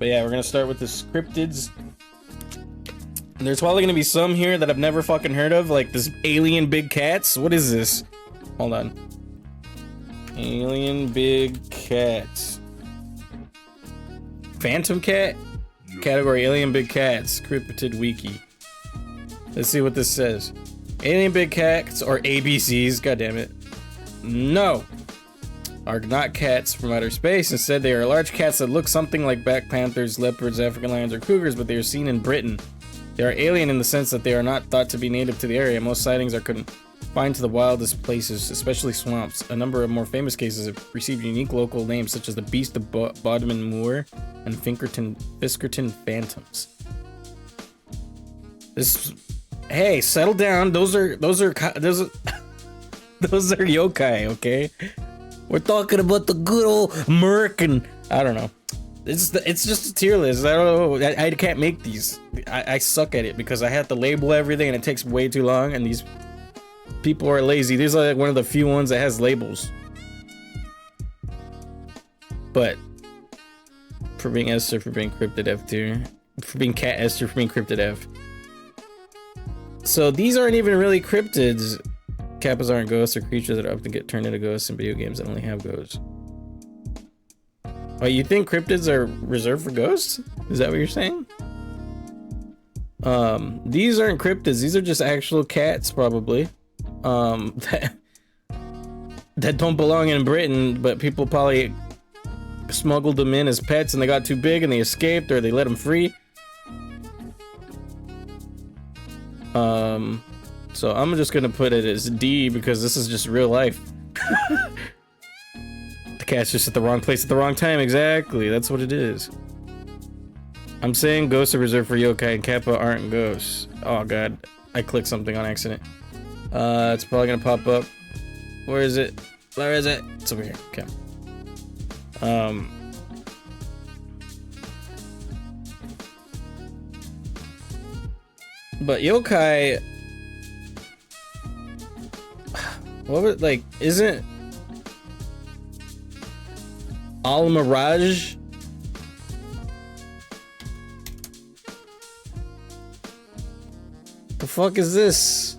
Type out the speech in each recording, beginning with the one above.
But yeah, we're gonna start with the cryptids. There's probably gonna be some here that I've never fucking heard of, like this alien big cats. What is this? Hold on. Alien big cats. Phantom cat? Category alien big cats. Cryptid wiki. Let's see what this says. Alien big cats, or ABCs, god damn it. No. Are not cats from outer space. Instead, they are large cats that look something like black panthers, leopards, African lions, or cougars, but they are seen in Britain. They are alien in the sense that they are not thought to be native to the area. Most sightings are confined to the wildest places, especially swamps. A number of more famous cases have received unique local names, such as the Beast of Bodmin Moor and Fiskerton Phantoms. This, hey, settle down. Those are yokai, okay? We're talking about the good old American. I don't know. It's just a tier list. I don't know. I can't make these. I suck at it because I have to label everything and it takes way too long. And these people are lazy. These are like one of the few ones that has labels. But for being Esther, for being Cryptid F tier, for being Cat Esther, for being Cryptid F. So these aren't even really cryptids. Kappas aren't ghosts or creatures that often get turned into ghosts in video games that only have ghosts. Oh, you think cryptids are reserved for ghosts? Is that what you're saying? These aren't cryptids. These are just actual cats, probably. That don't belong in Britain, but people probably smuggled them in as pets and they got too big and they escaped, or they let them free. So I'm just gonna put it as D because this is just real life. The cat's just at the wrong place at the wrong time. Exactly, that's what it is. I'm saying ghosts are reserved for yokai and kappa aren't ghosts. Oh god, I clicked something on accident. It's probably gonna pop up. Where is it? Where is it? It's over here. Okay. But yokai, what was, like, isn't Al Mirage? The fuck is this?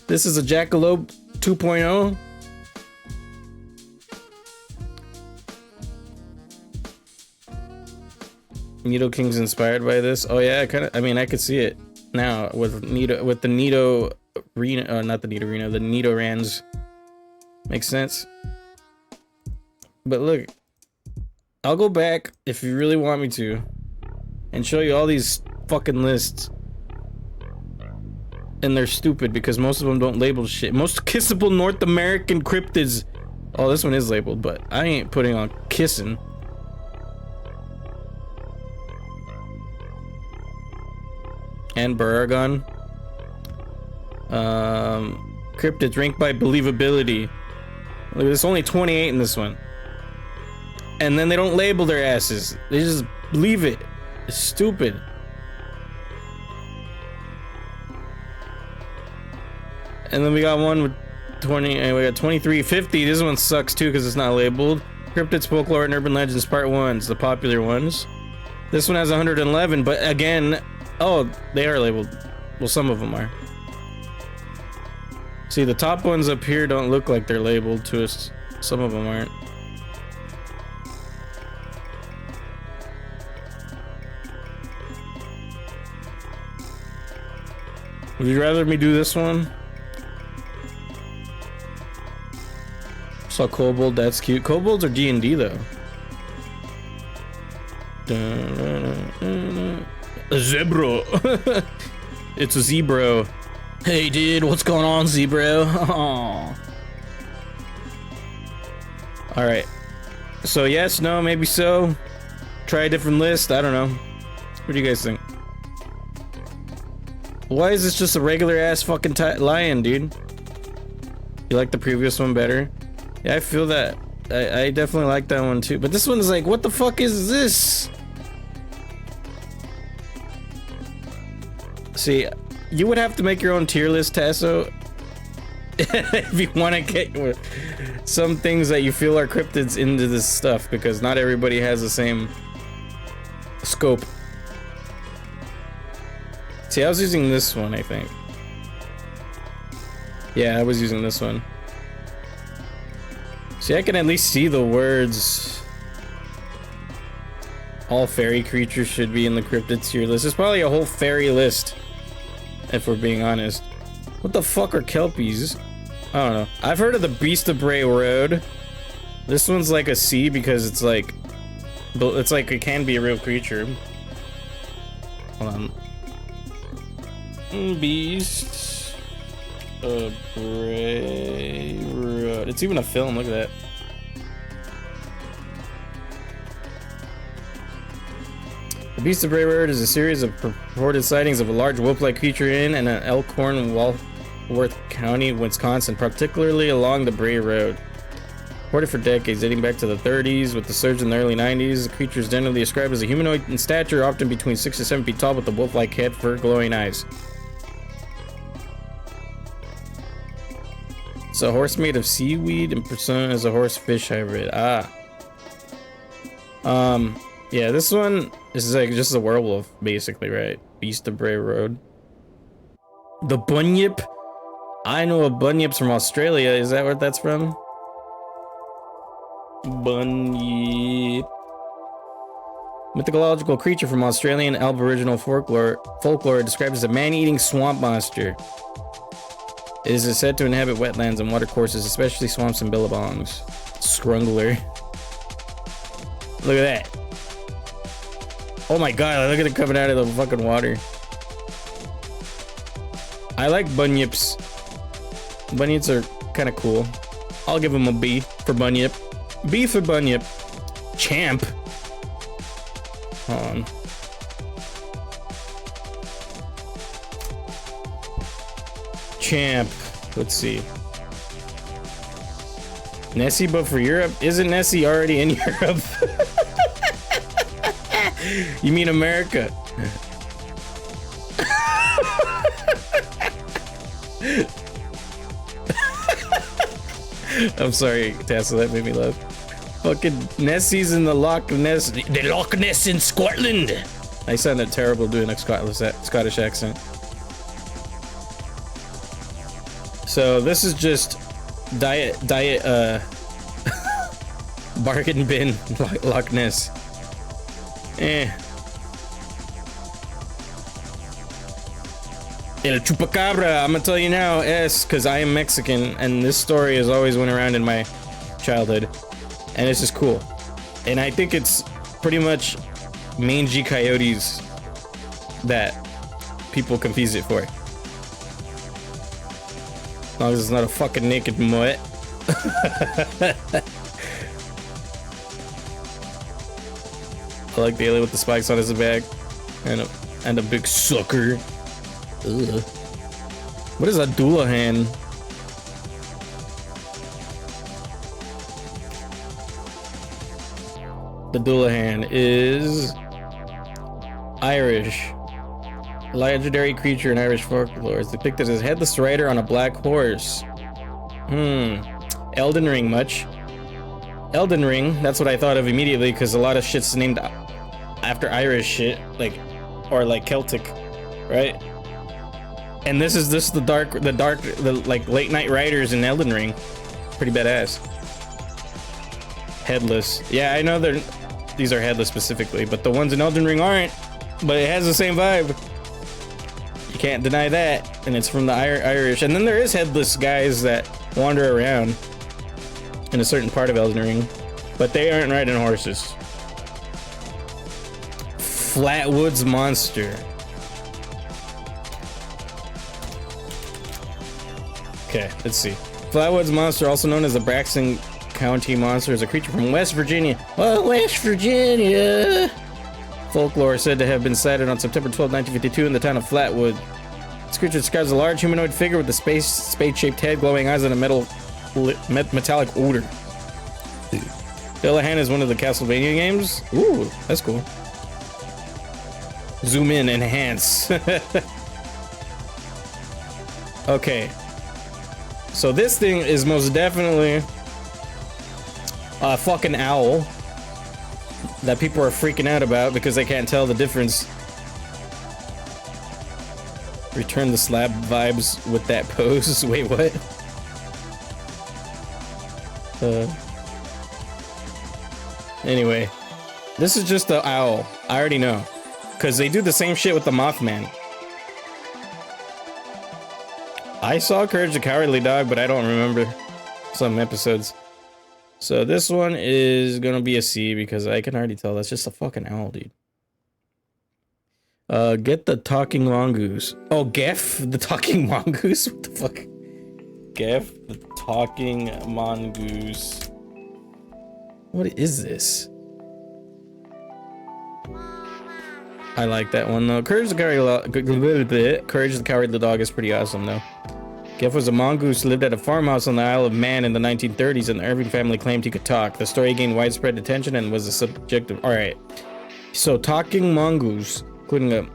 This is a Jackalope 2.0. Nido King's inspired by this. Oh yeah, I mean I could see it now with Nido, with the Nido Reno, not the Nido Reno, the Nido Rans. Makes sense. But look, I'll go back if you really want me to and show you all these fucking lists. And they're stupid because most of them don't label shit. Most kissable North American cryptids. Oh, this one is labeled, but I ain't putting on kissing. And Baragon. Cryptids ranked by believability. Look, there's only 28 in this one. And then they don't label their asses. They just believe it. It's stupid. And then we got one with 20, and we got 2350. This one sucks too because it's not labeled. Cryptids, Folklore, and Urban Legends Part 1's the popular ones. This one has 111, but again, oh, they are labeled. Well, some of them are. See, the top ones up here don't look like they're labeled to us. Some of them aren't. Would you rather me do this one? Saw Kobold, that's cute. Kobolds are D&D though. A zebra. It's a zebra. Hey dude, what's going on, zebra? Alright. So yes, no, maybe so. Try a different list, I don't know. What do you guys think? Why is this just a regular ass fucking lion, dude? You like the previous one better? Yeah, I feel that. I definitely like that one too. But this one's like, what the fuck is this? See, you would have to make your own tier list, Tasso. if you want to get some things that you feel are cryptids into this stuff, because not everybody has the same scope. See, I was using this one, I think. Yeah, I was using this one. See, I can at least see the words. All fairy creatures should be in the cryptids tier list. There's probably a whole fairy list, if we're being honest. What the fuck are kelpies? I don't know. I've heard of the Beast of Bray Road. This one's like a C because it's like it can be a real creature. Hold on. Beast of Bray Road. It's even a film. Look at that. The Beast of Bray Road is a series of purported sightings of a large wolf-like creature in and an Elkhorn, Walworth County, Wisconsin, particularly along the Bray Road. Reported for decades, dating back to the 30s, with the surge in the early 90s. The creature is generally described as a humanoid in stature, often between 6 to 7 feet tall, with a wolf-like head, fur, glowing eyes. It's a horse made of seaweed and persona as a horse-fish hybrid. Yeah, this one is like just a werewolf, basically, right? Beast of Bray Road. The bunyip. I know a bunyip's from Australia. Is that where that's from? Bunyip. Mythological creature from Australian Aboriginal folklore described as a man-eating swamp monster. It is said to inhabit wetlands and watercourses, especially swamps and billabongs. Scrungler. Look at that. Oh my god, look at it coming out of the fucking water. I like bunyips. Bunyips are kind of cool. I'll give them a B for bunyip. B for bunyip. Champ. Hold on. Champ. Let's see. Nessie, but for Europe? Isn't Nessie already in Europe? You mean America? I'm sorry, Tessa, that made me laugh. Fucking Nessie's in the Loch Ness. The Loch Ness in Scotland. I sounded terrible doing a Scottish accent. So this is just diet bargain bin Loch Ness. El Chupacabra, I'm gonna tell you now, S, because I am Mexican, and this story has always went around in my childhood, and it's just cool. And I think it's pretty much mangy coyotes that people confuse it for. As long as it's not a fucking naked mutt. I like the alien with the spikes on his back, and a big sucker. Ugh. What is a Doulahan? The Doulahan is Irish. Legendary creature in Irish folklore is depicted as a headless rider on a black horse. Elden Ring much? Elden Ring, that's what I thought of immediately, because a lot of shit's named after Irish shit, or Celtic, right? And this is the like late night riders in Elden Ring. Pretty badass. Headless. Yeah, I know these are headless specifically, but the ones in Elden Ring aren't. But it has the same vibe. You can't deny that. And it's from the Irish. And then there is headless guys that wander around in a certain part of Elden Ring, but they aren't riding horses. Flatwoods Monster. Okay, let's see. Flatwoods Monster, also known as the Braxton County Monster, is a creature from West Virginia. Oh, West Virginia! Folklore said to have been sighted on September 12, 1952 in the town of Flatwood. This creature describes a large humanoid figure with a spade-shaped head, glowing eyes, and a metallic odor. Doulahan is one of the Castlevania games. Ooh, that's cool. Zoom in, enhance. Okay. So this thing is most definitely a fucking owl that people are freaking out about because they can't tell the difference. Return the slab vibes with that pose. Wait, what? Anyway, this is just the owl. I already know. Because they do the same shit with the Mothman. I saw Courage the Cowardly Dog, but I don't remember some episodes. So this one is gonna be a C because I can already tell that's just a fucking owl, dude. Get the talking mongoose. Oh, Geff, the talking mongoose? What the fuck? Geff, the talking mongoose. What is this? I like that one though. Courage the Cowardly Dog is pretty awesome though. Geff was a mongoose who lived at a farmhouse on the Isle of Man in the 1930s, and the Irving family claimed he could talk. The story gained widespread attention and was the subject of... Alright. So, talking mongoose, including a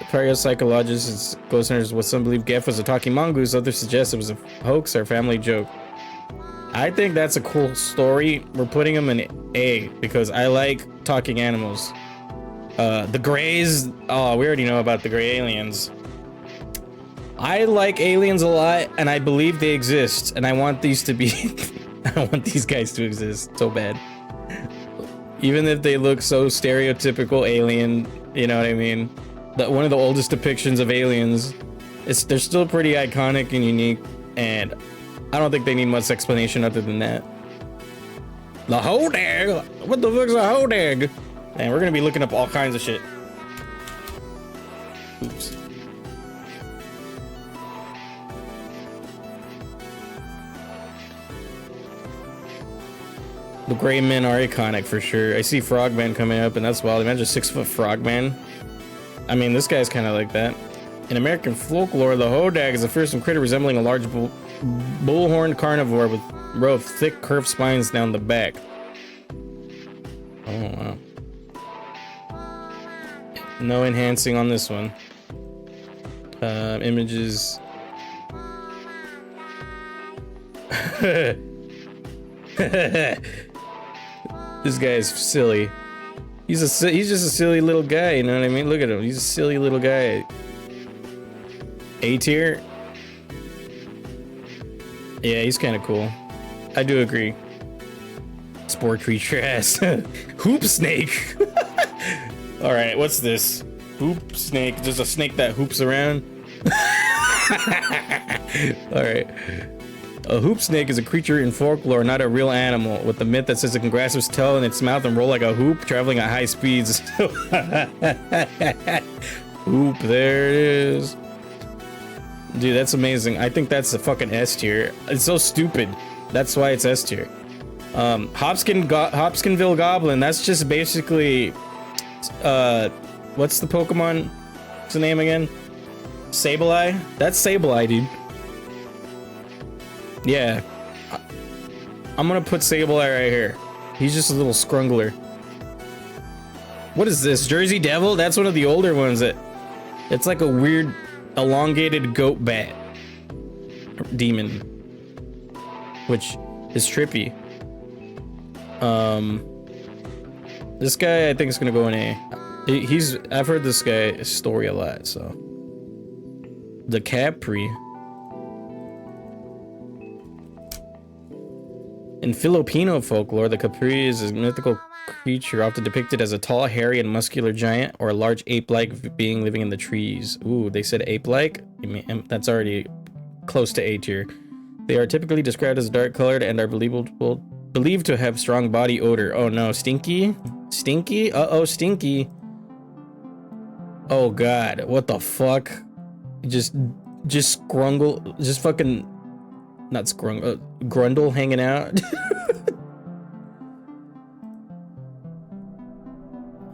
parapsychologist and ghost hunters, what some believe Geff was a talking mongoose, others suggest it was a hoax or family joke. I think that's a cool story. We're putting him in A, because I like talking animals. The Greys... Oh, we already know about the Grey aliens. I like aliens a lot, and I believe they exist, and I want these to be... I want these guys to exist so bad. Even if they look so stereotypical alien, you know what I mean? One of the oldest depictions of aliens. They're still pretty iconic and unique, and I don't think they need much explanation other than that. The hodag? What the fuck's a hodag? And we're gonna be looking up all kinds of shit. Oops. The gray men are iconic for sure. I see Frogman coming up, and that's wild. Imagine a 6-foot Frogman. I mean, this guy's kind of like that. In American folklore, the hodag is a fearsome critter resembling a large bullhorned carnivore with a row of thick, curved spines down the back. Oh, wow. No enhancing on this one. Images. This guy is silly. He's just a silly little guy, you know what I mean? Look at him. He's a silly little guy. A tier? Yeah, he's kind of cool. I do agree. Spore creature ass. Hoop snake. All right, what's this? Hoop snake. Just a snake that hoops around. All right. A hoop snake is a creature in folklore, not a real animal, with the myth that says it can grasp its tail in its mouth and roll like a hoop, traveling at high speeds. Hoop, there it is. Dude, that's amazing. I think that's a fucking S tier. It's so stupid. That's why it's S tier. Hopkinsville Goblin, that's just basically... what's the Pokemon? What's the name again? Sableye? That's Sableye, dude. Yeah. I'm gonna put Sableye right here. He's just a little scrungler. What is this? Jersey Devil? That's one of the older ones that... It's like a weird, elongated goat bat. Demon. Which is trippy. This guy I think is gonna go in A. I've heard this guy's story a lot, so. The Capri. In Filipino folklore, the Capri is a mythical creature often depicted as a tall, hairy, and muscular giant, or a large ape-like being living in the trees. Ooh, they said ape-like? I mean, that's already close to A tier. They are typically described as dark-colored and are believed to have strong body odor. Oh no, stinky? Stinky? Uh-oh, stinky. Oh god, what the fuck? Just scrungle, just fucking... Not scrungle, grundle hanging out.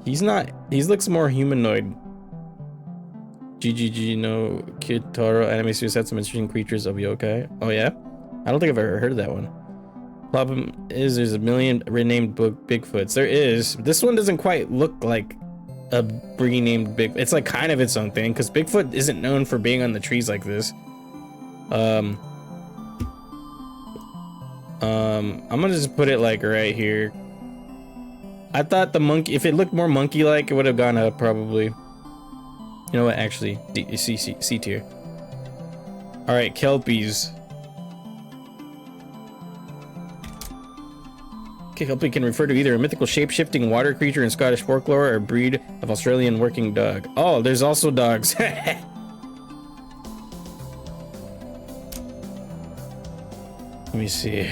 He looks more humanoid. GGG no Kitaro anime series had some interesting creatures of yokai. Oh yeah? I don't think I've ever heard of that one. Problem is there's a million renamed Bigfoots. There is. This one doesn't quite look like a renamed Bigfoot. It's like kind of its own thing, because Bigfoot isn't known for being on the trees like this. I'm gonna just put it like right here. I thought the monkey, if it looked more monkey-like, it would have gone up probably. You know what? Actually, C tier. All right, kelpies. Kelpie can refer to either a mythical shape-shifting water creature in Scottish folklore or a breed of Australian working dog. Oh, there's also dogs. Let me see.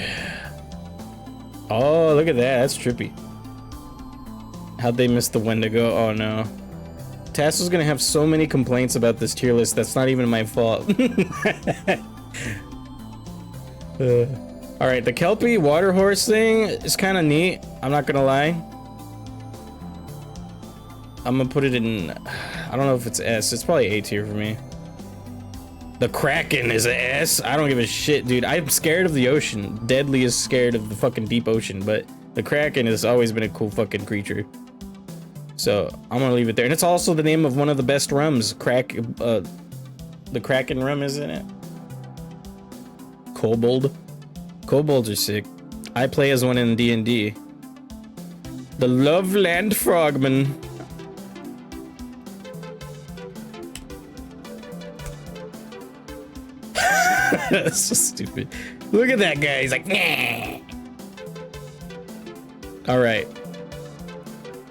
Oh, look at that. That's trippy. How'd they miss the Wendigo? Oh, no. Tassel's gonna have so many complaints about this tier list. That's not even my fault. All right, the Kelpie water horse thing is kind of neat. I'm not gonna lie. I'm gonna put it in, I don't know if it's S. It's probably A tier for me. The Kraken is an S. I don't give a shit, dude. I'm scared of the ocean. Deadly is scared of the fucking deep ocean, but the Kraken has always been a cool fucking creature. So I'm gonna leave it there. And it's also the name of one of the best rums. The Kraken rum, isn't it? Kobold. Kobolds are sick. I play as one in D&D. The Loveland Frogman. That's so stupid. Look at that guy. He's like, nah. All right.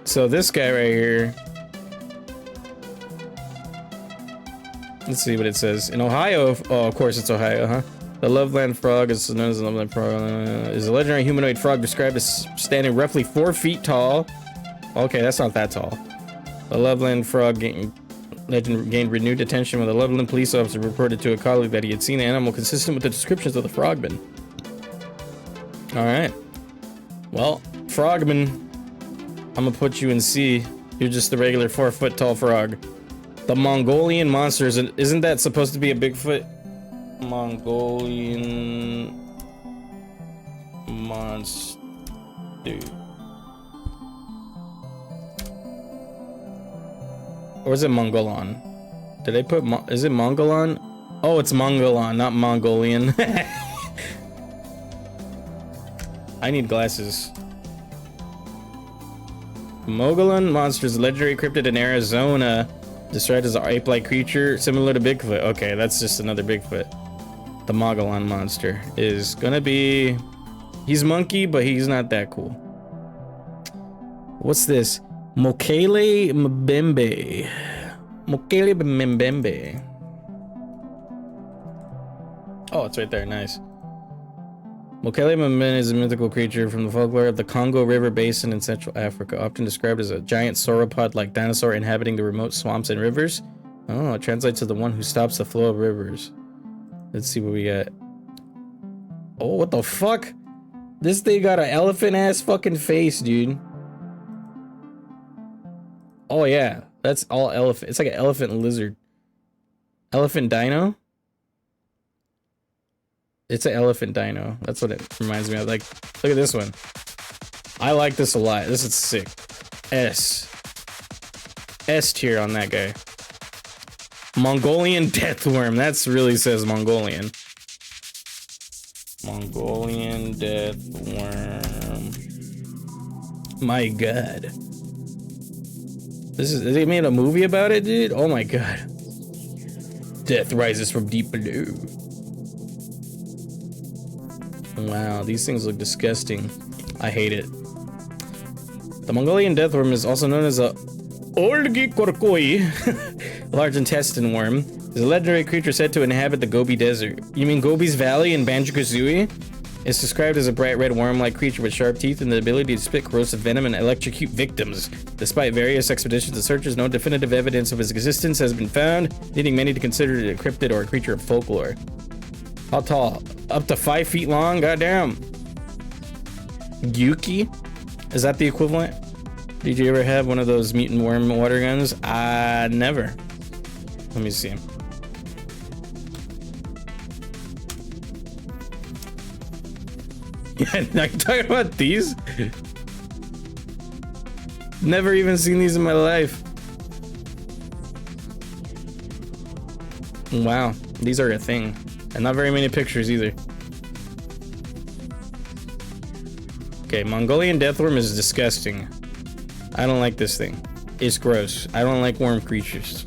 So this guy right here. Let's see what it says. In Ohio, oh, of course it's Ohio, huh? The Loveland Frog is known as the Loveland Frog. Is a legendary humanoid frog described as standing roughly 4 feet tall. Okay, that's not that tall. The Loveland Frog gained renewed attention when the Loveland police officer reported to a colleague that he had seen an animal consistent with the descriptions of the frogman. All right. Well, frogman, I'm gonna put you in C. You're just the regular 4 foot tall frog. The Mongolian monsters, isn't that supposed to be a Bigfoot? Mongolian monster. Or is it Mongolon? Did I put is it Mongolon? Oh, it's Mongolon, not Mongolian. I need glasses. Mogolon monsters, legendary cryptid in Arizona, described as an ape-like creature similar to Bigfoot. Okay, that's just another Bigfoot. The Mogolon monster is gonna be, he's monkey, but he's not that cool. What's this? Mokele Mbembe. Mokele Mbembe. Oh, it's right there. Nice. Mokele Mbembe is a mythical creature from the folklore of the Congo River Basin in Central Africa, often described as a giant sauropod-like dinosaur inhabiting the remote swamps and rivers. Oh, it translates to the one who stops the flow of rivers. Let's see what we got. Oh, what the fuck? This thing got an elephant-ass fucking face, dude. Oh, yeah. That's all elephant. It's like an elephant lizard. Elephant dino? It's an elephant dino. That's what it reminds me of. Like, look at this one. I like this a lot. This is sick. S. S tier on that guy. Mongolian deathworm. That's really says Mongolian. Mongolian deathworm. My god. They made a movie about it, dude? Oh my god. Death rises from deep below. Wow, these things look disgusting. I hate it. The Mongolian deathworm is also known as a Olgi Korkoi, large intestine worm, is a legendary creature said to inhabit the Gobi Desert. You mean Gobi's Valley in Banjo-Kazooie? It's described as a bright red worm-like creature with sharp teeth and the ability to spit corrosive venom and electrocute victims. Despite various expeditions and searches, no definitive evidence of its existence has been found, leading many to consider it a cryptid or a creature of folklore. How tall? Up to 5 feet long? Goddamn. Yuki? Is that the equivalent? Did you ever have one of those mutant worm water guns? Never. Let me see. Yeah, are you talking about these? Never even seen these in my life. Wow, these are a thing. And not very many pictures either. Okay, Mongolian deathworm is disgusting. I don't like this thing. It's gross. I don't like worm creatures.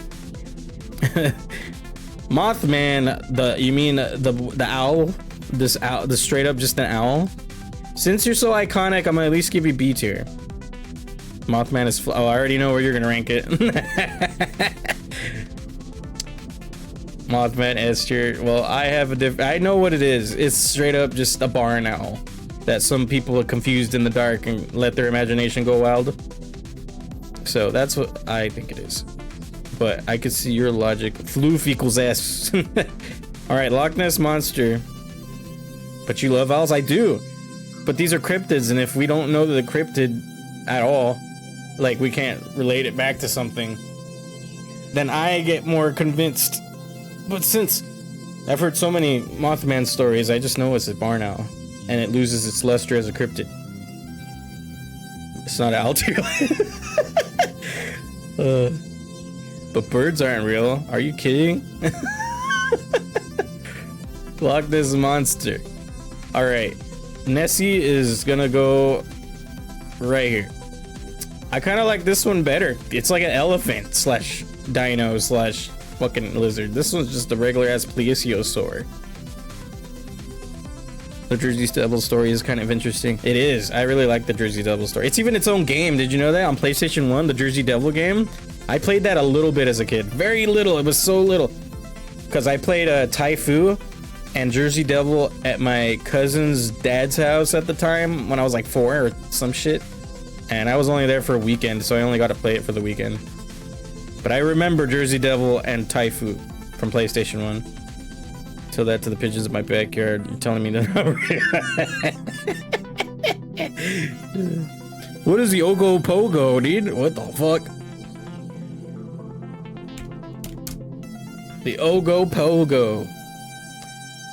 Mothman, you mean the owl? This owl, the straight up just an owl? Since you're so iconic, I'm gonna at least give you B tier. Mothman is, oh, I already know where you're gonna rank it. Mothman S tier. Well, I have I know what it is. It's straight up just a barn owl that some people are confused in the dark and let their imagination go wild. So that's what I think it is. But I could see your logic. Floof equals S. All right, Loch Ness Monster. But you love owls? I do. But these are cryptids, and if we don't know the cryptid at all, like we can't relate it back to something, then I get more convinced. But since I've heard so many Mothman stories, I just know it's a barn owl, and it loses its luster as a cryptid. It's not owl tier. But birds aren't real. Are you kidding? Loch Ness Monster. All right, Nessie is gonna go right here. I kind of like this one better. It's like an elephant slash dino slash fucking lizard. This one's just a regular ass plesiosaur. The Jersey Devil story is kind of interesting. It is. I really like the Jersey Devil story. It's even its own game. Did you know that? On PlayStation 1, the Jersey Devil game? I played that a little bit as a kid. Very little. It was so little. Because I played Taifu and Jersey Devil at my cousin's dad's house at the time when I was like 4 or some shit. And I was only there for a weekend, so I only got to play it for the weekend. But I remember Jersey Devil and Taifu from PlayStation 1. Tell that to the pigeons in my backyard. You're telling me that. What is the Ogo Pogo, dude? What the fuck? The Ogo Pogo.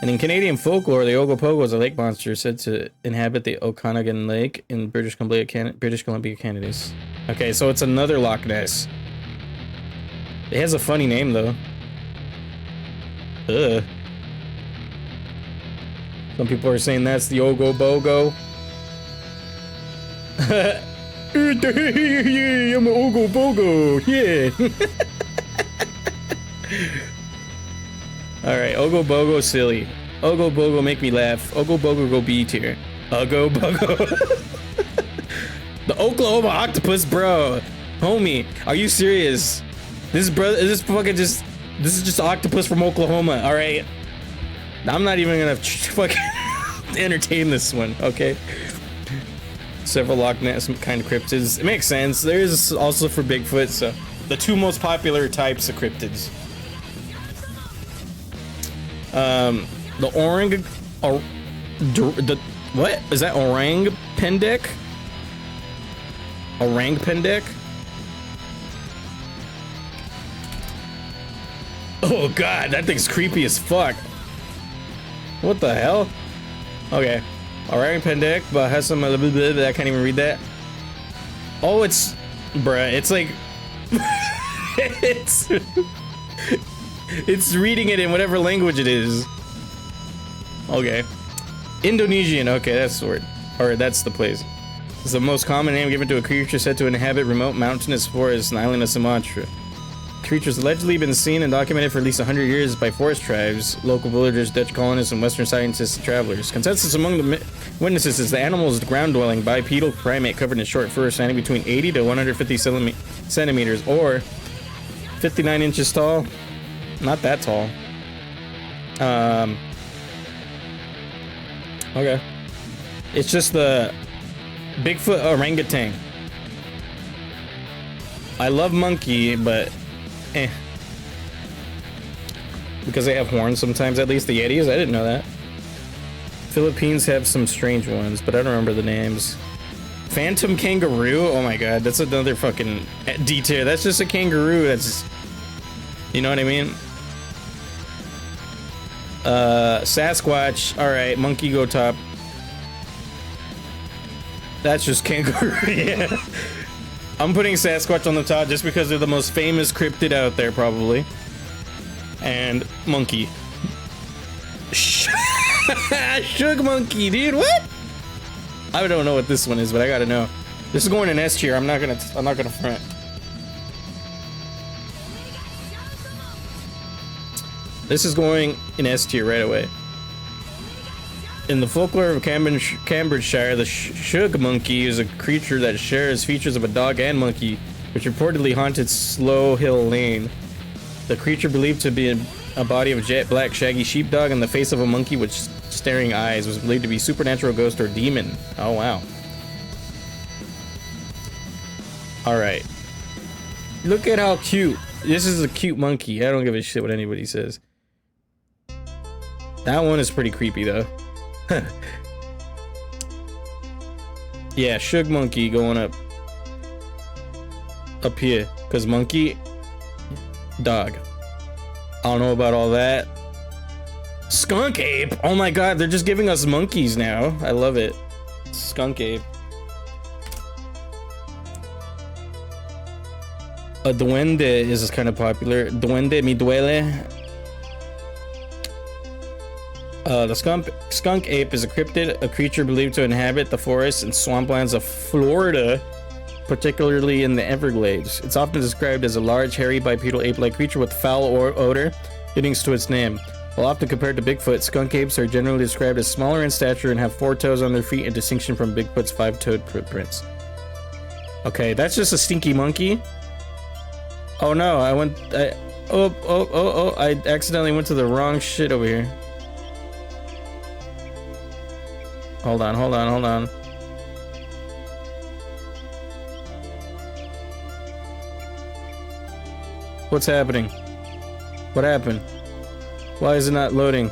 And in Canadian folklore, the Ogo Pogo is a lake monster said to inhabit the Okanagan Lake in British Columbia, Canada. Okay, so it's another Loch Ness. It has a funny name, though. Ugh. Some people are saying that's the Ogo Bogo. I'm an Ogo Bogo, yeah. Alright, Ogo Bogo silly. Ogo Bogo make me laugh. Ogo Bogo go B tier. Ogo Bogo. The Oklahoma octopus, bro. Homie, are you serious? This is just octopus from Oklahoma, alright? I'm not even gonna fucking entertain this one, okay? Several Loch Ness kind of cryptids. It makes sense. There is also for Bigfoot, so the two most popular types of cryptids. The orang, what is that? Orang pendek? Orang pendek? Oh god, that thing's creepy as fuck. What the hell? Okay. Orang pendek, but has some I can't even read that. Oh, it's bruh, it's like it's reading it in whatever language it is. Okay. Indonesian, okay, that's the word. Or that's the place. It's the most common name given to a creature said to inhabit remote mountainous forests in the island of Sumatra. Creatures allegedly been seen and documented for at least 100 years by forest tribes, local villagers, Dutch colonists, and Western scientists and travelers. Consensus among the witnesses is the animal is the ground-dwelling bipedal primate covered in short fur standing between 80 to 150 centimeters or 59 inches tall. Not that tall. Okay. It's just the Bigfoot orangutan. I love monkey, but because they have horns sometimes, at least the Yetis. I didn't know that. Philippines have some strange ones, but I don't remember the names. Phantom kangaroo? Oh my god, that's another fucking D tier. That's just a kangaroo. That's, you know what I mean? Sasquatch. Alright, monkey go top. That's just kangaroo. Yeah. I'm putting Sasquatch on the top just because they're the most famous cryptid out there, probably. And monkey. Shug monkey, dude. What? I don't know what this one is, but I gotta know. This is going in S tier. I'm not gonna front. This is going in S tier right away. In the folklore of Cambridgeshire, the shug monkey is a creature that shares features of a dog and monkey, which reportedly haunted Slow Hill Lane. The creature believed to be a body of jet black shaggy sheepdog and the face of a monkey with staring eyes was believed to be supernatural ghost or demon. Oh wow. Alright. Look at how cute. This is a cute monkey. I don't give a shit what anybody says. That one is pretty creepy though. Yeah, shug monkey going up here, cause monkey dog. I don't know about all that. Skunk ape. Oh my god, they're just giving us monkeys now. I love it. Skunk ape. A duende is kind of popular. Duende mi duele. The skunk ape is a cryptid, a creature believed to inhabit the forests and swamplands of Florida, particularly in the Everglades. It's often described as a large, hairy, bipedal ape-like creature with foul odor, fitting to its name. While often compared to Bigfoot, skunk apes are generally described as smaller in stature and have 4 toes on their feet in distinction from Bigfoot's 5-toed footprints. Okay, that's just a stinky monkey. Oh no, I accidentally went to the wrong shit over here. Hold on. What's happening? What happened? Why is it not loading?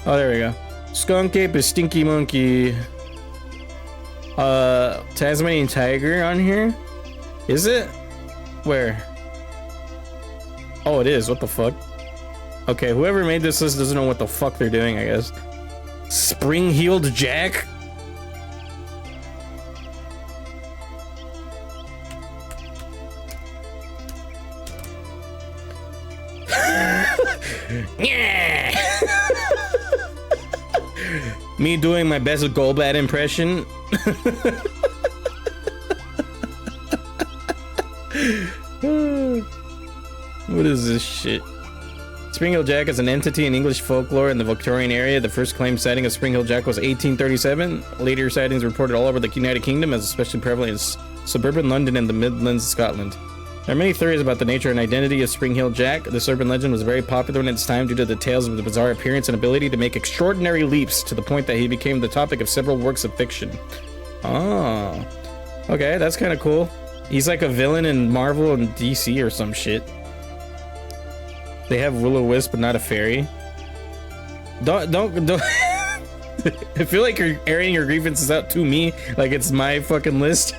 Oh, there we go. Skunk ape is stinky monkey. Tasmanian tiger on here? Is it? Where? Oh, it is. What the fuck? Okay, whoever made this list doesn't know what the fuck they're doing, I guess. Spring-heeled jack? Yeah. Me doing my best Golbat impression. What is this shit? Spring-heeled jack is an entity in English folklore in the Victorian area. The first claimed sighting of spring-heeled jack was 1837. Later sightings reported all over the United Kingdom, as especially prevalent in suburban London and the Midlands, Scotland. There are many theories about the nature and identity of spring-heeled jack. This urban legend was very popular in its time due to the tales of the bizarre appearance and ability to make extraordinary leaps, to the point that he became the topic of several works of fiction. Oh. Okay, that's kind of cool. He's like a villain in Marvel and DC or some shit. They have Will-O-Wisp, but not a fairy. Don't. I feel like you're airing your grievances out to me, like it's my fucking list.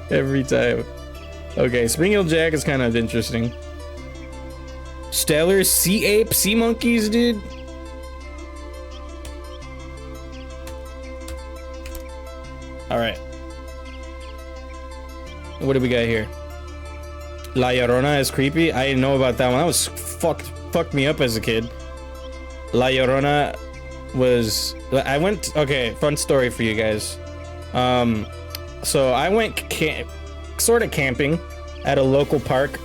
Every time. Okay, spring-heeled jack is kind of interesting. Stellar sea ape, sea monkeys, dude. All right. What do we got here? La Llorona is creepy. I didn't know about that one. That was fucked me up as a kid. La Llorona was... Okay, fun story for you guys. So I went sort of camping at a local park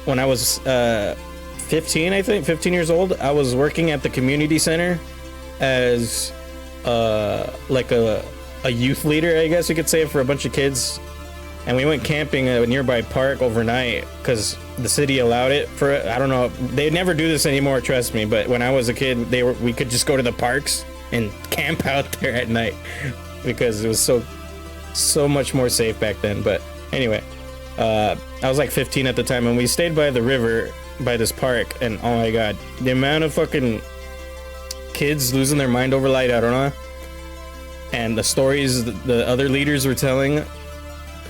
when I was 15, I think. 15 years old. I was working at the community center as like a youth leader, I guess you could say, for a bunch of kids. And we went camping at a nearby park overnight because the city allowed it for, I don't know, they never do this anymore, trust me, but when I was a kid, we could just go to the parks and camp out there at night because it was so much more safe back then. But anyway, I was like 15 at the time, and we stayed by the river by this park, and oh my god, the amount of fucking kids losing their mind over Light, I don't know, and the stories the other leaders were telling,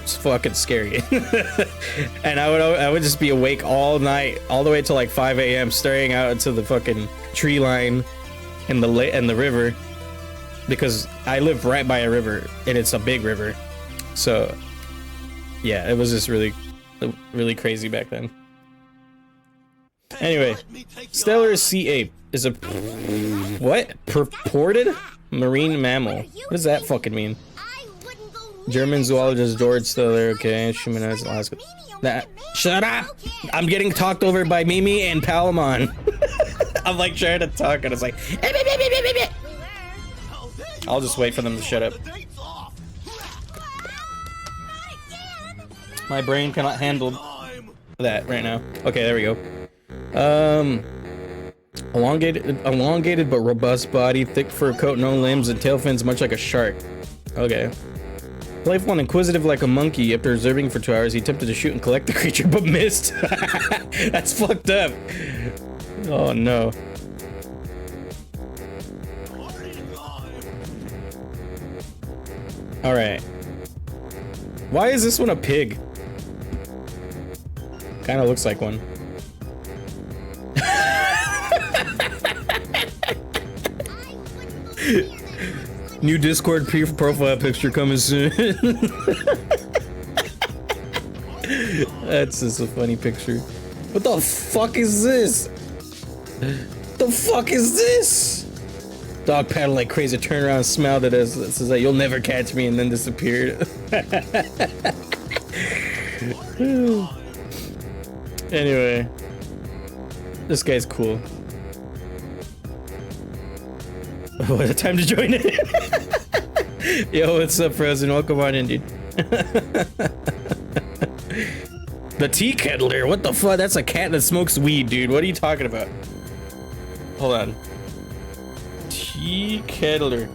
it's fucking scary. And I would just be awake all night, all the way till like 5 a.m. staring out into the fucking tree line and the river, because I live right by a river and it's a big river. So yeah, it was just really crazy back then. Anyway, stellar sea ape is a what? Purported marine mammal. What does that fucking mean? German zoologist George Stellar. Okay, Shumanaz, Alaska. Shut up! I'm getting talked over by Mimi and Palamon. I'm like trying to talk and it's like. I'll just wait for them to shut up. My brain cannot handle that right now. Okay, there we go. Elongated but robust body, thick fur coat, no limbs, and tail fins much like a shark. Okay. Playful and inquisitive like a monkey. After observing for 2 hours, he attempted to shoot and collect the creature, but missed. That's fucked up. Oh no. Alright. Why is this one a pig? Kinda looks like one. New Discord profile picture coming soon. That's just a funny picture. What the fuck is this? The fuck is this? Dog paddled like crazy, turned around, smiled at us, says like, "You'll never catch me," and then disappeared. Anyway, this guy's cool. What a time to join it. Yo, what's up, Frozen? Welcome on in, dude. The tea kettler, what the fuck? That's a cat that smokes weed, dude. What are you talking about? Hold on. Tea kettler.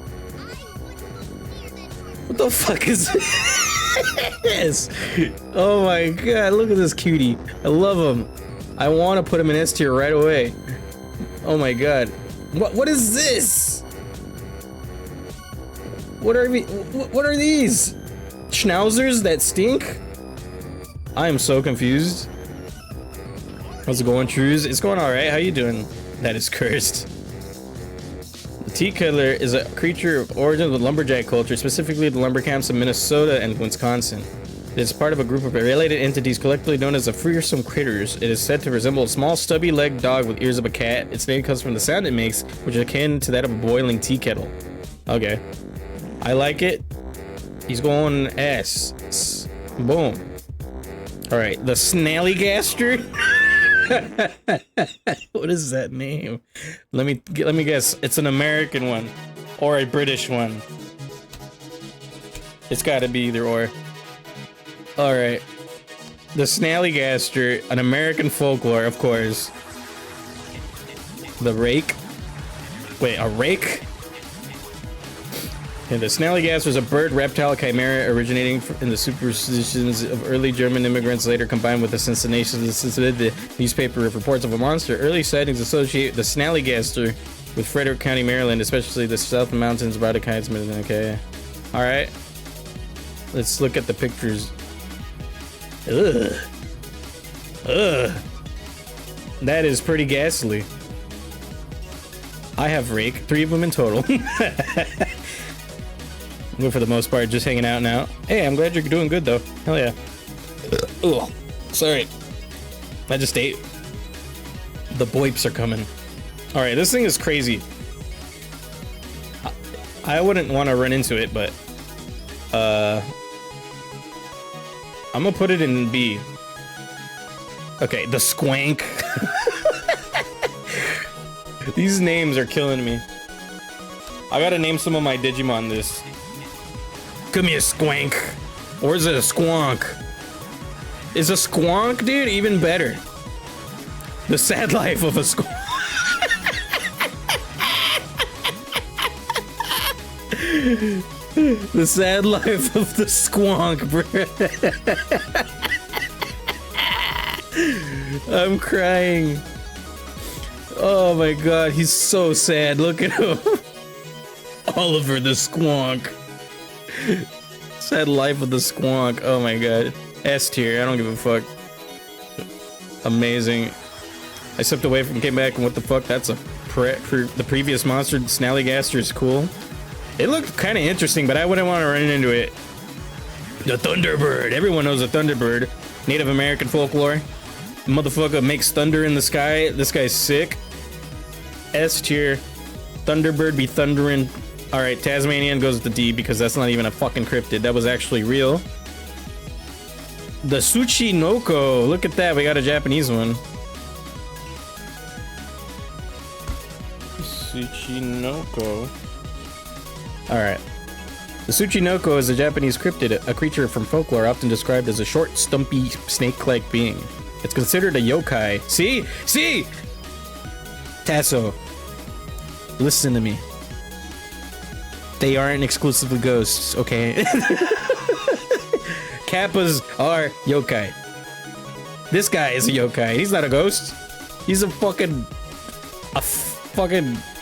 What the fuck is this? Oh my god, look at this cutie. I love him. I want to put him in S tier right away. Oh my god. What is this? What are these? Schnauzers that stink? I am so confused. How's it going, Trues? It's going alright. How you doing? That is cursed. The tea kettler is a creature of origin of the lumberjack culture, specifically the lumber camps of Minnesota and Wisconsin. It is part of a group of related entities collectively known as the fearsome critters. It is said to resemble a small stubby-legged dog with ears of a cat. Its name comes from the sound it makes, which is akin to that of a boiling tea kettle. Okay. I like it. He's going S. Boom. Alright, the Snallygaster? What is that name? Let me guess. It's an American one. Or a British one. It's gotta be either or. Alright. The Snallygaster, an American folklore, of course. The rake? Wait, a rake? And the Snallygaster is a bird reptile chimera originating in the superstitions of early German immigrants, later combined with the sensations of the newspaper reports of a monster. Early sightings associate the Snallygaster with Frederick County, Maryland, especially the South Mountains, Braddock. Okay. Alright. Let's look at the pictures. Ugh. Ugh. That is pretty ghastly. I have rake, 3 of them in total. Well, for the most part, just hanging out now. Hey, I'm glad you're doing good though. Hell yeah. Ugh. Sorry. I just ate. The boips are coming. Alright, this thing is crazy. I wouldn't want to run into it, but I'm gonna put it in B. Okay, the Squank. These names are killing me. I gotta name some of my Digimon this. Come here, Squank. Or is it a Squonk? Is a Squonk, dude, even better? The sad life of a Squonk. The sad life of the Squonk, bro. I'm crying. Oh my god, he's so sad. Look at him. Oliver the Squonk. Sad life of the Squonk. Oh my god. S tier, I don't give a fuck. Amazing. I stepped away from, came back, and what the fuck? That's a the previous monster. Snallygaster is cool. It looked kind of interesting, but I wouldn't want to run into it. The Thunderbird. Everyone knows the Thunderbird. Native American folklore. Motherfucker makes thunder in the sky. This guy's sick. S tier. Thunderbird be thundering. All right, Tasmanian goes to D because that's not even a fucking cryptid. That was actually real. The Tsuchinoko. Look at that. We got a Japanese one. Tsuchinoko. All right. The Tsuchinoko is a Japanese cryptid, a creature from folklore often described as a short, stumpy, snake-like being. It's considered a yokai. See? See? Tasso. Listen to me. They aren't exclusively ghosts, okay? Kappas are yokai. This guy is a yokai. He's not a ghost. He's a fucking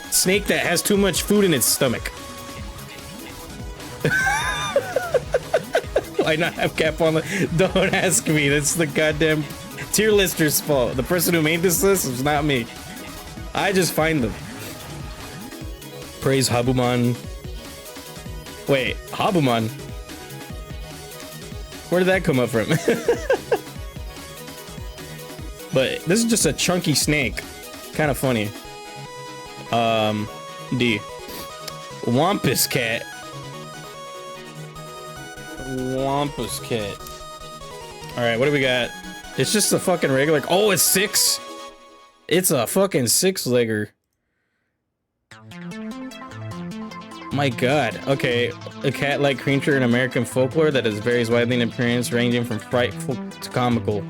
snake that has too much food in its stomach. Why not have Cap on the... Don't ask me. That's the goddamn tier lister's fault. The person who made this list was not me. I just find them. Praise Habumon. Wait, Habumon? Where did that come up from? But this is just a chunky snake. Kind of funny. D. Wampus cat. Wampus cat. Alright, what do we got? It's just a fucking regular... Oh, it's 6? It's a fucking 6-legger. My god. Okay, a cat-like creature in American folklore that is varies widely in appearance, ranging from frightful to comical.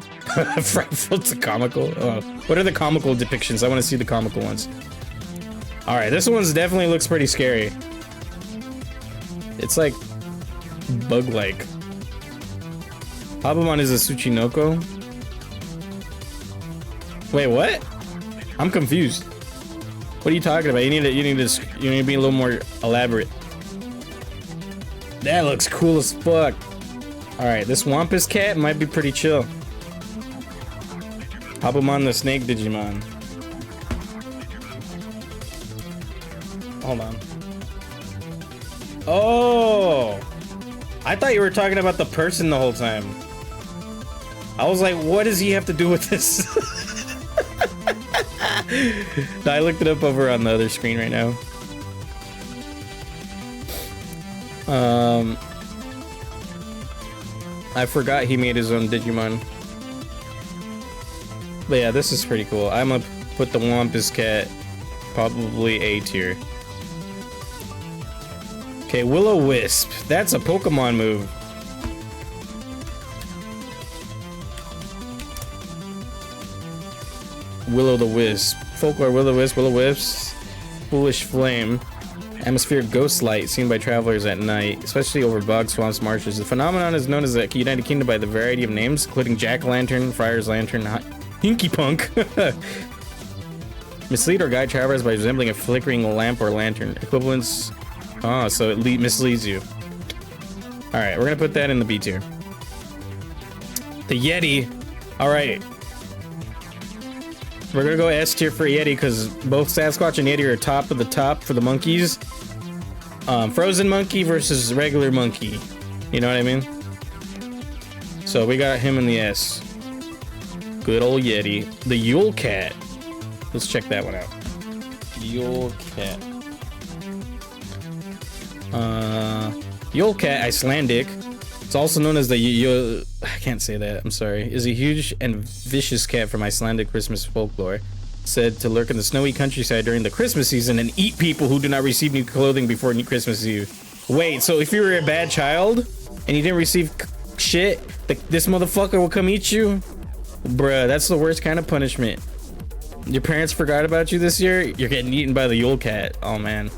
Frightful to comical? Oh. What are the comical depictions? I want to see the comical ones. Alright, this one's definitely looks pretty scary. It's like... bug-like. Habumon is a Tsuchinoko? Wait, what? I'm confused. What are you talking about? You need to be a little more elaborate. That looks cool as fuck. All right, this Wampus cat might be pretty chill. Habumon the snake Digimon. Hold on. Oh, I thought you were talking about the person the whole time. I was like, what does he have to do with this? No, I looked it up over on the other screen right now. I forgot he made his own Digimon. But yeah, this is pretty cool. I'm gonna put the Wampus cat probably A tier. Okay, Will-O-Wisp. That's a Pokemon move. Will-O-the-Wisp. Folklore Will-O-Wisp. Will-O-Wisp. Foolish Flame. Atmospheric ghost light seen by travelers at night, especially over bogs, swamps, marshes. The phenomenon is known as the United Kingdom by the variety of names, including Jack-O-Lantern, Friar's Lantern, Hinky Punk. Mislead or guide travelers by resembling a flickering lamp or lantern. Equivalence. Oh, so it misleads you. Alright, we're gonna put that in the B tier. The Yeti. Alright. We're gonna go S tier for Yeti because both Sasquatch and Yeti are top of the top for the monkeys. Frozen monkey versus regular monkey. You know what I mean? So we got him in the S. Good old Yeti. The Yule Cat. Let's check that one out. Yule Cat. Yule Cat, Icelandic. It's also known as the I can't say that, I'm sorry. Is a huge and vicious cat from Icelandic Christmas folklore. Said to lurk in the snowy countryside during the Christmas season and eat people who do not receive new clothing before Christmas Eve. Wait, so if you were a bad child and you didn't receive shit, this motherfucker will come eat you? Bruh, that's the worst kind of punishment. Your parents forgot about you this year? You're getting eaten by the Yule Cat. Oh man.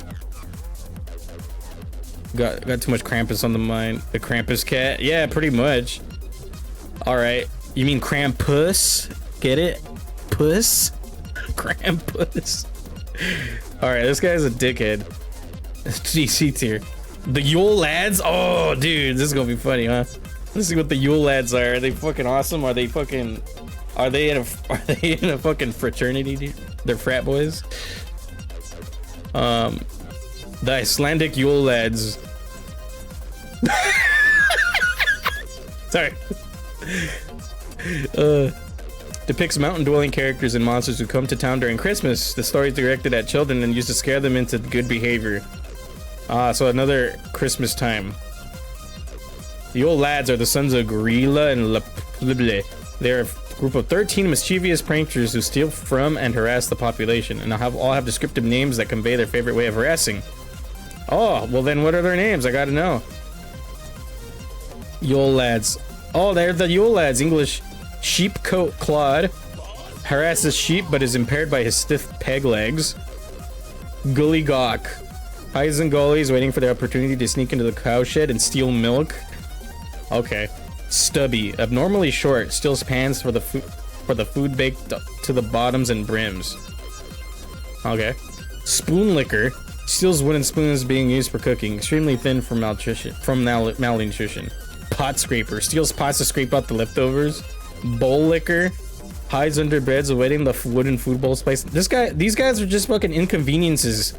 Got too much Krampus on the mind. The Krampus cat? Yeah, pretty much. Alright. You mean Krampus? Get it? Puss? Krampus. Alright, this guy's a dickhead. GC tier. The Yule Lads? Oh, dude, this is gonna be funny, huh? Let's see what the Yule Lads are. Are they fucking awesome? Are they in a fucking fraternity, dude? They're frat boys? The Icelandic Yule Lads. Sorry. depicts mountain-dwelling characters and monsters who come to town during Christmas. The story is directed at children and used to scare them into good behavior. So another Christmas time. The old lads are the sons of Gorilla and Laplible. They're a group of 13 mischievous pranksters who steal from and harass the population, and all have descriptive names that convey their favorite way of harassing. Oh, well then what are their names? I gotta know. Yule lads. Oh, they're the Yule lads. English Sheepcoat Claude harasses sheep but is impaired by his stiff peg legs. Gully Gawk hides in gullies waiting for the opportunity to sneak into the cowshed and steal milk. Okay. Stubby, abnormally short, steals pans for the food baked to the bottoms and brims. Okay. Spoon licker steals wooden spoons being used for cooking, extremely thin for malnutrition. Pot scraper steals pots to scrape out the leftovers. Bowl licker hides under beds awaiting the wooden food bowl spice. These guys are just fucking inconveniences.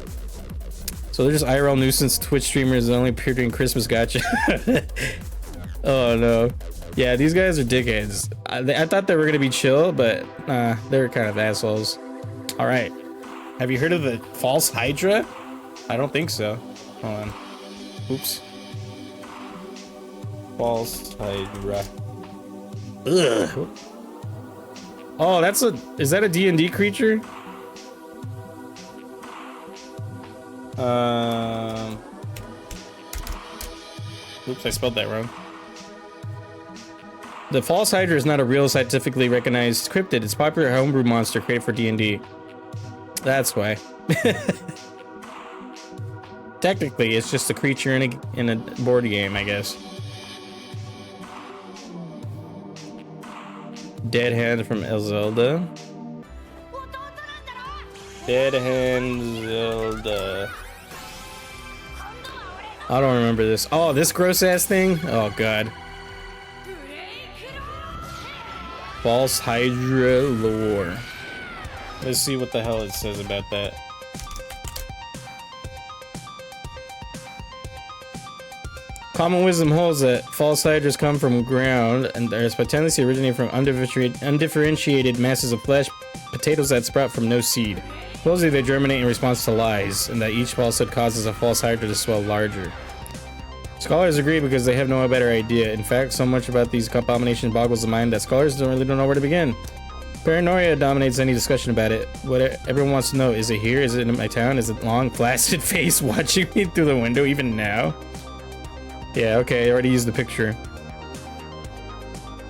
So they're just IRL nuisance Twitch streamers that only appear during Christmas. Gotcha. Oh no. Yeah, these guys are dickheads. I thought they were gonna be chill, but they're kind of assholes. All right. Have you heard of the false Hydra? I don't think so. Hold on. Oops. False Hydra. Ugh. Oh, is that a D&D creature? Oops, I spelled that wrong. The false Hydra is not a real scientifically recognized cryptid. It's a popular homebrew monster created for D&D. That's why. Technically, it's just a creature in a board game, I guess. Dead Hand from Zelda. Dead Hand Zelda. I don't remember this. Oh, this gross ass thing? Oh god. False Hydra lore. Let's see what the hell it says about that. Common wisdom holds that false hydras come from ground and there's potentially originating from undifferentiated masses of flesh, potatoes that sprout from no seed. Supposedly they germinate in response to lies, and that each falsehood causes a false hydra to swell larger. Scholars agree because they have no better idea. In fact, so much about these abominations boggles the mind that scholars don't know where to begin. Paranoia dominates any discussion about it. What everyone wants to know, is it here? Is it in my town? Is it long, flaccid face watching me through the window even now? Yeah, okay, I already used the picture.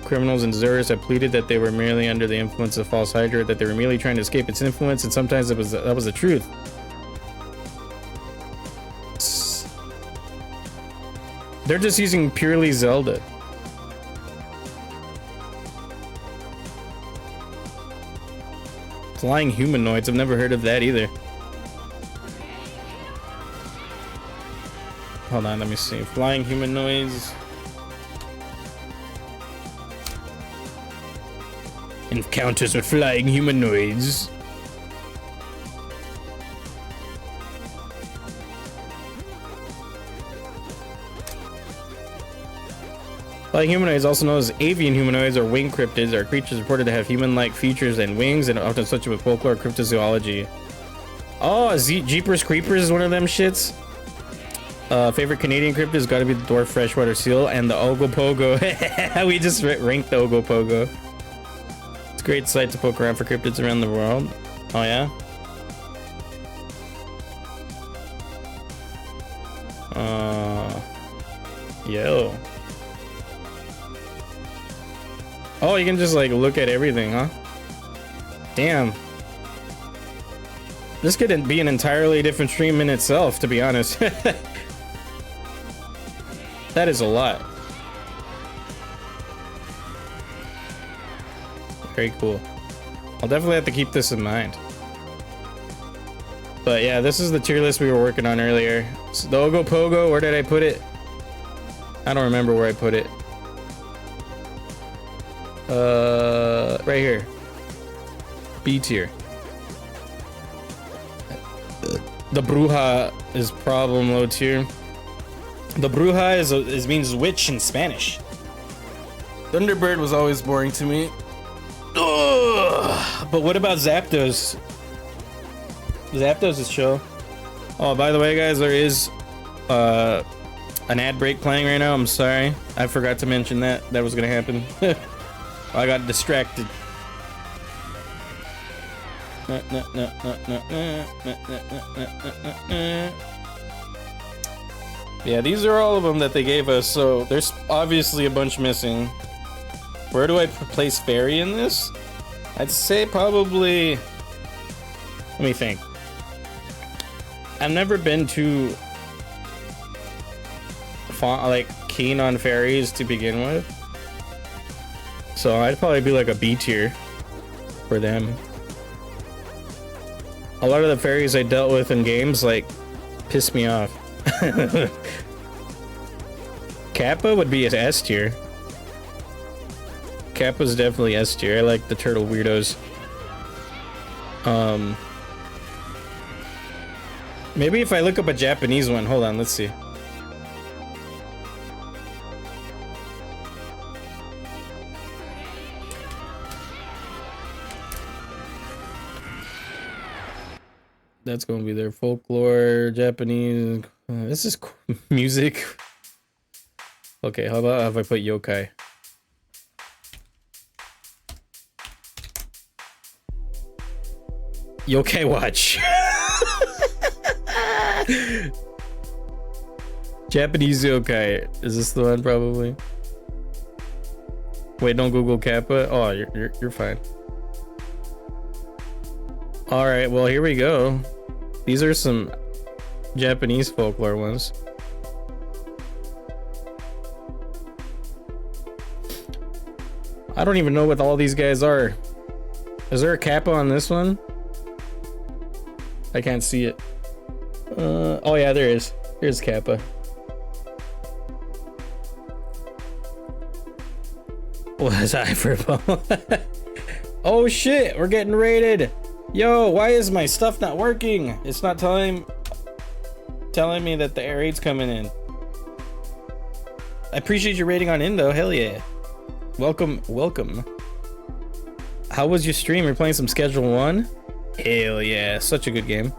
Criminals and deserters have pleaded that they were merely under the influence of false hydra, that they were merely trying to escape its influence, and sometimes that was the truth. They're just using purely Zelda. Flying humanoids, I've never heard of that either. Hold on, let me see. Flying humanoids. Encounters with flying humanoids. Flying humanoids, also known as avian humanoids or winged cryptids, are creatures reported to have human-like features and wings and often associated with folklore cryptozoology. Oh, Jeepers Creepers is one of them shits. Favorite Canadian cryptid has got to be the dwarf freshwater seal and the Ogopogo. We just ranked the Ogopogo. It's a great site to poke around for cryptids around the world. Oh yeah? Yo. Oh, you can just like look at everything, huh? Damn. This could be an entirely different stream in itself, to be honest. That is a lot. Very cool. I'll definitely have to keep this in mind. But yeah, this is the tier list we were working on earlier. So the Ogopogo, where did I put it? I don't remember where I put it. Right here. B tier. The Bruja is problem low tier. The Bruja means witch in Spanish. Thunderbird was always boring to me. Ugh. But what about Zapdos? Zapdos is chill. Oh, by the way, guys, there is an ad break playing right now. I'm sorry. I forgot to mention that. That was gonna happen. I got distracted. Yeah, these are all of them that they gave us, so there's obviously a bunch missing. Where do I place Fairy in this? I'd say probably... Let me think. I've never been too keen on fairies to begin with, so I'd probably be like a B tier for them. A lot of the fairies I dealt with in games like piss me off. Kappa would be an S tier. Kappa's definitely S tier. I like the turtle weirdos. Maybe if I look up a Japanese one, hold on, let's see. That's gonna be their folklore, Japanese. This is music. Okay, how about if I put Yokai? Yokai Watch. Japanese Yokai. Is this the one? Probably. Wait, don't Google Kappa. Oh, you're fine. All right, well, here we go. These are some Japanese folklore ones. I don't even know what all these guys are. Is there a Kappa on this one? I can't see it. Oh yeah, there is. Here's Kappa. What's hyperbole? Oh shit, we're getting raided. Yo, why is my stuff not working? It's not telling me that the air raid's coming in. I appreciate your rating on Indo. Hell yeah. Welcome. How was your stream? You're playing some Schedule 1? Hell yeah, such a good game.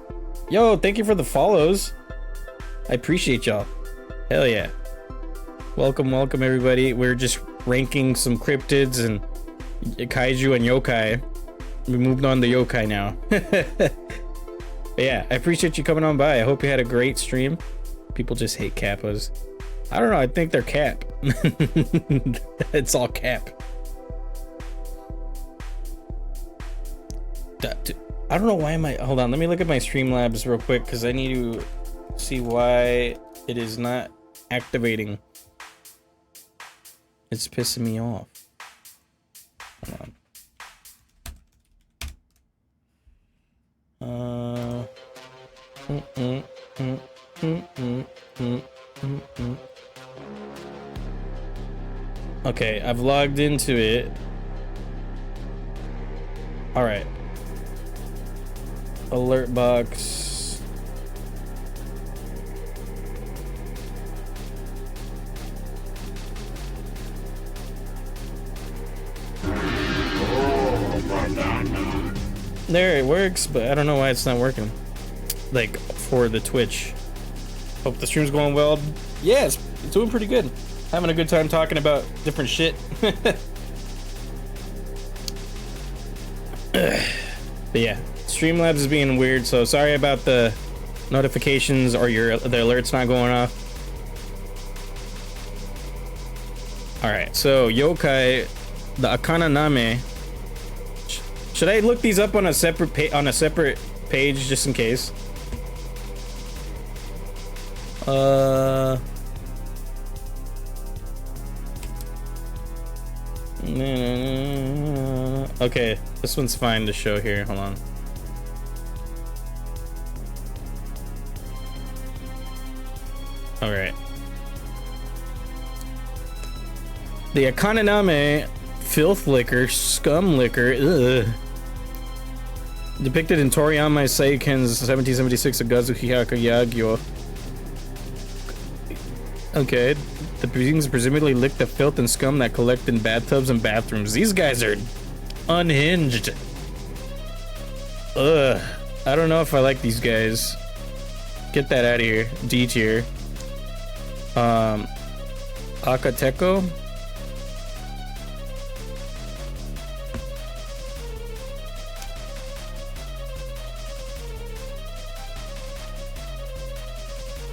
Yo, thank you for the follows. I appreciate y'all. Hell yeah. Welcome everybody. We're just ranking some cryptids and kaiju and yokai. We moved on to yokai now. But yeah, I appreciate you coming on by. I hope you had a great stream. People just hate kappas. I don't know, I think they're cap. It's all cap. I don't know why hold on, let me look at my Streamlabs real quick because I need to see why it is not activating. It's pissing me off. Hold on. Okay, I've logged into it. All right. Alert box. There, it works, but I don't know why it's not working. Like, for the Twitch. Hope the stream's going well. Yeah, it's doing pretty good. Having a good time talking about different shit. But yeah, Streamlabs is being weird, so sorry about the notifications or the alerts not going off. Alright, so Yokai, the Akana Name. Should I look these up on a separate page just in case? Okay, this one's fine to show here. Hold on. All right. The Akananame filth liquor, scum liquor, ugh. Depicted in Toriyama Seiken's 1776 Agazuki Yagyo. Okay, the beings presumably lick the filth and scum that collect in bathtubs and bathrooms. These guys are Unhinged. Ugh. I don't know if I like these guys. Get that out of here. D tier. Akateko.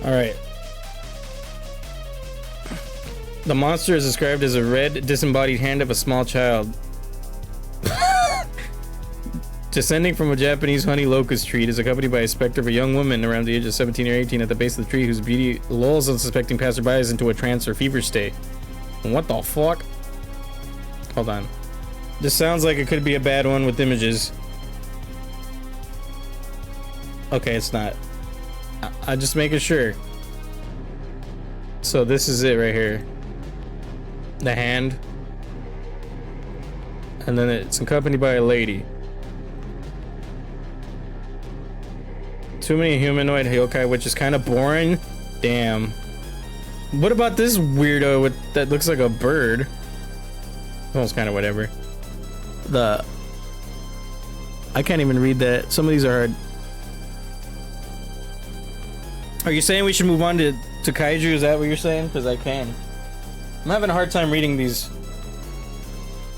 All right. The monster is described as a red, disembodied hand of a small child. Descending from a Japanese honey locust tree, it is accompanied by a specter of a young woman around the age of 17 or 18 at the base of the tree whose beauty lulls unsuspecting passerbys into a trance or fever state. What the fuck? Hold on. This sounds like it could be a bad one with images. Okay, it's not. I'm just making sure. So this is it right here. The hand. And then it's accompanied by a lady. Too many humanoid yokai, which is kind of boring. Damn. What about this weirdo with that looks like a bird? That was kind of whatever. I can't even read that. Some of these are hard. Are you saying we should move on to Kaiju? Is that what you're saying? Because I can. I'm having a hard time reading these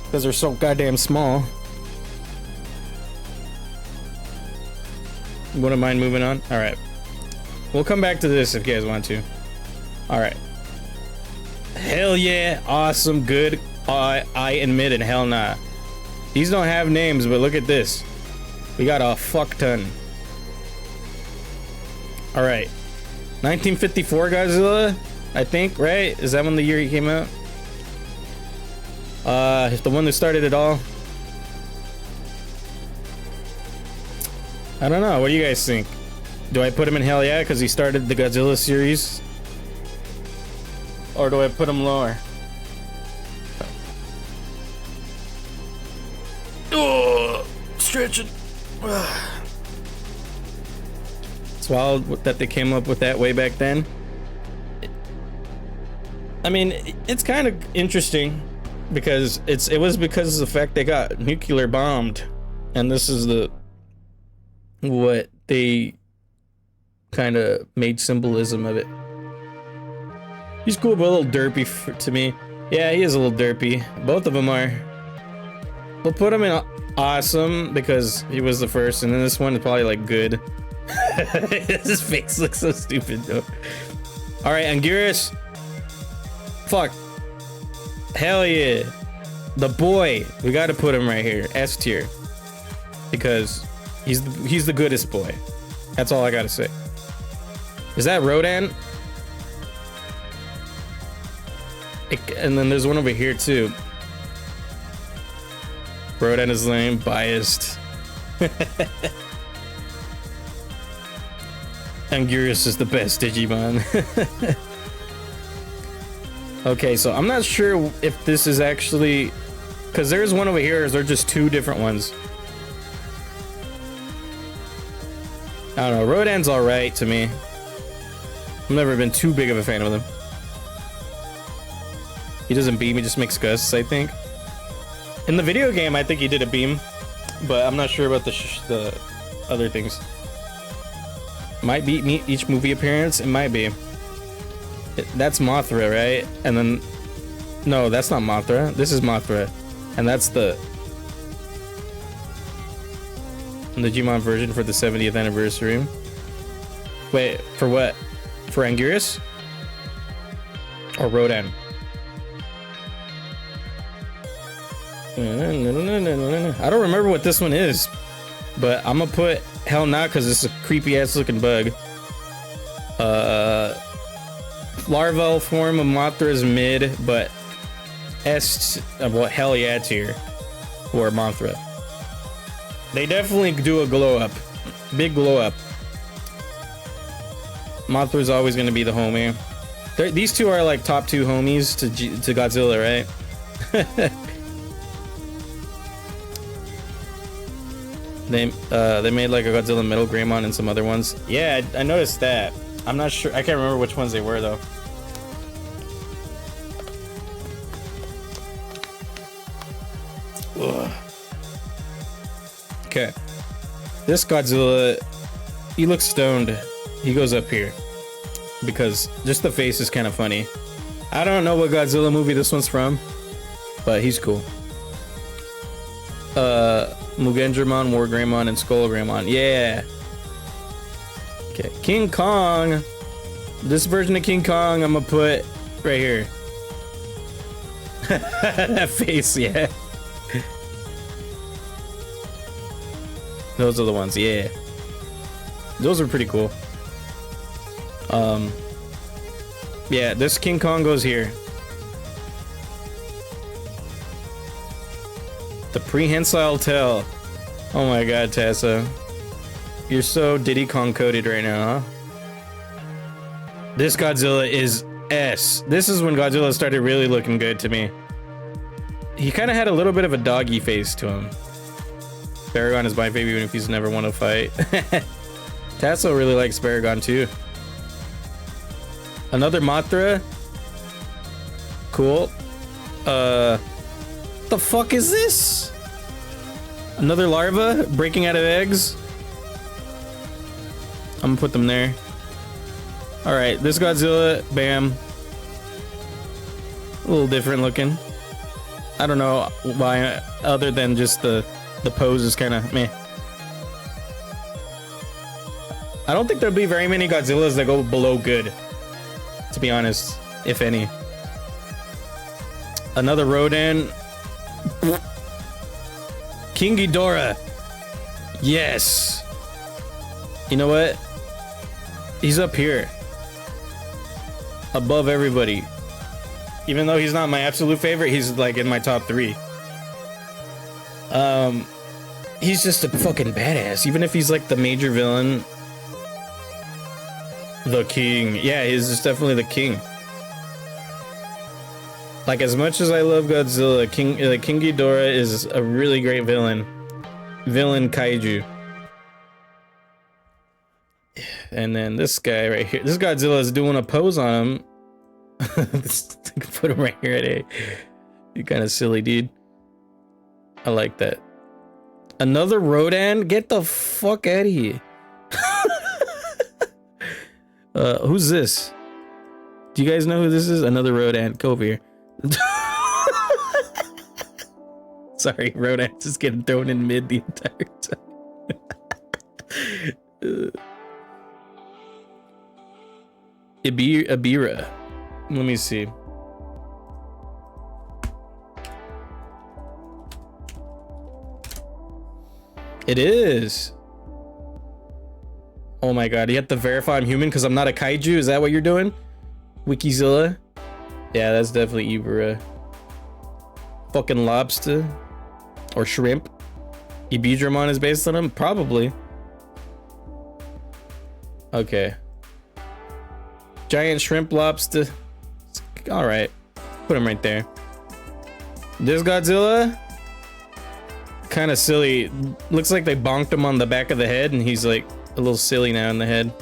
because they're so goddamn small. Wouldn't mind moving on. All right, we'll come back to this if you guys want to. All right. Hell yeah, awesome, good. I admit it. Hell nah. These don't have names, but look at this. We got a fuck ton. All right. 1954 Godzilla, I think, right? Is that when the year he came out? The one that started it all. I don't know. What do you guys think? Do I put him in hell yeah because he started the Godzilla series? Or do I put him lower? Oh, stretching. It's wild that they came up with that way back then. I mean, it's kind of interesting because it was because of the fact they got nuclear bombed, and this is what they kind of made symbolism of it. He's cool, but a little derpy to me. Yeah, he is a little derpy. Both of them are. We'll put him in awesome because he was the first, and then this one is probably like good. His face looks so stupid though. All right, Anguirus. Fuck. Hell yeah. The boy. We got to put him right here, S tier, because he's the goodest boy. That's all I gotta say. Is that Rodan? And then there's one over here too. Rodan is lame, biased. Anguirus is the best Digimon. Okay, so I'm not sure if this is actually, because there's one over here, or is there just two different ones? I don't know. Rodan's alright to me. I've never been too big of a fan of him. He doesn't beam, he just makes gusts, I think. In the video game, I think he did a beam, but I'm not sure about the other things. Might be each movie appearance, it might be. That's Mothra, right? And then, no, that's not Mothra. This is Mothra, and that's the Digimon version for the 70th anniversary. Wait, for what? For Anguirus? Or Rodan? I don't remember what this one is, but I'm gonna put hell nah because it's a creepy ass looking bug. Larval form of Mothra is mid, but hell yeah tier for Mothra. They definitely do a glow up, big glow up. Mothra's always gonna be the homie. These two are like top two homies to Godzilla, right? They made like a Godzilla Metal Greymon and some other ones. Yeah, I noticed that. I'm not sure. I can't remember which ones they were though. Ugh. Okay. This Godzilla, he looks stoned. He goes up here because just the face is kind of funny. I don't know what Godzilla movie this one's from, but he's cool. Mugenjimon, War Greymon, and Skull Greymon. Yeah. Okay, King Kong. This version of King Kong, I'm gonna put right here. That face, yeah. Those are the ones, yeah. Those are pretty cool. Yeah, this King Kong goes here. The prehensile tail. Oh my god, Tessa. You're so Diddy Kong coded right now, huh? This Godzilla is S. This is when Godzilla started really looking good to me. He kind of had a little bit of a doggy face to him. Baragon is my favorite even if he's never won a fight. Tasso really likes Baragon too. Another Mothra. Cool. The fuck is this? Another larva breaking out of eggs. I'm gonna put them there. Alright, this Godzilla, bam. A little different looking. I don't know why, other than just the pose is kind of meh. I don't think there'll be very many Godzillas that go below good, to be honest, if any. Another Rodan. King Ghidorah. Yes. You know what? He's up here. Above everybody. Even though he's not my absolute favorite, he's like in my top 3. He's just a fucking badass. Even if he's like the major villain. The king. Yeah, he's just definitely the king. Like, as much as I love Godzilla, King Ghidorah is a really great villain. Villain Kaiju. And then this guy right here. This Godzilla is doing a pose on him. Put him right here at A. You're kind of silly, dude. I like that. Another Rodan? Get the fuck out of here. Who's this? Do you guys know who this is? Another Rodan. Go over here. Sorry, Rodan just getting thrown in mid the entire time. Ibira. Let me see. It is. Oh my god, you have to verify I'm human because I'm not a kaiju? Is that what you're doing? Wikizilla? Yeah, that's definitely Ibira. Fucking lobster. Or shrimp. Ibidramon is based on him? Probably. Okay. Giant shrimp lobster. Alright. Put him right there. This Godzilla? Kind of silly. Looks like they bonked him on the back of the head and he's like a little silly now in the head.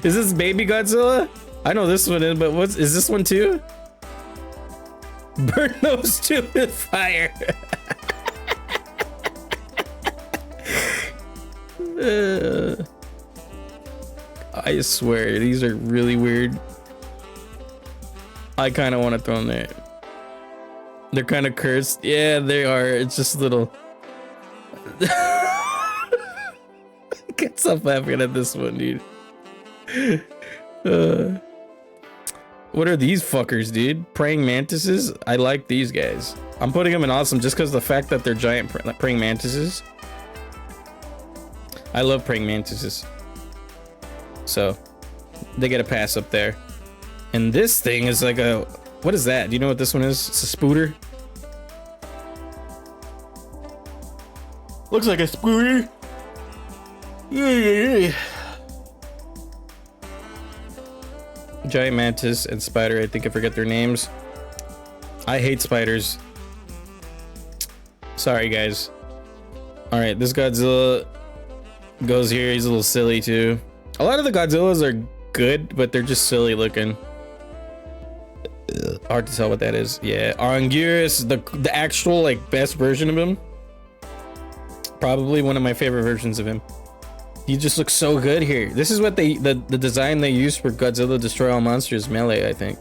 Is this baby Godzilla? I know this one is, but is this one too? Burn those two with fire. I swear, these are really weird. I kind of want to throw them there. They're kind of cursed. Yeah, they are. It's just little. Can't stop laughing at this one, dude. What are these fuckers, dude? Praying mantises? I like these guys. I'm putting them in awesome just because the fact that they're giant praying mantises. I love praying mantises. So, they get a pass up there. And this thing is like a... What is that? Do you know what this one is? It's a spooter. Looks like a spooter. Yeah. Giant mantis and spider. I think I forget their names. I hate spiders. Sorry, guys. All right, this Godzilla goes here. He's a little silly too. A lot of the Godzillas are good, but they're just silly looking. Hard to tell what that is. Yeah, Arangurus, the actual like best version of him. Probably one of my favorite versions of him. He just looks so good here. This is what the design they used for Godzilla Destroy All Monsters Melee, I think.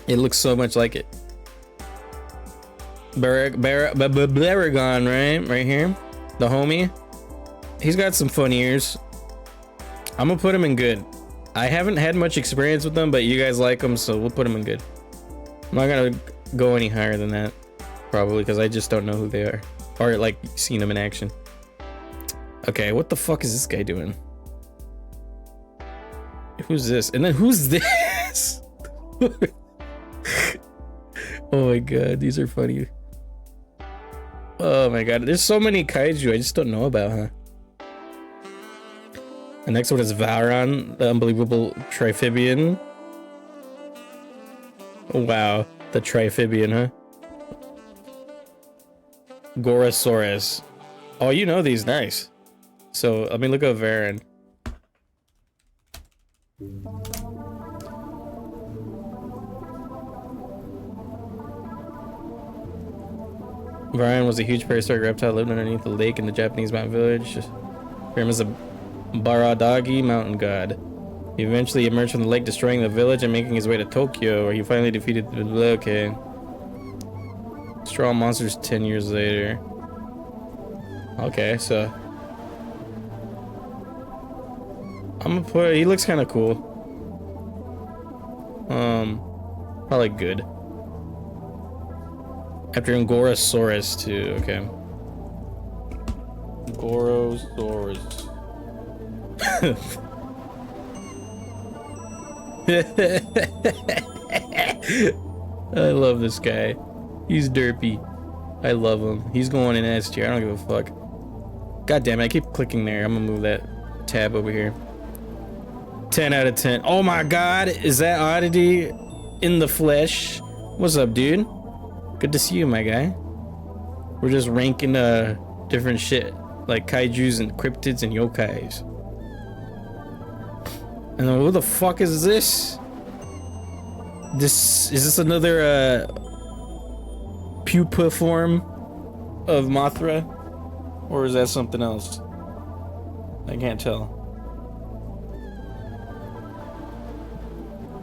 It looks so much like it. Baragon, right here. The homie. He's got some fun ears. I'm gonna put him in good. I haven't had much experience with them, but you guys like them, so we'll put them in good. I'm not gonna go any higher than that, probably, because I just don't know who they are. Or, like, seen them in action. Okay, what the fuck is this guy doing? Who's this? And then who's this? Oh my god, these are funny. Oh my god, there's so many kaiju I just don't know about, huh? The next one is Varan, the unbelievable Triphibian. Wow, the Triphibian, huh? Gorosaurus. Oh, you know these, nice. So let me look at Varan. Varan was a huge prehistoric reptile, lived underneath the lake in the Japanese mountain village. Him as a Baradagi mountain god. He eventually emerged from the lake, destroying the village and making his way to Tokyo, where he finally defeated the... Okay. Straw monsters 10 years later. Okay, so... I'm gonna put... He looks kind of cool. Probably good. After Gorosaurus too, okay. Gorosaurus. I love this guy. He's derpy. I love him. He's going in S tier. I don't give a fuck. God damn it, I keep clicking there. I'm gonna move that tab over here. 10 out of 10. Oh my god, is that Oddity in the flesh? What's up, dude? Good to see you, my guy. We're just ranking different shit like kaijus and cryptids and yokais. And then who the fuck is this? Is this another pupa form of Mothra? Or is that something else? I can't tell.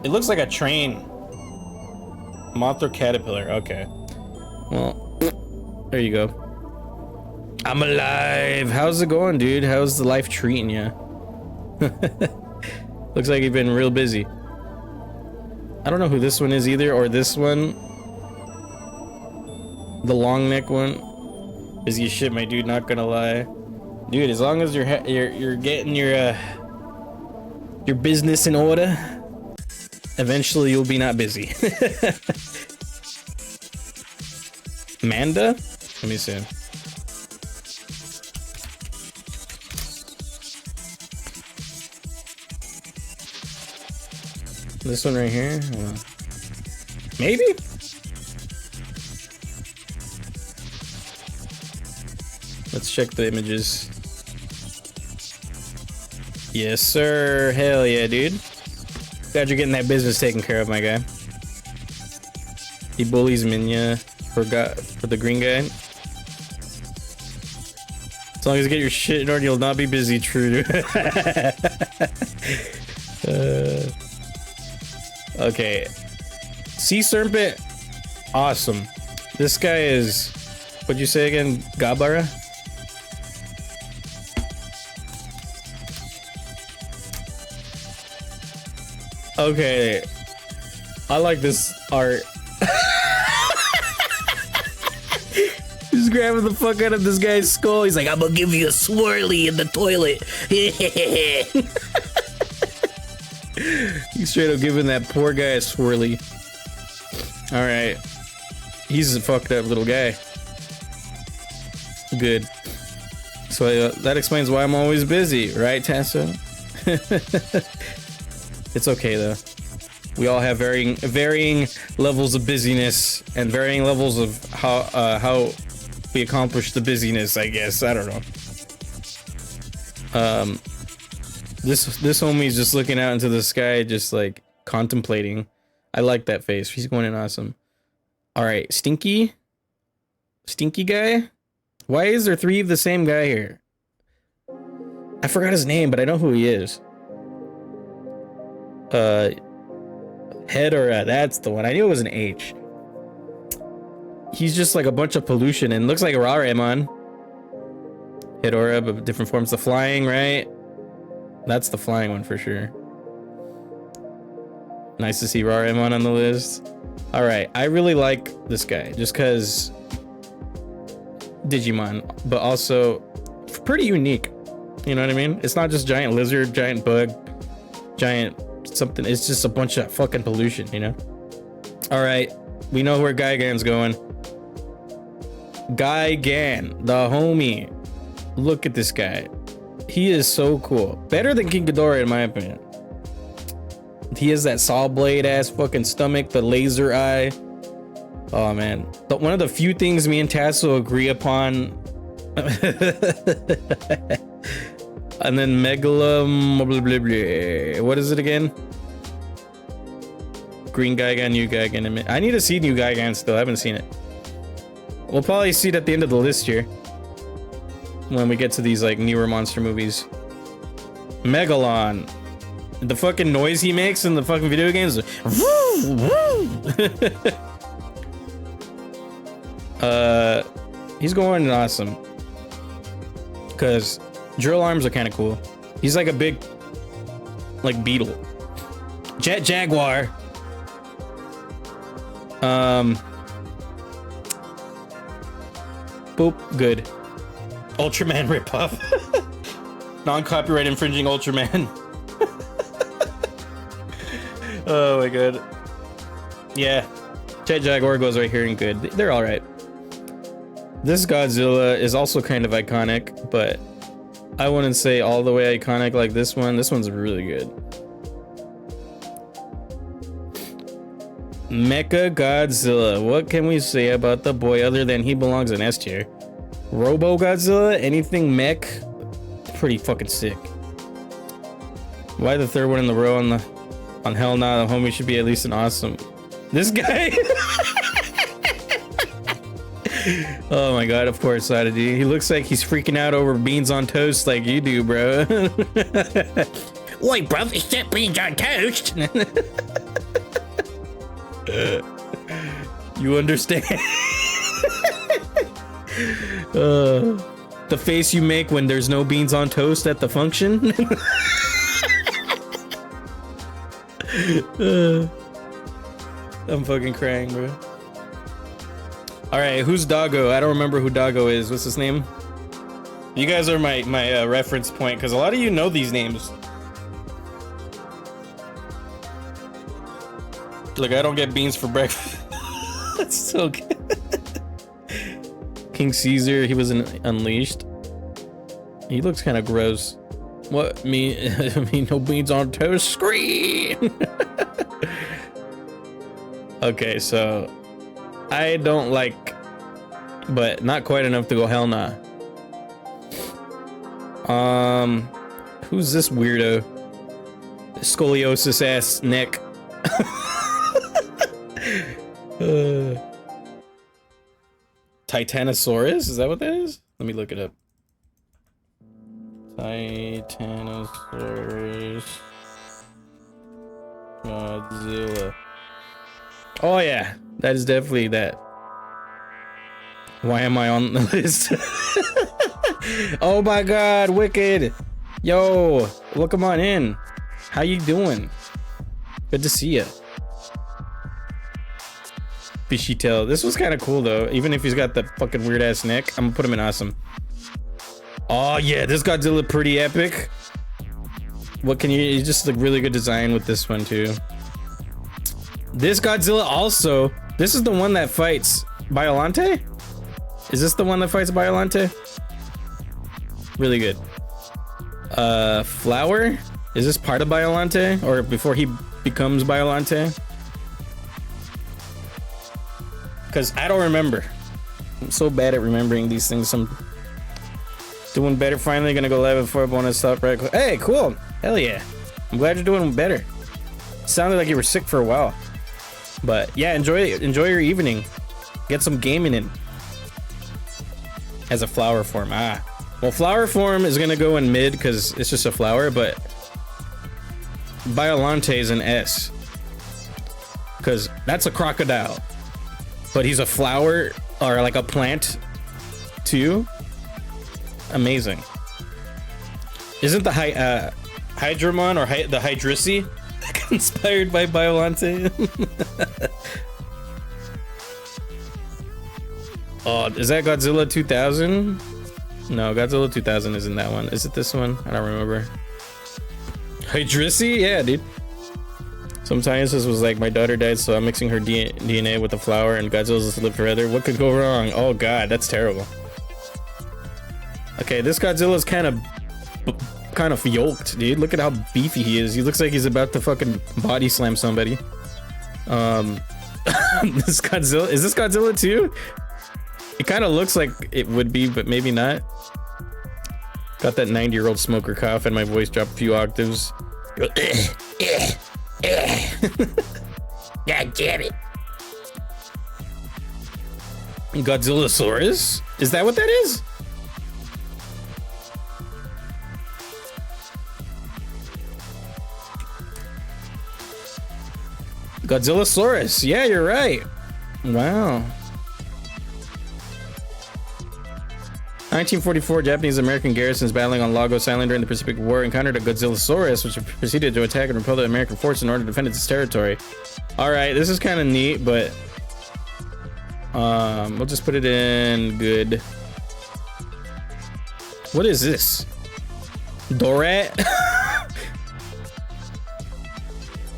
It looks like a train. Mothra caterpillar, okay. Well, there you go. I'm alive. How's it going, dude? How's the life treating you? Looks like you've been real busy. I don't know who this one is either, or this one. The long neck one. Busy as shit, my dude, not gonna lie. Dude, as long as you're getting your business in order, eventually you'll be not busy. Manda? Let me see. This one right here? Maybe? Let's check the images. Yes, sir. Hell yeah, dude. Glad you're getting that business taken care of, my guy. He bullies Minya for the green guy. As long as you get your shit in order, you'll not be busy, true. Okay. Sea Serpent. Awesome. This guy is... What'd you say again? Gabara? Okay. I like this art. He's grabbing the fuck out of this guy's skull. He's like, I'm gonna give you a swirly in the toilet. He's straight up giving that poor guy a swirly. Alright. He's a fucked up little guy. Good. So that explains why I'm always busy, right, Tessa? It's okay though. We all have varying levels of busyness and varying levels of how we accomplish the busyness, I guess. I don't know. This homie's just looking out into the sky, just like contemplating. I like that face. He's going in awesome. All right, Stinky guy. Why is there 3 of the same guy here? I forgot his name, but I know who he is. Hedorah, that's the one. I knew it was an H. He's just like a bunch of pollution and looks like a Raramon. Hedorah, but different forms of flying, right? That's the flying one for sure. Nice to see Raramon on the list. All right, I really like this guy just because Digimon, but also pretty unique. You know what I mean? It's not just giant lizard, giant bug, giant something. It's just a bunch of fucking pollution, you know? All right, we know where Gigan's going. Gigan, the homie. Look at this guy. He is so cool. Better than King Ghidorah in my opinion. He has that saw blade ass fucking stomach, the laser eye. Oh man. But one of the few things me and Tasso agree upon. And then Megalum, blah, blah, blah. What is it again? Green Gigan, new Gigan. I need to see new Gigan still. I haven't seen it. We'll probably see it at the end of the list here when we get to these like newer monster movies. Megalon. The fucking noise he makes in the fucking video games. He's going awesome. Cause drill arms are kind of cool. He's like a big, like beetle. Jet Jaguar. Boop. Good. Ultraman ripoff. Non-copyright infringing Ultraman. Oh my god. Yeah. Jet Jaguar goes right here and good. They're alright. This Godzilla is also kind of iconic, but I wouldn't say all the way iconic like this one. This one's really good. Mecha Godzilla. What can we say about the boy other than he belongs in S tier? Robo Godzilla? Anything mech? Pretty fucking sick. Why the third one in the row on Hell Nah? The homie should be at least an awesome. This guy? Oh my god, of course, Sadity. He looks like he's freaking out over beans on toast like you do, bro. Oi, bruv, it's just beans on toast. You understand? The face you make when there's no beans on toast at the function. I'm fucking crying, bro. All right, who's Doggo? I don't remember who Doggo is. What's his name? You guys are my reference point because a lot of you know these names. Look, I don't get beans for breakfast. That's so good. King Caesar, he was Unleashed. He looks kind of gross. What me? I mean, no beans on toast. Scream. Okay, so I don't like, but not quite enough to go hell nah. Who's this weirdo? Scoliosis ass neck. Titanosaurus? Is that what that is? Let me look it up. Titanosaurus Godzilla. Oh yeah, that is definitely that. Why am I on the list? Oh my god, Wicked. Yo, welcome on in. How you doing? Good to see ya. Fishy tail. This was kind of cool though. Even if he's got the fucking weird ass neck, I'm gonna put him in awesome. Oh yeah, this Godzilla pretty epic. What can you? It's just a really good design with this one too. This Godzilla also. This is the one that fights Biollante. Is this the one that fights Biollante? Really good. Flower. Is this part of Biollante or before he becomes Biollante? Because I don't remember. I'm so bad at remembering these things. I'm doing better. Finally gonna go live before bonus stop right. Hey, cool. Hell yeah. I'm glad you're doing better. Sounded like you were sick for a while. But yeah, enjoy your evening. Get some gaming in. As a flower form. Ah. Well, flower form is gonna go in mid because it's just a flower, but Biolante is an S. Because that's a crocodile. But he's a flower or like a plant too. Amazing. Isn't the Hydramon or the Hydrisi inspired by Biolante? Oh, is that Godzilla 2000? No, Godzilla 2000 isn't that one. Is it this one? I don't remember. Hydrisi? Yeah, dude. Some scientist was like, my daughter died, so I'm mixing her DNA with the flower, and Godzilla's lived forever. What could go wrong? Oh god, that's terrible. Okay, this Godzilla's kind of yoked, dude. Look at how beefy he is. He looks like he's about to fucking body slam somebody. This Godzilla, is this Godzilla too? It kind of looks like it would be, but maybe not. Got that 90-year-old smoker cough, and my voice dropped a few octaves. God damn it. Godzillasaurus? Is that what that is? Godzillasaurus. Yeah, you're right. Wow. 1944, Japanese-American garrisons battling on Lagos Island during the Pacific War encountered a Godzillasaurus, which proceeded to attack and repel the American force in order to defend its territory. All right, this is kind of neat, but we'll just put it in good. What is this? Dorat?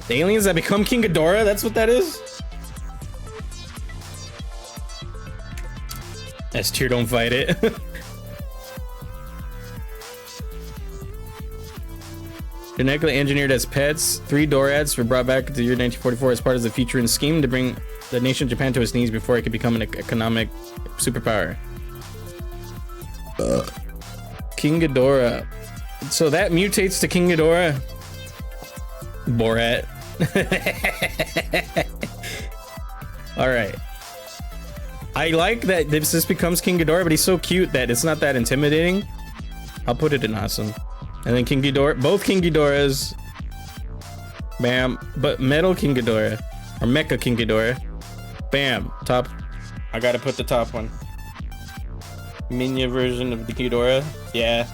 The aliens that become King Ghidorah? That's what that is? S tier, don't fight it. Genetically engineered as pets, 3 Dorats were brought back to the year 1944 as part of the future scheme to bring the nation of Japan to its knees before it could become an economic superpower. King Ghidorah. So that mutates to King Ghidorah. Borat. All right. I like that this becomes King Ghidorah, but he's so cute that it's not that intimidating. I'll put it in awesome. And then King Ghidorah, both King Ghidorahs. Bam. But Metal King Ghidorah, or Mecha King Ghidorah. Bam. Top. I gotta put the top one. Minya version of the Ghidorah. Yeah.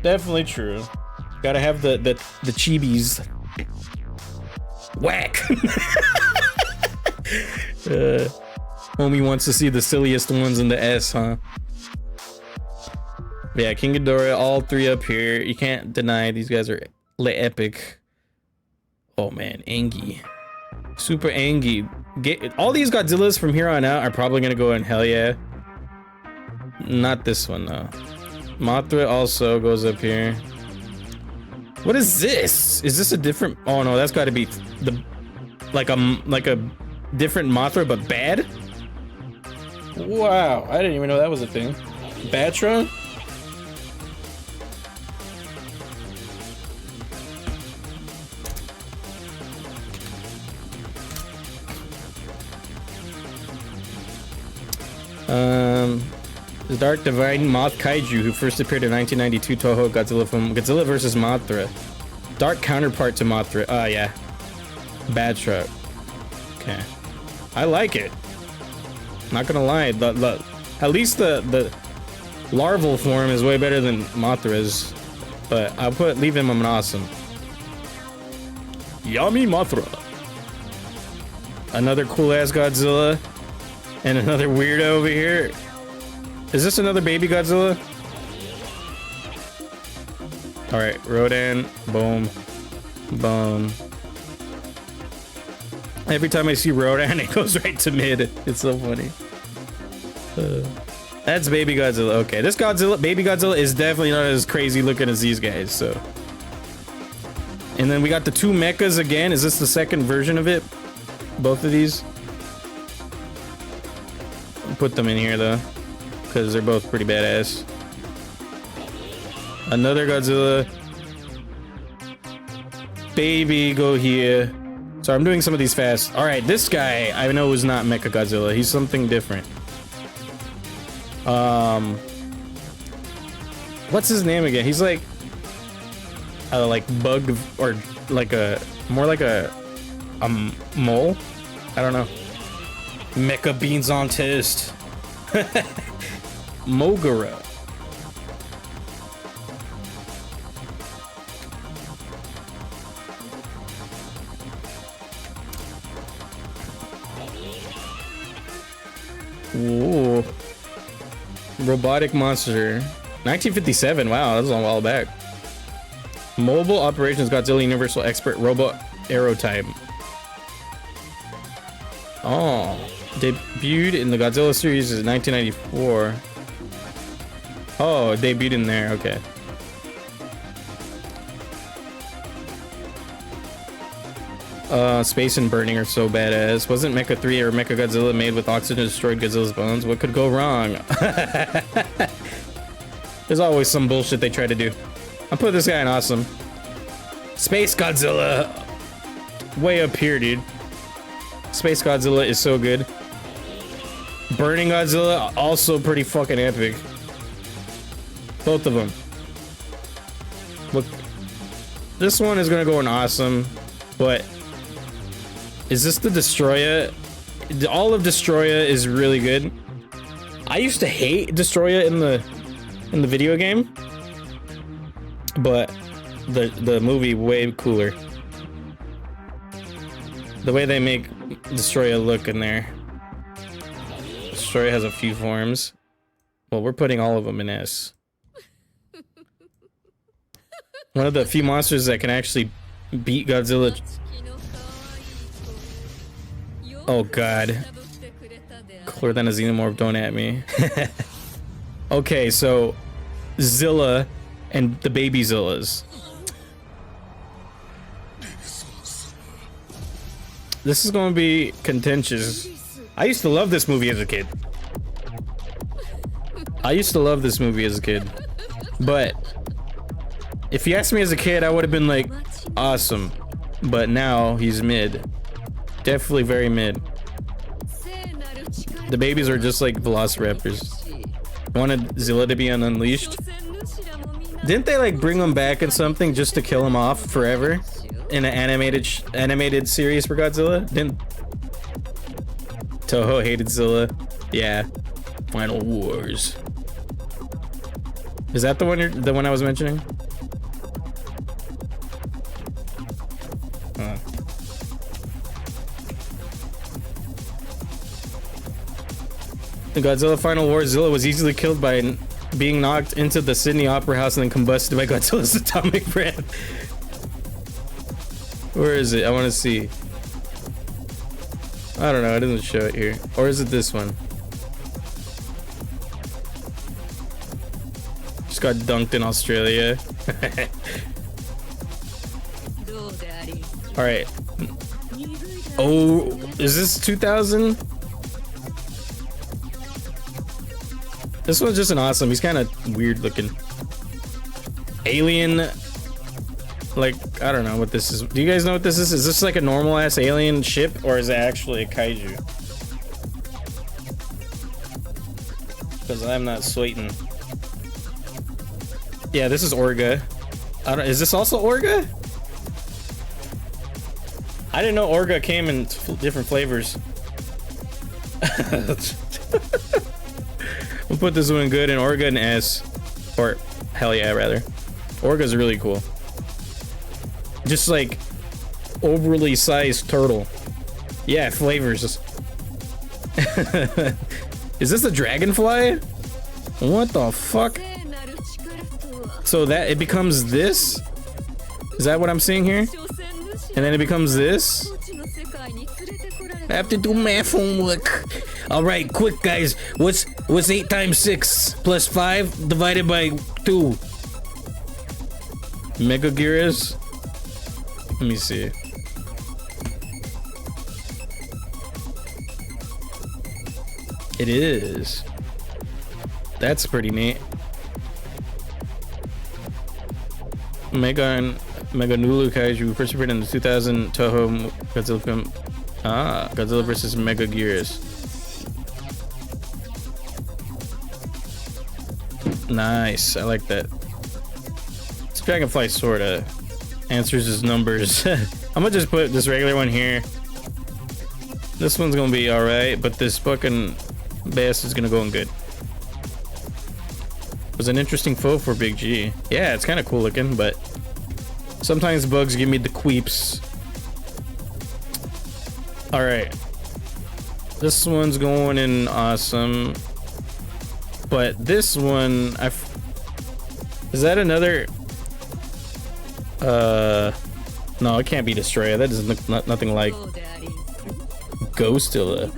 Definitely true. Gotta have the chibis. Whack. Homie wants to see the silliest ones in the S, huh? Yeah, King Ghidorah, all 3 up here. You can't deny these guys are epic. Oh man, Angie. Super Angie. All these Godzillas from here on out are probably gonna go in hell yeah. Not this one though. Mothra also goes up here. What is this? Is this a different? Oh no, that's got to be the like a different Mothra, but bad. Wow, I didn't even know that was a thing. Batra. The Dark Divine Moth Kaiju, who first appeared in 1992 Toho Godzilla film Godzilla vs. Mothra. Dark counterpart to Mothra. Oh yeah. Batra. Okay. I like it. Not gonna lie, at least the larval form is way better than Mothra's. But I'll leave him an awesome. Yummy Mothra. Another cool ass Godzilla. And another weirdo over here. Is this another baby Godzilla? Alright, Rodan. Boom. Boom. Every time I see Rodan, it goes right to mid. It's so funny. That's baby Godzilla. Okay, this baby Godzilla is definitely not as crazy looking as these guys, so. And then we got the 2 mechas again. Is this the second version of it? Both of these? I'll put them in here though, because they're both pretty badass. Another Godzilla. Baby, go here. So I'm doing some of these fast. All right, this guy I know is not Mecha Godzilla. He's something different. What's his name again? He's like bug, or like a more like a mole. I don't know. Mecha beans on toast. Mogura. Ooh. Robotic monster. 1957. Wow, that was a while back. Mobile Operations Godzilla Universal Expert Robot Aerotype. Oh. Debuted in the Godzilla series in 1994. Oh, debuted in there. Okay. Space and burning are so badass. Wasn't Mecha 3 or Mecha Godzilla made with oxygen destroyed Godzilla's bones? What could go wrong? There's always some bullshit they try to do. I'll put this guy in awesome. Space Godzilla. Way up here, dude. Space Godzilla is so good. Burning Godzilla, also pretty fucking epic. Both of them. Look. This one is gonna go in awesome, but is this the Destroyer? All of Destroyer is really good. I used to hate Destroyer in the video game, but the movie way cooler. The way they make Destroyer look in there. Destroyer has a few forms. Well, we're putting all of them in S. One of the few monsters that can actually beat Godzilla. Oh god. Cooler than a xenomorph, don't at me. Okay, so Zilla and the baby Zillas. This is gonna be contentious. I used to love this movie as a kid. But if you asked me as a kid, I would have been like, awesome. But now he's mid. Definitely very mid. The babies are just like velociraptors. I wanted Zilla to be on Unleashed. Didn't they like bring him back in something just to kill him off forever? In an animated series for Godzilla? Didn't Toho hated Zilla? Yeah. Final Wars. Is that the one I was mentioning? In Godzilla Final War, Zilla was easily killed by being knocked into the Sydney Opera House and then combusted by Godzilla's atomic breath. Where is it? I want to see. I don't know. It doesn't show it here. Or is it this one? Just got dunked in Australia. All right. Oh, is this 2000? This one's just an awesome. He's kind of weird looking. Alien. Like, I don't know what this is. Do you guys know what this is? Is this like a normal ass alien ship, or is it actually a kaiju? Because I'm not sweating. Yeah, this is Orga. Is this also Orga? I didn't know Orga came in different flavors. We'll put this one good in Orga and S. Or, hell yeah, rather. Orga's really cool. Just like overly sized turtle. Yeah, flavors. Is this a dragonfly? What the fuck? So that it becomes this? Is that what I'm seeing here? And then it becomes this? I have to do math homework. All right, quick guys. What's 8 times 6 plus 5 divided by 2? Mega Gears. Let me see. It is. That's pretty neat. Mega and Mega Nulu Kaiju first appeared in the 2000 Toho Godzilla film. Godzilla vs. Mega Gears. Nice, I like that. This dragonfly sorta answers his numbers. I'm gonna just put this regular one here. This one's gonna be alright, but this fucking bass is gonna go in good. It was an interesting foe for Big G. Yeah, it's kind of cool looking, but sometimes bugs give me the queeps. Alright. This one's going in awesome. But this one, is that another? No, it can't be Destroyer. That doesn't look nothing like Ghostilla.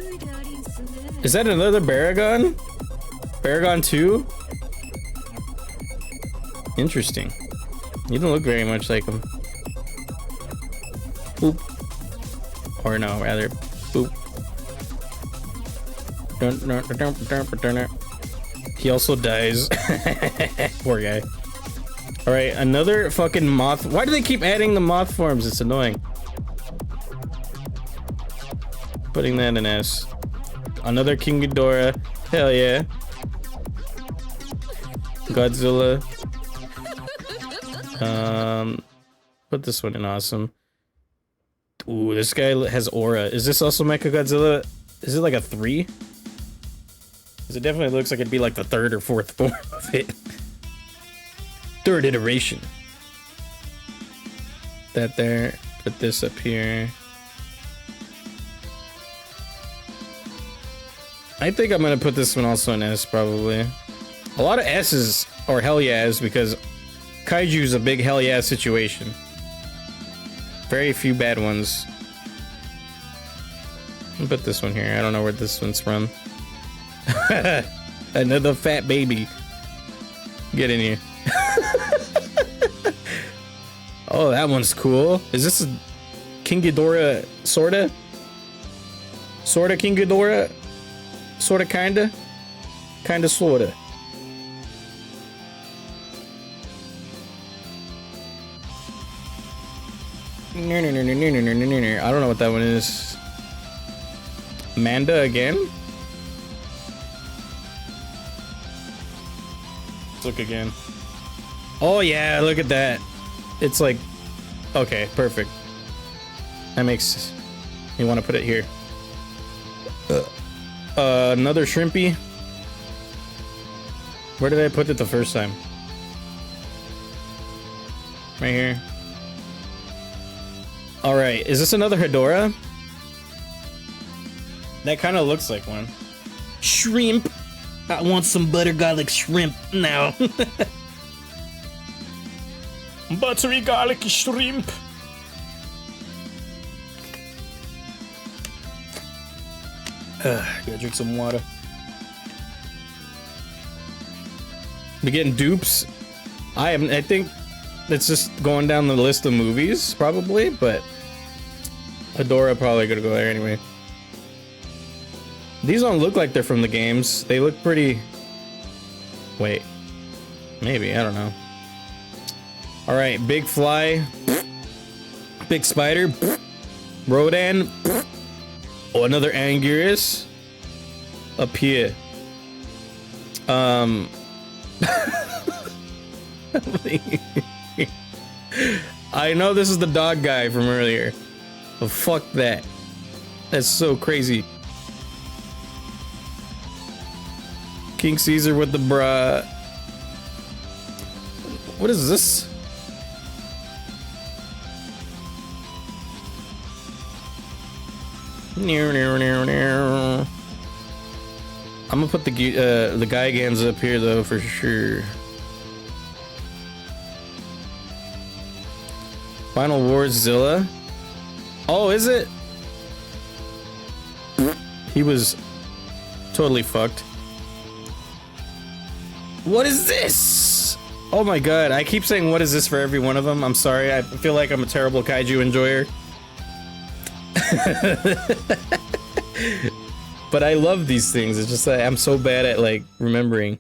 Is that another Baragon? Baragon 2? Interesting. You don't look very much like him. Boop. Or no, rather, boop. He also dies. Poor guy. Alright, another fucking moth. Why do they keep adding the moth forms? It's annoying. Putting that in S. Another King Ghidorah. Hell yeah. Godzilla. Put this one in awesome. Ooh, this guy has aura. Is this also Mecha Godzilla? Is it like a 3? Because it definitely looks like it'd be like the 3rd or 4th form of it. 3rd iteration. That there. Put this up here. I think I'm gonna put this one also in S, probably. A lot of S's or hell yeahs because Kaiju's a big hell yeah situation. Very few bad ones. I'll put this one here. I don't know where this one's from. Another fat baby. Get in here. Oh, that one's cool. Is this a King Ghidorah sorta? Sorta King Ghidorah? Sorta kinda? Kinda sorta. I don't know what that one is. Manda again? Let's look again. Oh yeah, look at that. It's like, okay, perfect. That makes me want to put it here. Another shrimpy. Where did I put it the first time? Right here. Alright, is this another Hedorah? That kind of looks like one. Shrimp! I want some butter garlic shrimp now. Buttery garlic shrimp! Gotta drink some water. We're getting dupes. I think it's just going down the list of movies, probably, but Hedorah probably gonna go there anyway. These don't look like they're from the games. They look pretty... Wait. Maybe, I don't know. Alright, big fly. Big spider. Rodan. Oh, another Anguirus. Up here. I know this is the dog guy from earlier, but fuck that. That's so crazy. King Caesar with the bra. What is this? I'm gonna put the Gigans up here though for sure. Final Wars Zilla. Oh, is it? He was totally fucked. What is this? Oh my god, I keep saying what is this for every one of them. I'm sorry, I feel like I'm a terrible kaiju enjoyer. But I love these things. It's just that I'm so bad at like remembering.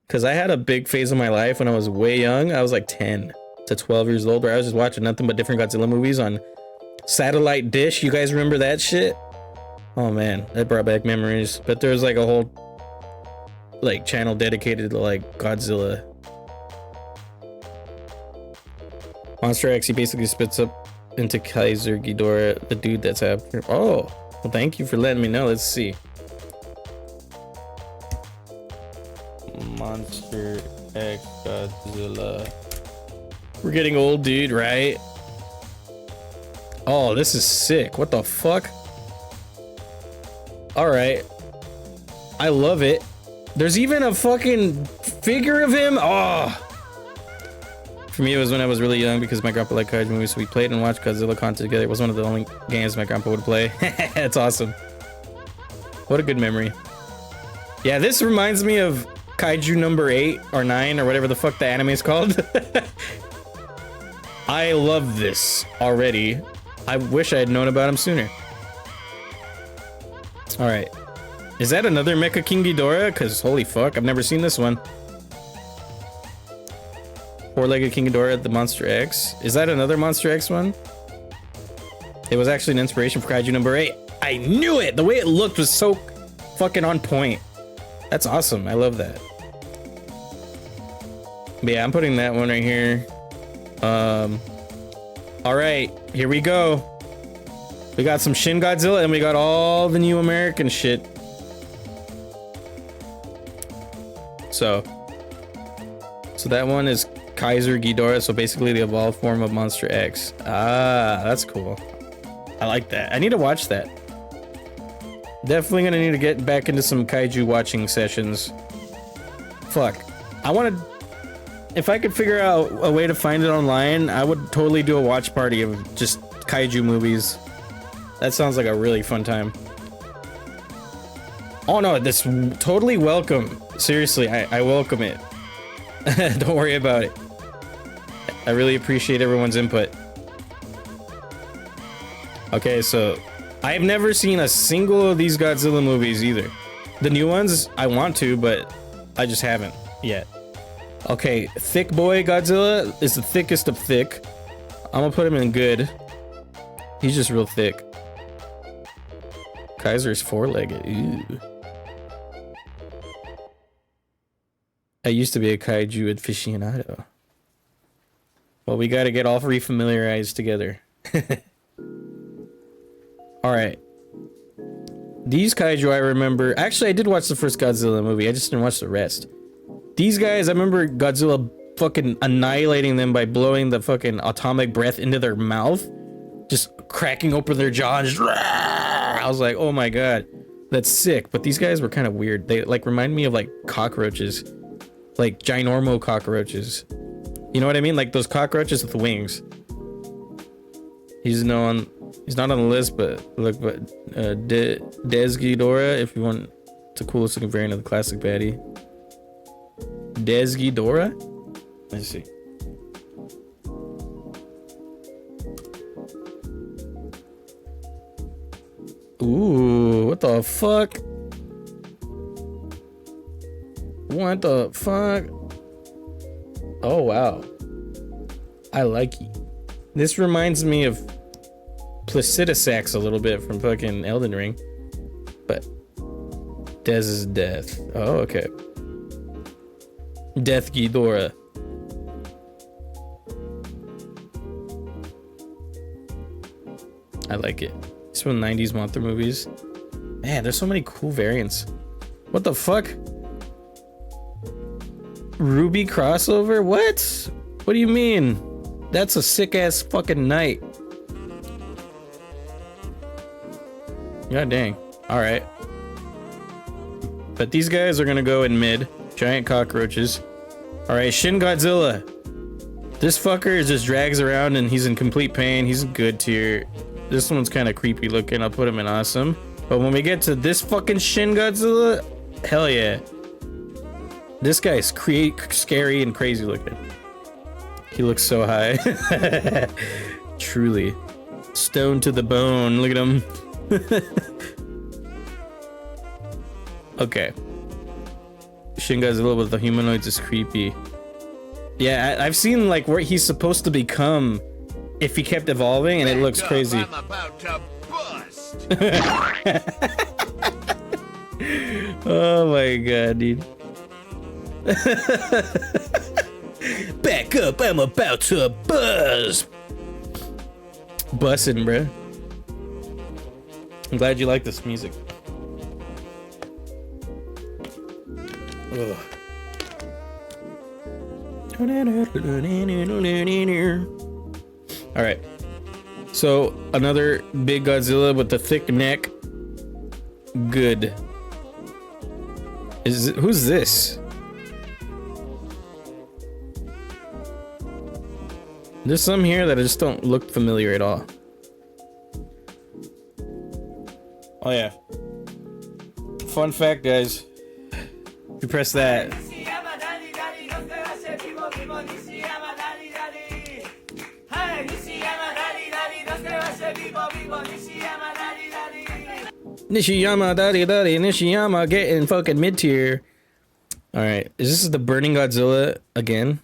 Cause I had a big phase of my life when I was way young. I was like 10 to 12 years old where I was just watching nothing but different Godzilla movies on satellite dish. You guys remember that shit? Oh man, that brought back memories. But there was like a whole like channel dedicated to like Godzilla. Monster X, he basically spits up into Kaiser Ghidorah, the dude that's after. Oh, well, thank you for letting me know. Let's see. Monster X Godzilla. We're getting old, dude, right? Oh, this is sick. What the fuck? All right. I love it. There's even a fucking figure of him. Oh. For me, it was when I was really young because my grandpa liked kaiju movies, so we played and watched Godzilla content together. It was one of the only games my grandpa would play. It's awesome. What a good memory. Yeah, this reminds me of Kaiju number 8 or 9 or whatever the fuck the anime is called. I love this already. I wish I had known about him sooner. All right. Is that another Mecha King Ghidorah? Because holy fuck, I've never seen this one. Four-legged King Ghidorah, the Monster X. Is that another Monster X one? It was actually an inspiration for Kaiju number 8. I knew it! The way it looked was so fucking on point. That's awesome. I love that. But yeah, I'm putting that one right here. All right, here we go. We got some Shin Godzilla and we got all the new American shit. So that one is Kaiser Ghidorah, so basically the evolved form of Monster X. Ah, that's cool. I like that. I need to watch that. Definitely gonna need to get back into some kaiju watching sessions. Fuck. I wanted... If I could figure out a way to find it online, I would totally do a watch party of just kaiju movies. That sounds like a really fun time. Oh no, this totally welcome. Seriously, I welcome it. Don't worry about it. I really appreciate everyone's input. Okay, so I've never seen a single of these Godzilla movies either. The new ones, I want to, but I just haven't yet. Okay, thick boy Godzilla is the thickest of thick. I'm gonna put him in good. He's just real thick. Kaiser's four-legged. Ooh. I used to be a kaiju aficionado. Well, we gotta get all three familiarized together. Alright. These kaiju I remember... Actually, I did watch the first Godzilla movie. I just didn't watch the rest. These guys, I remember Godzilla fucking annihilating them by blowing the fucking atomic breath into their mouth. Just cracking open their jaw and just... I was like, oh my god. That's sick. But these guys were kind of weird. They like remind me of like cockroaches. Like ginormo cockroaches. You know what I mean? Like those cockroaches with wings. He's not on the list, but look, Des Ghidorah, if you want the coolest looking variant of the classic baddie. Des Ghidorah? Let's see. Ooh, what the fuck? What the fuck? Oh, wow. I like it. This reminds me of Placidusax a little bit from fucking Elden Ring. But Dez's death. Oh, okay. Death Ghidorah. I like it. It's from 90s Mothra movies. Man, there's so many cool variants. What the fuck? Ruby crossover? What? What do you mean? That's a sick ass fucking knight. God dang. Alright. But these guys are gonna go in mid. Giant cockroaches. Alright, Shin Godzilla. This fucker just drags around and he's in complete pain. He's a good tier. This one's kind of creepy looking. I'll put him in awesome. But when we get to this fucking Shin Godzilla, hell yeah. This guy's scary and crazy looking. He looks so high. Truly. Stone to the bone. Look at him. Okay. Shin Godzilla with the humanoids is creepy. Yeah, I've seen like where he's supposed to become if he kept evolving, and it looks crazy. I'm about to bust. Oh my god, dude. Back up, I'm about to buzz. Bussin', bruh. I'm glad you like this music. Ugh. All right. So another big Godzilla with the thick neck. Good. Who's this? There's some here that just don't look familiar at all. Oh yeah. Fun fact, guys. You press that. Nishiyama, daddy, Nishiyama getting fucking mid-tier. Alright, is this the Burning Godzilla again?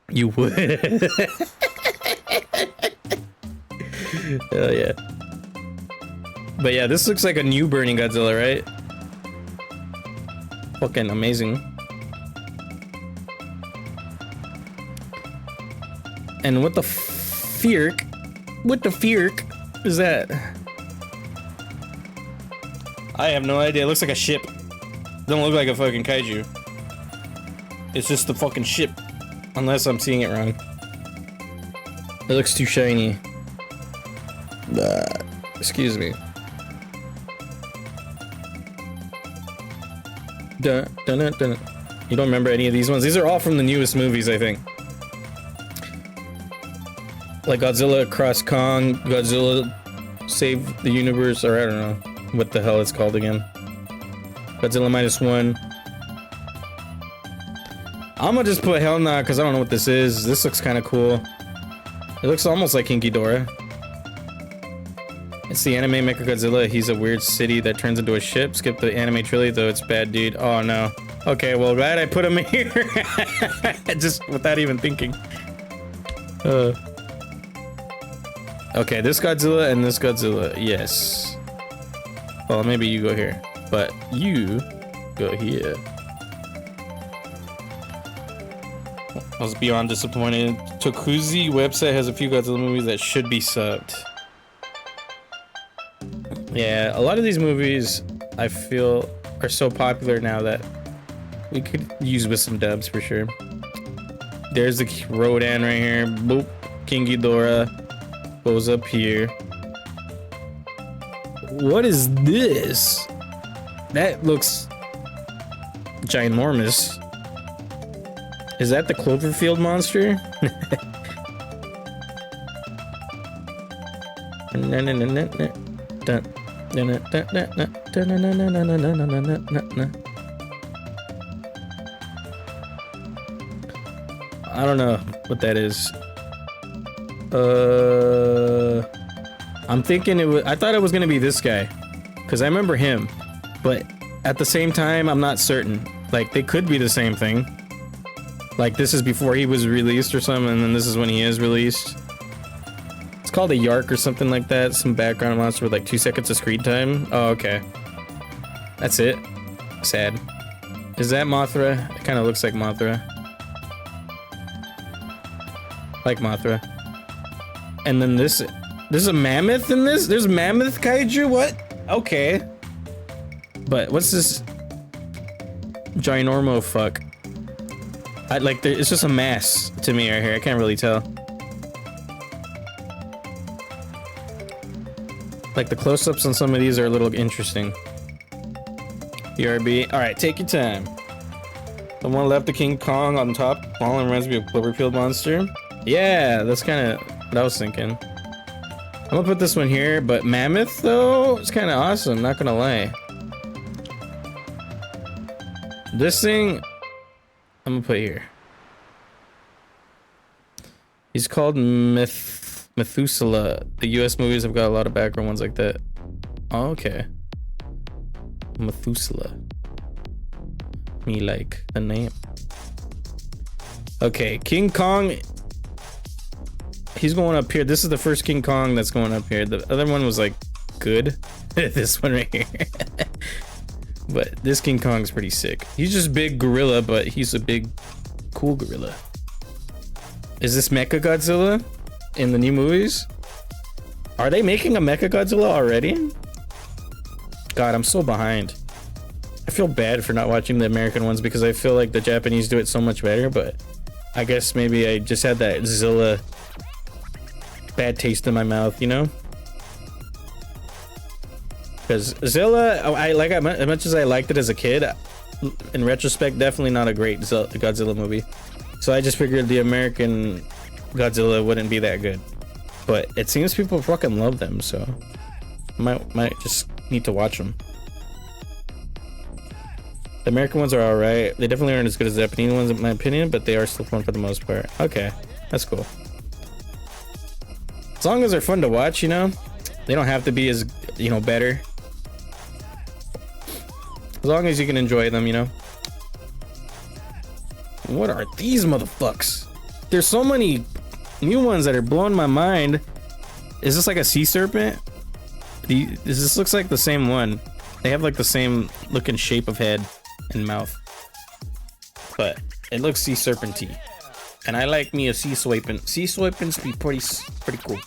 You would. Hell yeah. But yeah, this looks like a new Burning Godzilla, right? Fucking amazing. And what the fierk? What the fierk is that? I have no idea. It looks like a ship. Don't look like a fucking kaiju. It's just the fucking ship. Unless I'm seeing it wrong. It looks too shiny. Excuse me. Dun, dun, dun, dun. You don't remember any of these ones? These are all from the newest movies, I think. Like Godzilla Cross Kong, Godzilla Save the Universe, or I don't know what the hell it's called again. Godzilla -1. I'm gonna just put hell nah, because I don't know what this is. This looks kind of cool. It looks almost like King Ghidorah. It's the anime Mechagodzilla. He's a weird city that turns into a ship. Skip the anime trilogy, though it's bad, dude. Oh no. Okay, well, glad I put him here. Just without even thinking. Okay, this Godzilla and this Godzilla. Yes. Well, maybe you go here, but you go here. I was beyond disappointed. Tokuzi website has a few Godzilla movies that should be subbed. Yeah, a lot of these movies I feel are so popular now that we could use with some dubs for sure. There's the Rodan right here. Boop. King Ghidorah goes up here. What is this? That looks ginormous. Is that the Cloverfield monster? I don't know what that is. I'm thinking it was. I thought it was gonna be this guy, because I remember him, but at the same time, I'm not certain. Like, they could be the same thing. Like, this is before he was released or something, and then this is when he is released. It's called a Yark or something like that. Some background monster with like 2 seconds of screen time. Oh, okay. That's it. Sad. Is that Mothra? It kind of looks like Mothra. Like Mothra. And then this... There's a mammoth in this? There's mammoth kaiju? What? Okay. But what's this? Ginormo fuck. It's just a mass to me right here. I can't really tell. Like, the close-ups on some of these are a little interesting. BRB. Alright, take your time. The one left, the King Kong on top. Fallen reminds me of Cloverfield monster. Yeah, that's kind of what I was thinking. I'm gonna put this one here, but mammoth, though, it's kind of awesome, not gonna lie. This thing, I'm gonna put here. He's called Methuselah. The US movies have got a lot of background ones like that. Oh, okay. Methuselah. Me like the name. Okay, King Kong. He's going up here. This is the first King Kong that's going up here. The other one was like good. This one right here. But this King Kong's pretty sick. He's just big gorilla, but he's a big, cool gorilla. Is this Mecha Godzilla in the new movies? Are they making a Mecha Godzilla already? God, I'm so behind. I feel bad for not watching the American ones because I feel like the Japanese do it so much better, but I guess maybe I just had that Zilla bad taste in my mouth, you know? Because Zilla, as much as I liked it as a kid, in retrospect, definitely not a great Godzilla movie. So I just figured the American Godzilla wouldn't be that good. But it seems people fucking love them, so might just need to watch them. The American ones are alright. They definitely aren't as good as the Japanese ones in my opinion, but they are still fun for the most part. Okay, that's cool. As long as they're fun to watch, you know? They don't have to be as, you know, better. As long as you can enjoy them, you know? What are these motherfuckers? There's so many new ones that are blowing my mind. Is this like a sea serpent? This looks like the same one. They have like the same looking shape of head and mouth. But it looks sea serpenty. And I like me a sea swiping. Sea swipings be pretty cool.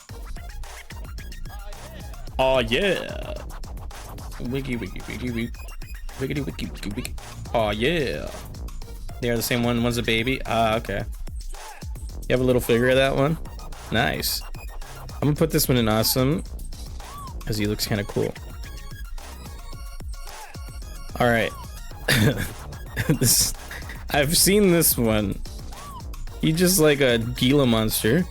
Oh yeah. Wiggy wiggy wiggy wiggy. Wiggity wiggy wiggy wiggy. Oh yeah. They are the same one. One's a baby. Ah, okay. You have a little figure of that one? Nice. I'm gonna put this one in awesome because he looks kind of cool. All right. I've seen this one. He's just like a Gila monster. You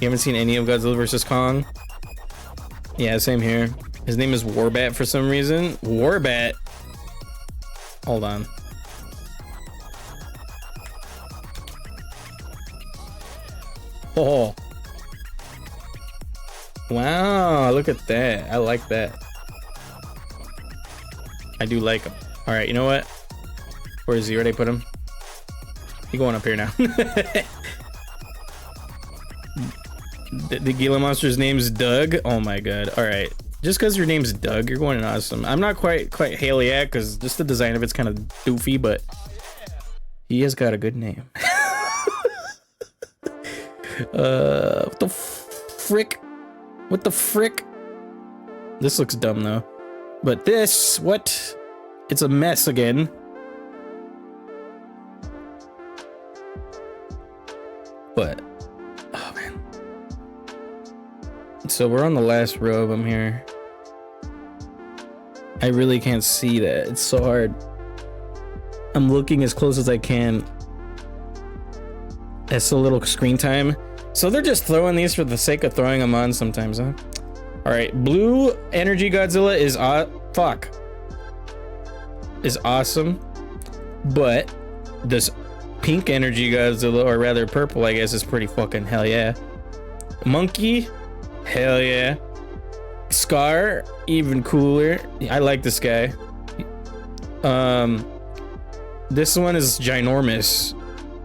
haven't seen any of Godzilla vs. Kong? Yeah, same here. His name is Warbat for some reason. Warbat. Hold on. Oh. Wow, look at that. I like that. I do like him. All right, you know what? Where is he? Where'd I put him? He's going up here now. The Gila monster's name's Doug. Oh my god. All right. Just because your name's Doug, you're going in awesome. I'm not quite Haley-ac because just the design of it's kind of doofy, but he has got a good name. What the frick? What the frick? This looks dumb though. But this, what? It's a mess again. But, oh man. So we're on the last row of them here. I really can't see that. It's so hard. I'm looking as close as I can. That's so little screen time. So they're just throwing these for the sake of throwing them on sometimes, huh? All right, blue energy Godzilla is is awesome, but this pink energy Godzilla, or rather purple, I guess, is pretty fucking hell yeah. Monkey, hell yeah. Scar, even cooler. I like this guy. This one is ginormous.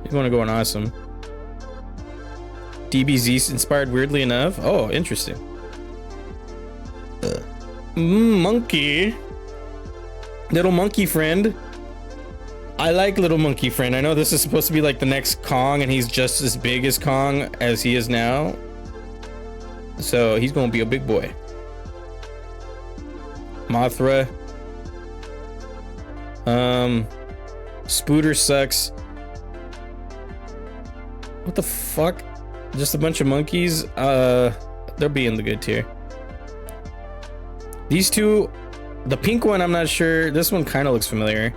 He's gonna go on awesome. DBZ inspired weirdly enough. Oh, interesting. Monkey. Little monkey friend. I like little monkey friend. I know this is supposed to be like the next Kong and he's just as big as Kong as he is now. So he's gonna be a big boy. Mothra. Spooter sucks. What the fuck? Just a bunch of monkeys. They'll be in the good tier. These two, the pink one, I'm not sure. This one kind of looks familiar.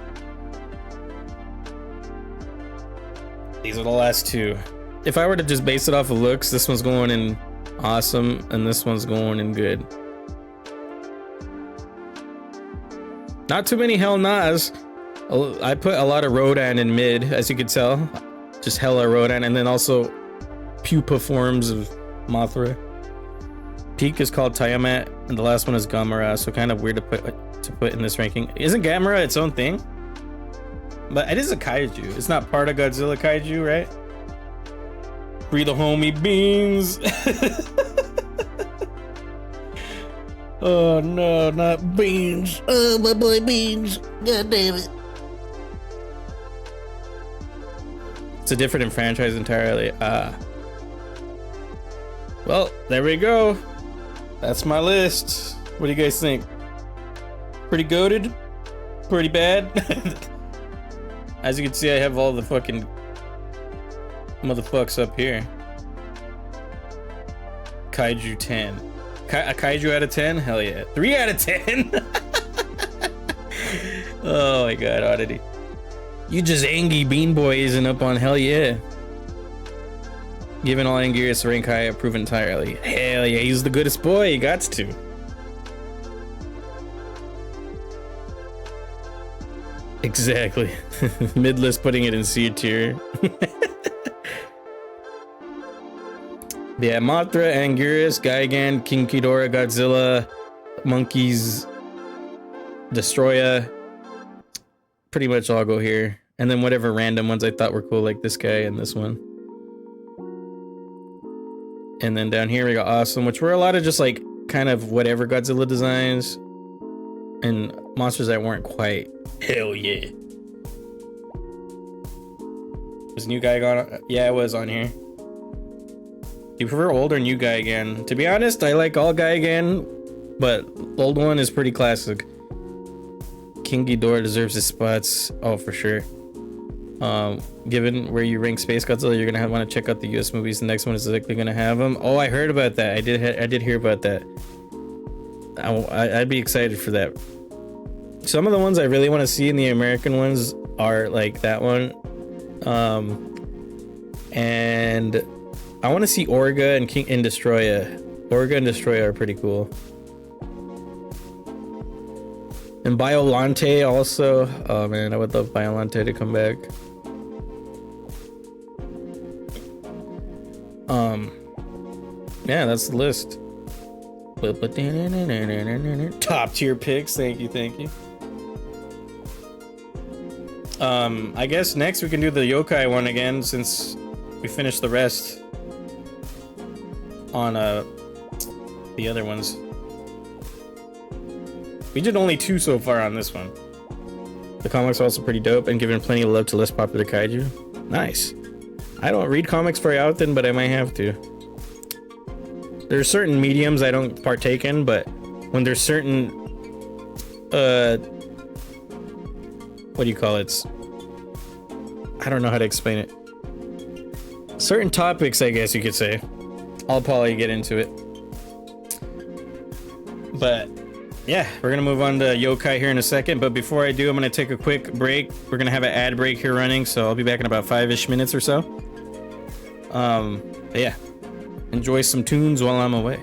These are the last two. If I were to just base it off of looks, this one's going in awesome, and this one's going in good. Not too many hell nas. I put a lot of Rodan in mid, as you could tell. Just hella Rodan, and then also pupa forms of Mothra. Peak is called Tiamat, and the last one is Gamera, so kind of weird to put in this ranking. Isn't Gamera its own thing? But it is a kaiju. It's not part of Godzilla kaiju, right? Free the homie beans. Oh no, not Beans. Oh, my boy Beans. God damn it. It's a different franchise entirely. Well, there we go. That's my list. What do you guys think? Pretty goated? Pretty bad? As you can see, I have all the fucking motherfucks up here. Kaiju 10. A Kaiju out of 10? Hell yeah. 3 out of 10? Oh my god, Oddity. You just Angie Bean Boy isn't up on hell yeah. Given all Anguirus rank high, approve entirely. Hell yeah, he's the goodest boy, he gots to. Exactly. Mid-list putting it in C tier. Yeah, Mothra, Anguirus, Gigan, King Ghidorah, Godzilla, Monkeys, Destroya. Pretty much all go here. And then whatever random ones I thought were cool, like this guy and this one. And then down here we got Awesome, which were a lot of just like kind of whatever Godzilla designs. And monsters that weren't quite hell yeah. Was New Guy gone? Yeah, it was on here. Do you prefer old or New Guy again? To be honest, I like all Guy again, but old one is pretty classic. King Ghidorah deserves his spots. Oh, for sure. Given where you rank Space Godzilla, you're gonna want to check out the US movies. The next one is likely gonna have them. Oh, I heard about that. I did hear about that. I'd be excited for that. Some of the ones I really want to see in the American ones are like that one. And I want to see Orga and King and Destroya. Orga and Destroya are pretty cool. And Biolante also. Oh man, I would love Biolante to come back. Yeah, that's the list. Top tier picks. Thank you. I guess next we can do the Yokai one again since we finished the rest on the other ones. We did only 2 so far on this one. The comics are also pretty dope and giving plenty of love to less popular kaiju. Nice. I don't read comics very often, but I might have to. There's certain mediums I don't partake in, but when there's certain what do you call it? I don't know how to explain it. Certain topics, I guess you could say. I'll probably get into it. But yeah, we're gonna move on to Yokai here in a second, but before I do, I'm gonna take a quick break. We're gonna have an ad break here running, so I'll be back in about 5-ish minutes or so. But yeah, enjoy some tunes while I'm away.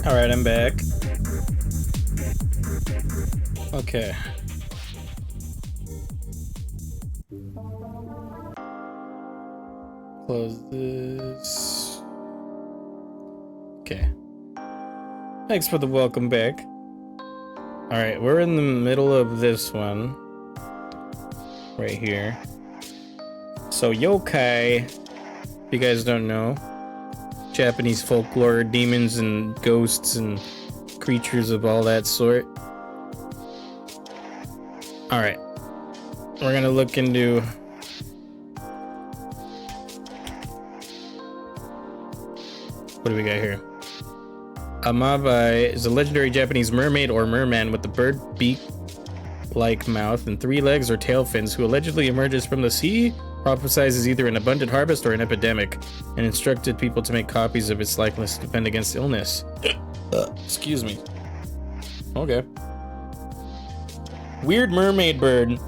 All right, I'm back. Okay. Close this. Okay. Thanks for the welcome back. All right, we're in the middle of this one. Right here. So yokai, if you guys don't know, Japanese folklore, demons and ghosts and creatures of all that sort. All right, we're gonna look into what do we got here? Amabai is a legendary Japanese mermaid or merman with a bird beak-like mouth and 3 legs or tail fins, who allegedly emerges from the sea, prophesizes either an abundant harvest or an epidemic, and instructed people to make copies of its likeness to defend against illness. Excuse me. Okay. Weird mermaid bird.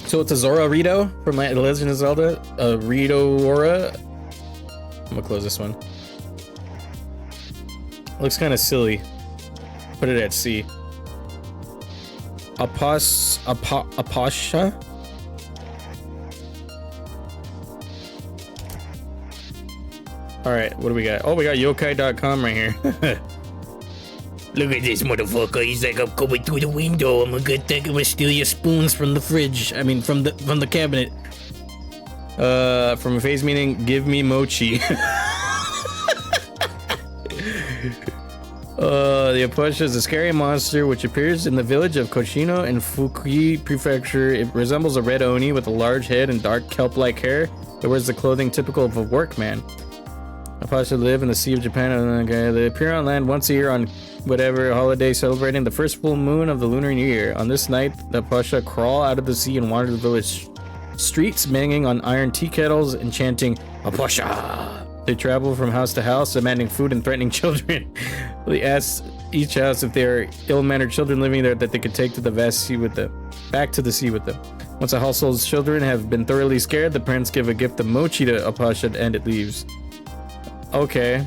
So it's a Zora Rito from The Legend of Zelda. A Rito Aura. I'm gonna close this one. Looks kind of silly. Put it at C. Apasha? Alright, what do we got? Oh, we got yokai.com right here. Look at this motherfucker. He's like, I'm coming through the window. I'm gonna take him and steal your spoons from the fridge. I mean, from the cabinet. From a phase meaning, give me mochi. The Apasha is a scary monster which appears in the village of Koshino in Fukui Prefecture. It resembles a red oni with a large head and dark kelp-like hair. It wears the clothing typical of a workman. Apasha live in the Sea of Japan. They appear on land once a year on whatever holiday celebrating the first full moon of the Lunar New Year. On this night, the Apasha crawl out of the sea and wander the village streets, banging on iron tea kettles and chanting Apasha. They travel from house to house, demanding food and threatening children. They ask each house if there are ill-mannered children living there that they could take to the vast sea with them. Back to the sea with them. Once a household's children have been thoroughly scared, the parents give a gift of mochi to Apasha and it leaves. Okay.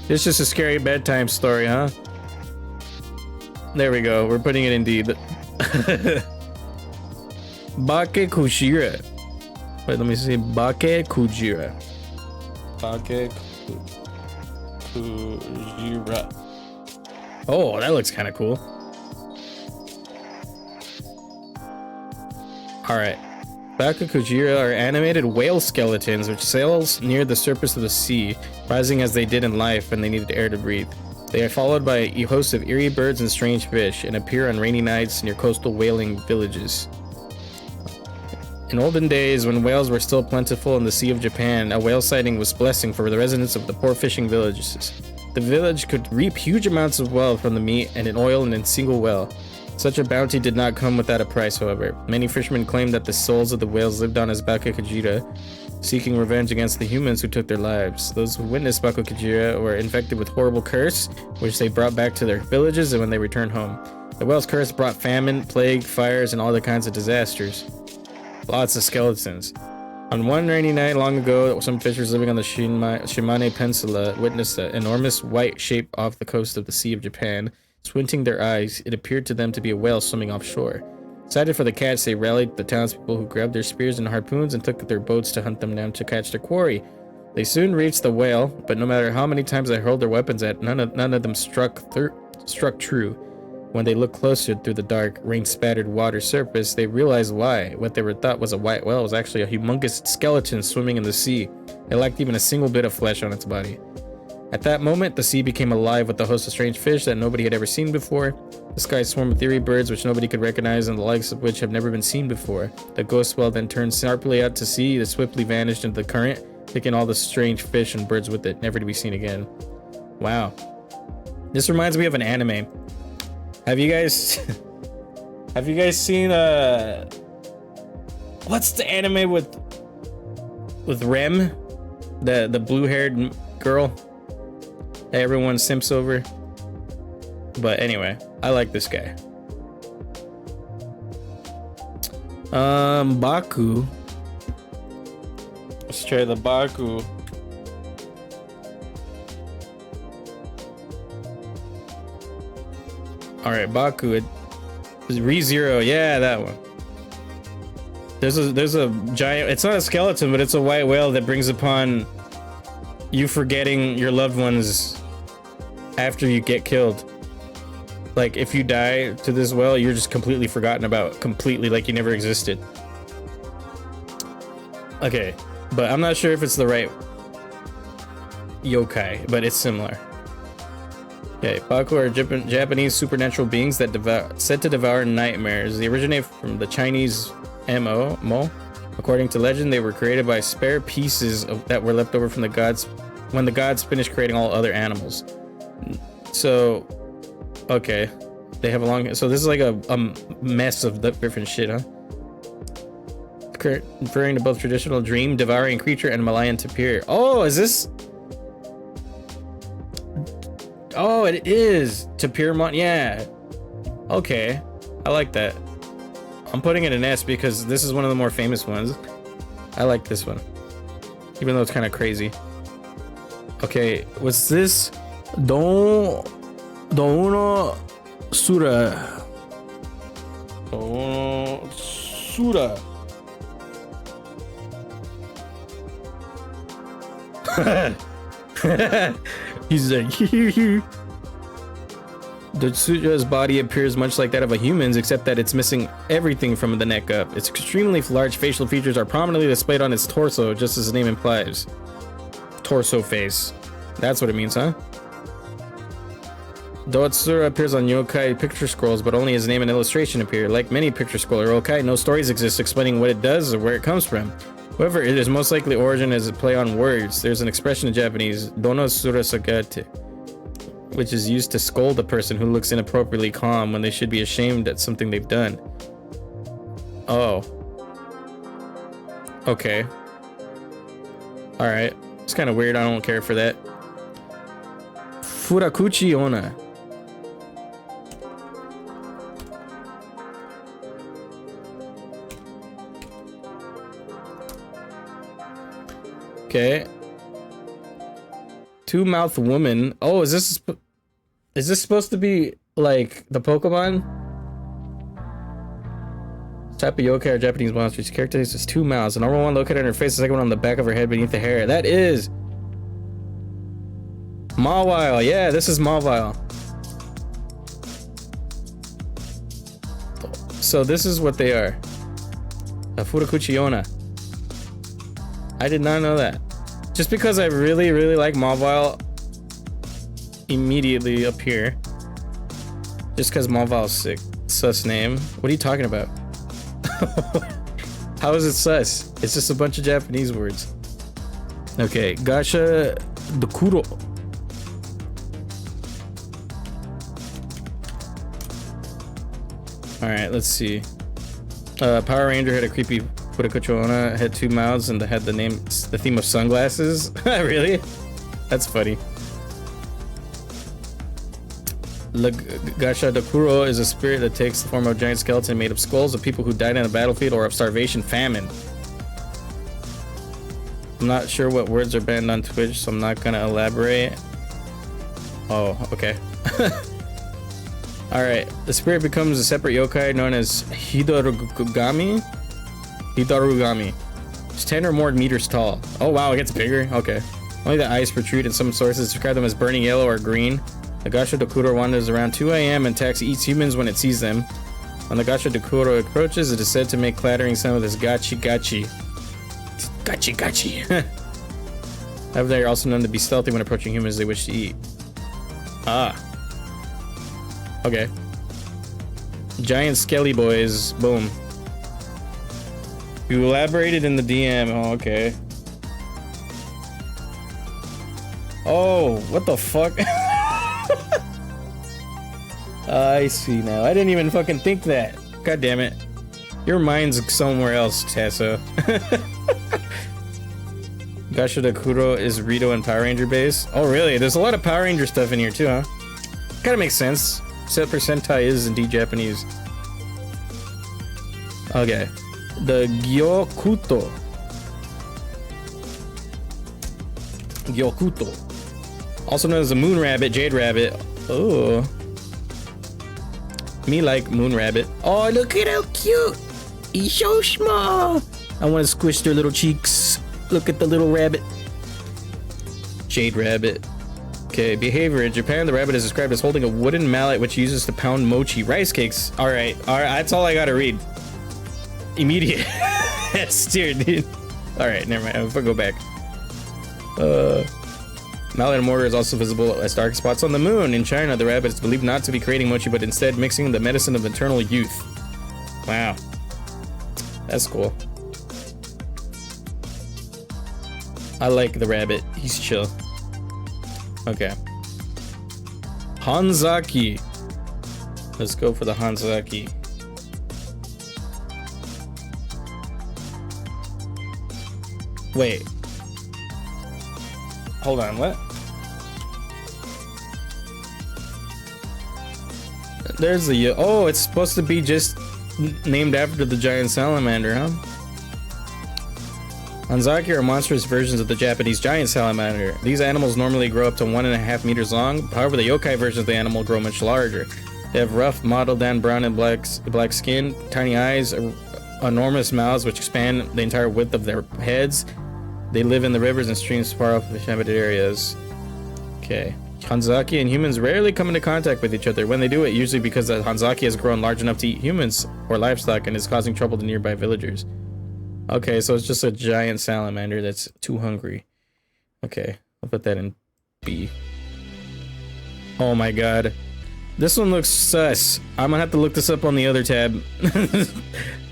It's just a scary bedtime story, huh? There we go. We're putting it indeed. Bake Kujira. Wait, let me see. Bake Kujira. Bake Kujira. Oh, that looks kind of cool. Alright. Bakukujira are animated whale skeletons which sails near the surface of the sea, rising as they did in life when they needed air to breathe. They are followed by a host of eerie birds and strange fish, and appear on rainy nights near coastal whaling villages. In olden days, when whales were still plentiful in the Sea of Japan, a whale sighting was a blessing for the residents of the poor fishing villages. The village could reap huge amounts of wealth from the meat and in oil in a single whale. Such a bounty did not come without a price, however. Many fishermen claimed that the souls of the whales lived on as Bakukujira, seeking revenge against the humans who took their lives. Those who witnessed Bakukujira were infected with horrible curse, which they brought back to their villages and when they returned home. The whale's curse brought famine, plague, fires, and all other kinds of disasters. Lots of skeletons. On one rainy night long ago, some fishers living on the Shimane Peninsula witnessed an enormous white shape off the coast of the Sea of Japan. Squinting their eyes, it appeared to them to be a whale swimming offshore. Excited for the catch, they rallied the townspeople who grabbed their spears and harpoons and took their boats to hunt them down to catch their quarry. They soon reached the whale, but no matter how many times they hurled their weapons at, none of them struck true. When they looked closer through the dark, rain-spattered water surface, they realized why. What they thought was a white whale was actually a humongous skeleton swimming in the sea. It lacked even a single bit of flesh on its body. At that moment, the sea became alive with a host of strange fish that nobody had ever seen before. The sky swarmed with eerie birds which nobody could recognize and the likes of which have never been seen before. The ghost whale then turned sharply out to sea. It swiftly vanished into the current, taking all the strange fish and birds with it, never to be seen again. Wow. This reminds me of an anime. Have you guys seen what's the anime with Rem, the blue-haired girl that everyone simps over? But anyway, I like this guy. Baku. Let's try the Baku. Alright, Baku. It is ReZero. Yeah, that one. There's a giant, it's not a skeleton, but it's a white whale that brings upon you forgetting your loved ones after you get killed. Like, if you die to this whale, you're just completely forgotten about. Completely, like you never existed. Okay, but I'm not sure if it's the right yokai, but it's similar. Okay, Baku are Japanese supernatural beings that said to devour nightmares. They originate from the Chinese Mo. According to legend, they were created by spare pieces that were left over from the gods when the gods finished creating all other animals. So, okay, they have a long. So this is like a mess of different shit, huh? Referring to both traditional dream devouring creature and Malayan tapir. Oh, is this? Oh, it is Tapirmon. Yeah. Okay, I like that. I'm putting it in S because this is one of the more famous ones. I like this one, even though it's kind of crazy. Okay, what's this? Dono Sura. Dono Sura. He's like, the Sura's body appears much like that of a human's, except that it's missing everything from the neck up. Its extremely large facial features are prominently displayed on its torso, just as the name implies. Torso face. That's what it means, huh? Dotsura appears on yokai picture scrolls, but only his name and illustration appear. Like many picture scroll or yokai, no stories exist explaining what it does or where it comes from. However, it is most likely origin as a play on words. There's an expression in Japanese, Donosura Sagate, which is used to scold a person who looks inappropriately calm when they should be ashamed at something they've done. Oh. Okay. Alright. It's kind of weird. I don't care for that. Furakuchi Ona. Okay. Two-mouth woman. Oh, is this supposed to be like the Pokemon? Type of yokai or Japanese monsters. Characterized as two mouths. The normal one located on her face, the second one on the back of her head beneath the hair. That is Mawile. Yeah, this is Mawile. So this is what they are. A Furukuchiona. I did not know that. Just because I really, really like Mobile immediately appear. Just because Mobile's sick. Sus name. What are you talking about? How is it sus? It's just a bunch of Japanese words. Okay, Gasha Dokuro. Alright, let's see. Power Ranger had a creepy Furukuchiona, had 2 mouths, and had the theme of sunglasses. Really? That's funny. Gasha Dokuro is a spirit that takes the form of a giant skeleton made of skulls of people who died on a battlefield or of starvation famine. I'm not sure what words are banned on Twitch, so I'm not gonna elaborate. Oh, okay. Alright, the spirit becomes a separate yokai known as Hidorugami. It's 10 or more meters tall. Oh wow, it gets bigger. Okay. Only the eyes protrude, and some sources describe them as burning yellow or green. The Gasha Dokuro wanders around 2 a.m. and eats humans when it sees them. When the Gasha Dokuro approaches, it is said to make clattering sound with its gachi gachi. Gachi gachi. However, they are also known to be stealthy when approaching humans they wish to eat. Ah. Okay. Giant skelly boys. Boom. You elaborated in the DM. Oh, okay. Oh, what the fuck? I see now. I didn't even fucking think that. God damn it. Your mind's somewhere else, Tessa. Gasha Dokuro is Rito and Power Ranger base. Oh, really? There's a lot of Power Ranger stuff in here, too, huh? Kinda makes sense. Except for Sentai is indeed Japanese. Okay. The Gyokuto. Also known as the Moon Rabbit, Jade Rabbit. Oh. Me like Moon Rabbit. Oh, look at how cute. He's so small. I want to squish their little cheeks. Look at the little rabbit. Jade Rabbit. Okay, behavior. In Japan, the rabbit is described as holding a wooden mallet which uses to pound mochi, rice cakes. All right, that's all I gotta read. Immediate. That's weird, dude. All right, never mind. I'll go back. Mallet and mortar is also visible as dark spots on the moon. In China, the rabbit is believed not to be creating mochi, but instead mixing the medicine of eternal youth. Wow. That's cool. I like the rabbit. He's chill. Okay. Hanzaki. Let's go for the Hanzaki. Wait. Hold on, what? There's the... Oh, it's supposed to be just named after the giant salamander, huh? Hanzaki are monstrous versions of the Japanese giant salamander. These animals normally grow up to 1.5 meters long. However, the yokai version of the animal grow much larger. They have rough, mottled down brown and black skin, tiny eyes, enormous mouths which expand the entire width of their heads. They live in the rivers and streams far off the inhabited areas. Okay. Hanzaki and humans rarely come into contact with each other. When they do it, usually because the Hanzaki has grown large enough to eat humans or livestock and is causing trouble to nearby villagers. Okay, so it's just a giant salamander that's too hungry. Okay, I'll put that in B. Oh my god. This one looks sus. I'm gonna have to look this up on the other tab.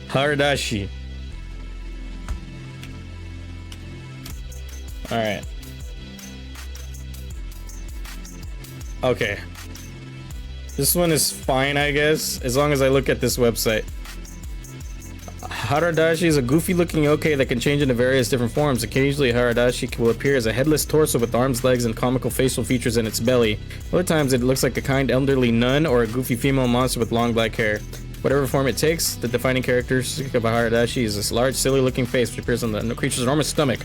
Haradashi. Alright. Okay. This one is fine, I guess, as long as I look at this website. Haradashi is a goofy-looking yokai that can change into various different forms. Occasionally, Haradashi will appear as a headless torso with arms, legs, and comical facial features in its belly. Other times, it looks like a kind elderly nun or a goofy female monster with long black hair. Whatever form it takes, the defining characteristic of a Haradashi is this large, silly-looking face which appears on the creature's enormous stomach.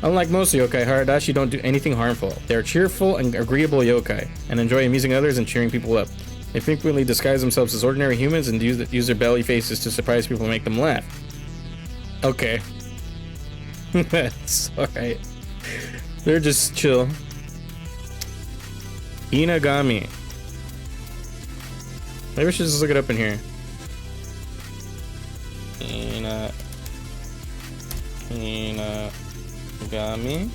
Unlike most yokai, Haradashi don't do anything harmful. They are cheerful and agreeable yokai, and enjoy amusing others and cheering people up. They frequently disguise themselves as ordinary humans and use their belly faces to surprise people and make them laugh. Okay. That's alright. They're just chill. Inagami. Maybe I should just look it up in here. Hinagami.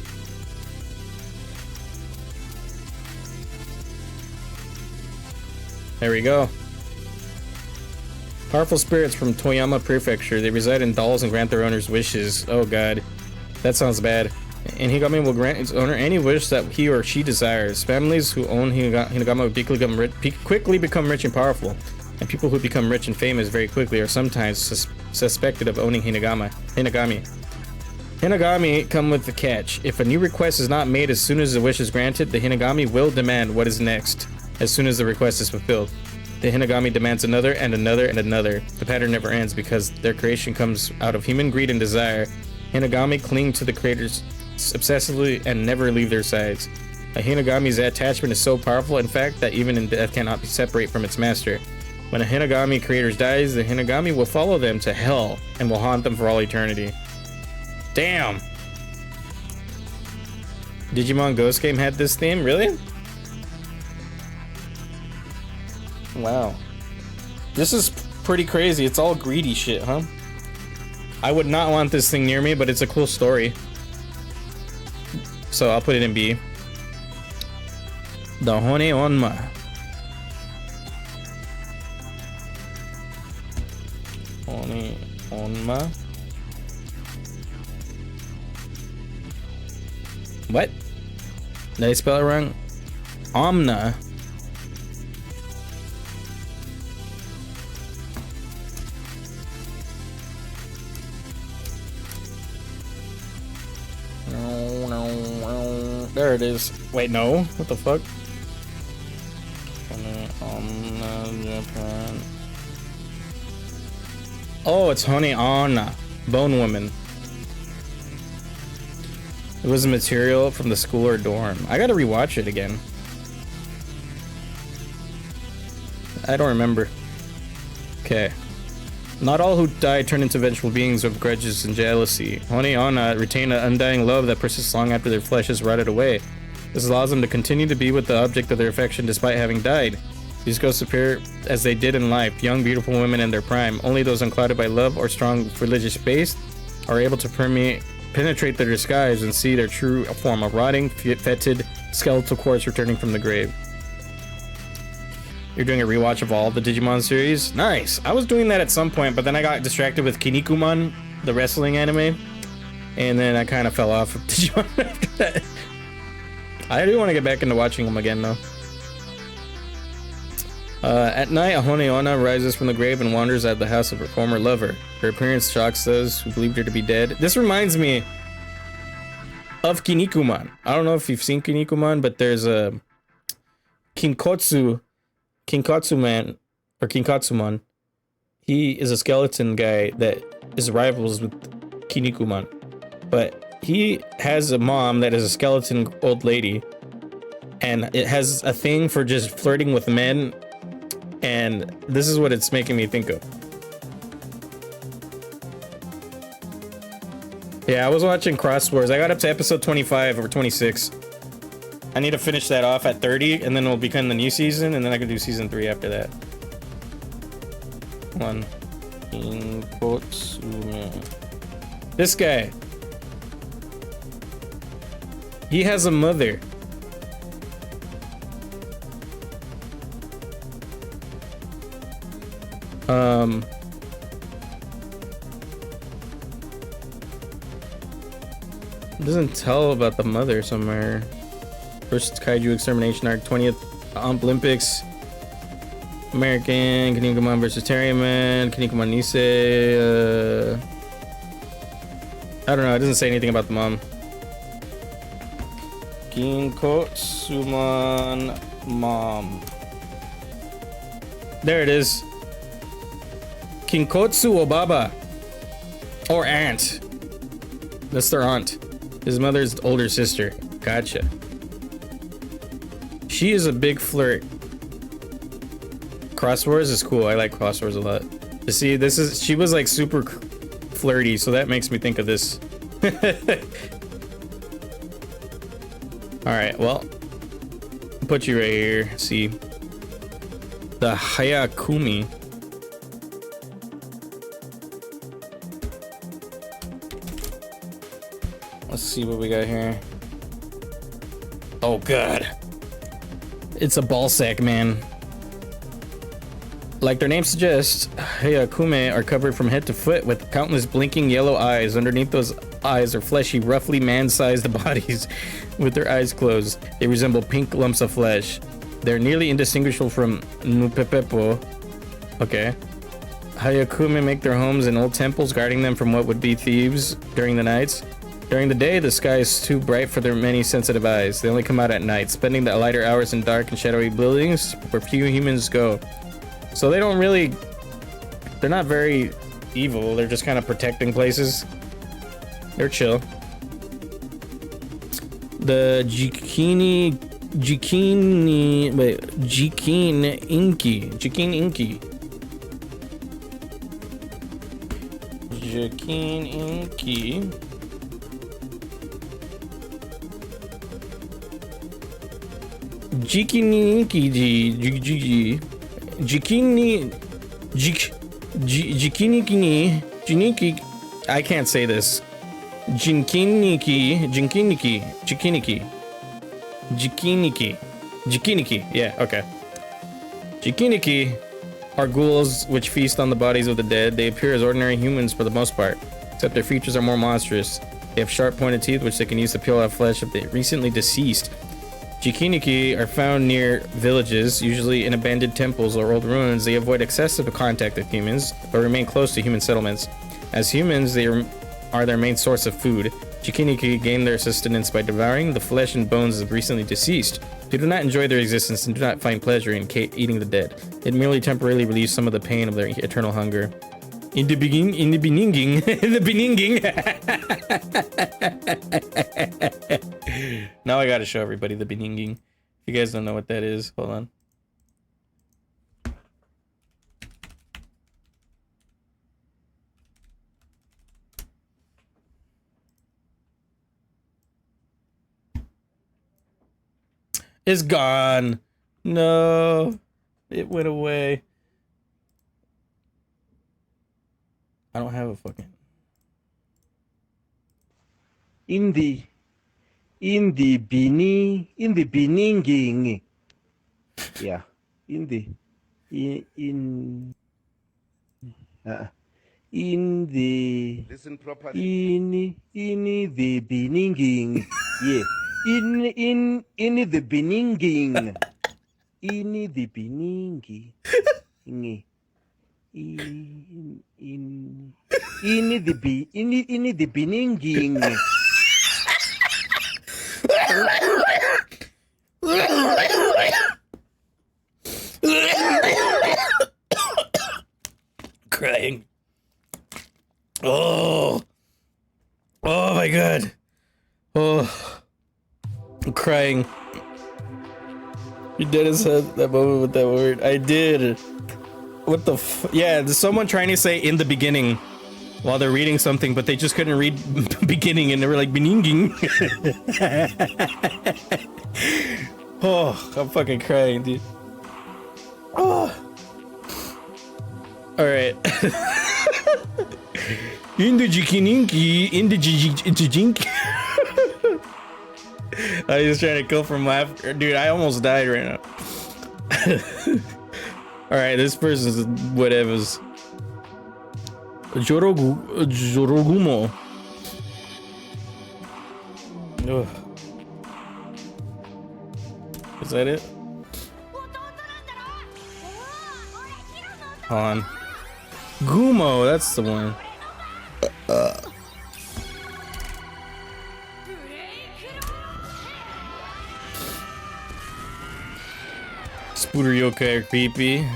There we go. Powerful spirits from Toyama Prefecture. They reside in dolls and grant their owners wishes. Oh god. That sounds bad. And Hinagami will grant its owner any wish that he or she desires. Families who own Hinagami will quickly become rich and powerful. And people who become rich and famous very quickly are sometimes suspected of owning Hinagami. Hinagami come with the catch. If a new request is not made as soon as the wish is granted, the Hinagami will demand what is next as soon as the request is fulfilled. The Hinagami demands another and another and another. The pattern never ends because their creation comes out of human greed and desire. Hinagami cling to the creators obsessively and never leave their sides. A Hinagami's attachment is so powerful, in fact, that even in death cannot be separated from its master. When a Hinagami creator dies, the Hinagami will follow them to hell and will haunt them for all eternity. Damn! Digimon Ghost Game had this theme? Really? Wow. This is pretty crazy. It's all greedy shit, huh? I would not want this thing near me, but it's a cool story. So I'll put it in B. The Hone Onma. Hone Onma. What? Did I spell it wrong? Omna. There it is. Wait, no. What the fuck? Japan. Oh, it's Hone Anna, Bone Woman. It was a material from the school or dorm. I gotta rewatch it again. I don't remember. Okay. Not all who die turn into vengeful beings with grudges and jealousy. Hone Anna retain an undying love that persists long after their flesh is rotted away. This allows them to continue to be with the object of their affection despite having died. These ghosts appear as they did in life, young, beautiful women in their prime. Only those unclouded by love or strong religious faith are able to penetrate their disguise and see their true form, a rotting, fetid, skeletal corpse returning from the grave. You're doing a rewatch of all the Digimon series? Nice! I was doing that at some point, but then I got distracted with Kinnikuman, the wrestling anime, and then I kind of fell off of Digimon after that. I do want to get back into watching them again, though. At night, a Hone Anna rises from the grave and wanders at the house of her former lover. Her appearance shocks those who believed her to be dead. This reminds me of Kinnikuman. I don't know if you've seen Kinnikuman, but there's a Kinkotsu Man, or Kinkatsumon. He is a skeleton guy that is rivals with Kinnikuman. But he has a mom that is a skeleton old lady. And it has a thing for just flirting with men. And this is what it's making me think of. Yeah, I was watching Cross Wars. I got up to episode 25 or 26. I need to finish that off at 30, and then we'll begin the new season, and then I can do season 3 after that. One. This guy. He has a mother. It doesn't tell about the mother somewhere. First Kaiju Extermination Arc, 20th Olympics. American, Kinnikuman versus Terrierman, Kinnikuman Nisei. I don't know, it doesn't say anything about the mom. Kinkotsuman mom. There it is. Kinkotsu Obaba. Or aunt. That's their aunt. His mother's older sister. Gotcha. She is a big flirt. Cross Wars is cool. I like Cross Wars a lot. You see, she was like super flirty, so that makes me think of this. Alright, well, I'll put you right here. See. The Hayakumi. Let's see what we got here. Oh god. It's a ball sack, man. Like their name suggests, Hayakume are covered from head to foot with countless blinking yellow eyes. Underneath those eyes are fleshy, roughly man-sized bodies with their eyes closed. They resemble pink lumps of flesh. They're nearly indistinguishable from Nupepepo. Okay. Hayakume make their homes in old temples, guarding them from what would be thieves during the nights. During the day, the sky is too bright for their many sensitive eyes. They only come out at night, spending the lighter hours in dark and shadowy buildings where few humans go. So they don't really... They're not very evil. They're just kind of protecting places. They're chill. The Jikini Inki. I can't say this. Jikiniki. Yeah, okay. Jikiniki are ghouls which feast on the bodies of the dead. They appear as ordinary humans for the most part, except their features are more monstrous. They have sharp pointed teeth which they can use to peel off flesh of the recently deceased. Jikiniki are found near villages, usually in abandoned temples or old ruins. They avoid excessive contact with humans, but remain close to human settlements. As humans, they are their main source of food. Jikiniki gain their sustenance by devouring the flesh and bones of the recently deceased. They do not enjoy their existence and do not find pleasure in eating the dead. It merely temporarily relieves some of the pain of their eternal hunger. In the beginning. Now I gotta show everybody the beninging. If you guys don't know what that is, hold on. It's gone. No, it went away. I don't have a fucking. In the beninging. Yeah. In the Listen properly. in the beninging. Yeah. In the beninging. In the beninging. In the beninging. Crying. Oh my god. Oh, I'm crying. You did as that moment with that word. I did. What the yeah, there's someone trying to say in the beginning while they're reading something, but they just couldn't read beginning and they were like beninging. Oh, I'm fucking crying, dude. Oh. All right. In the jikininki, in the jijink. I was trying to kill from laughter. Dude, I almost died right now. Alright, this person's whatever's. Jorogumo. Ugh. Is that it? Hold on. Gumo, that's the one. Spooter yokai are creepy.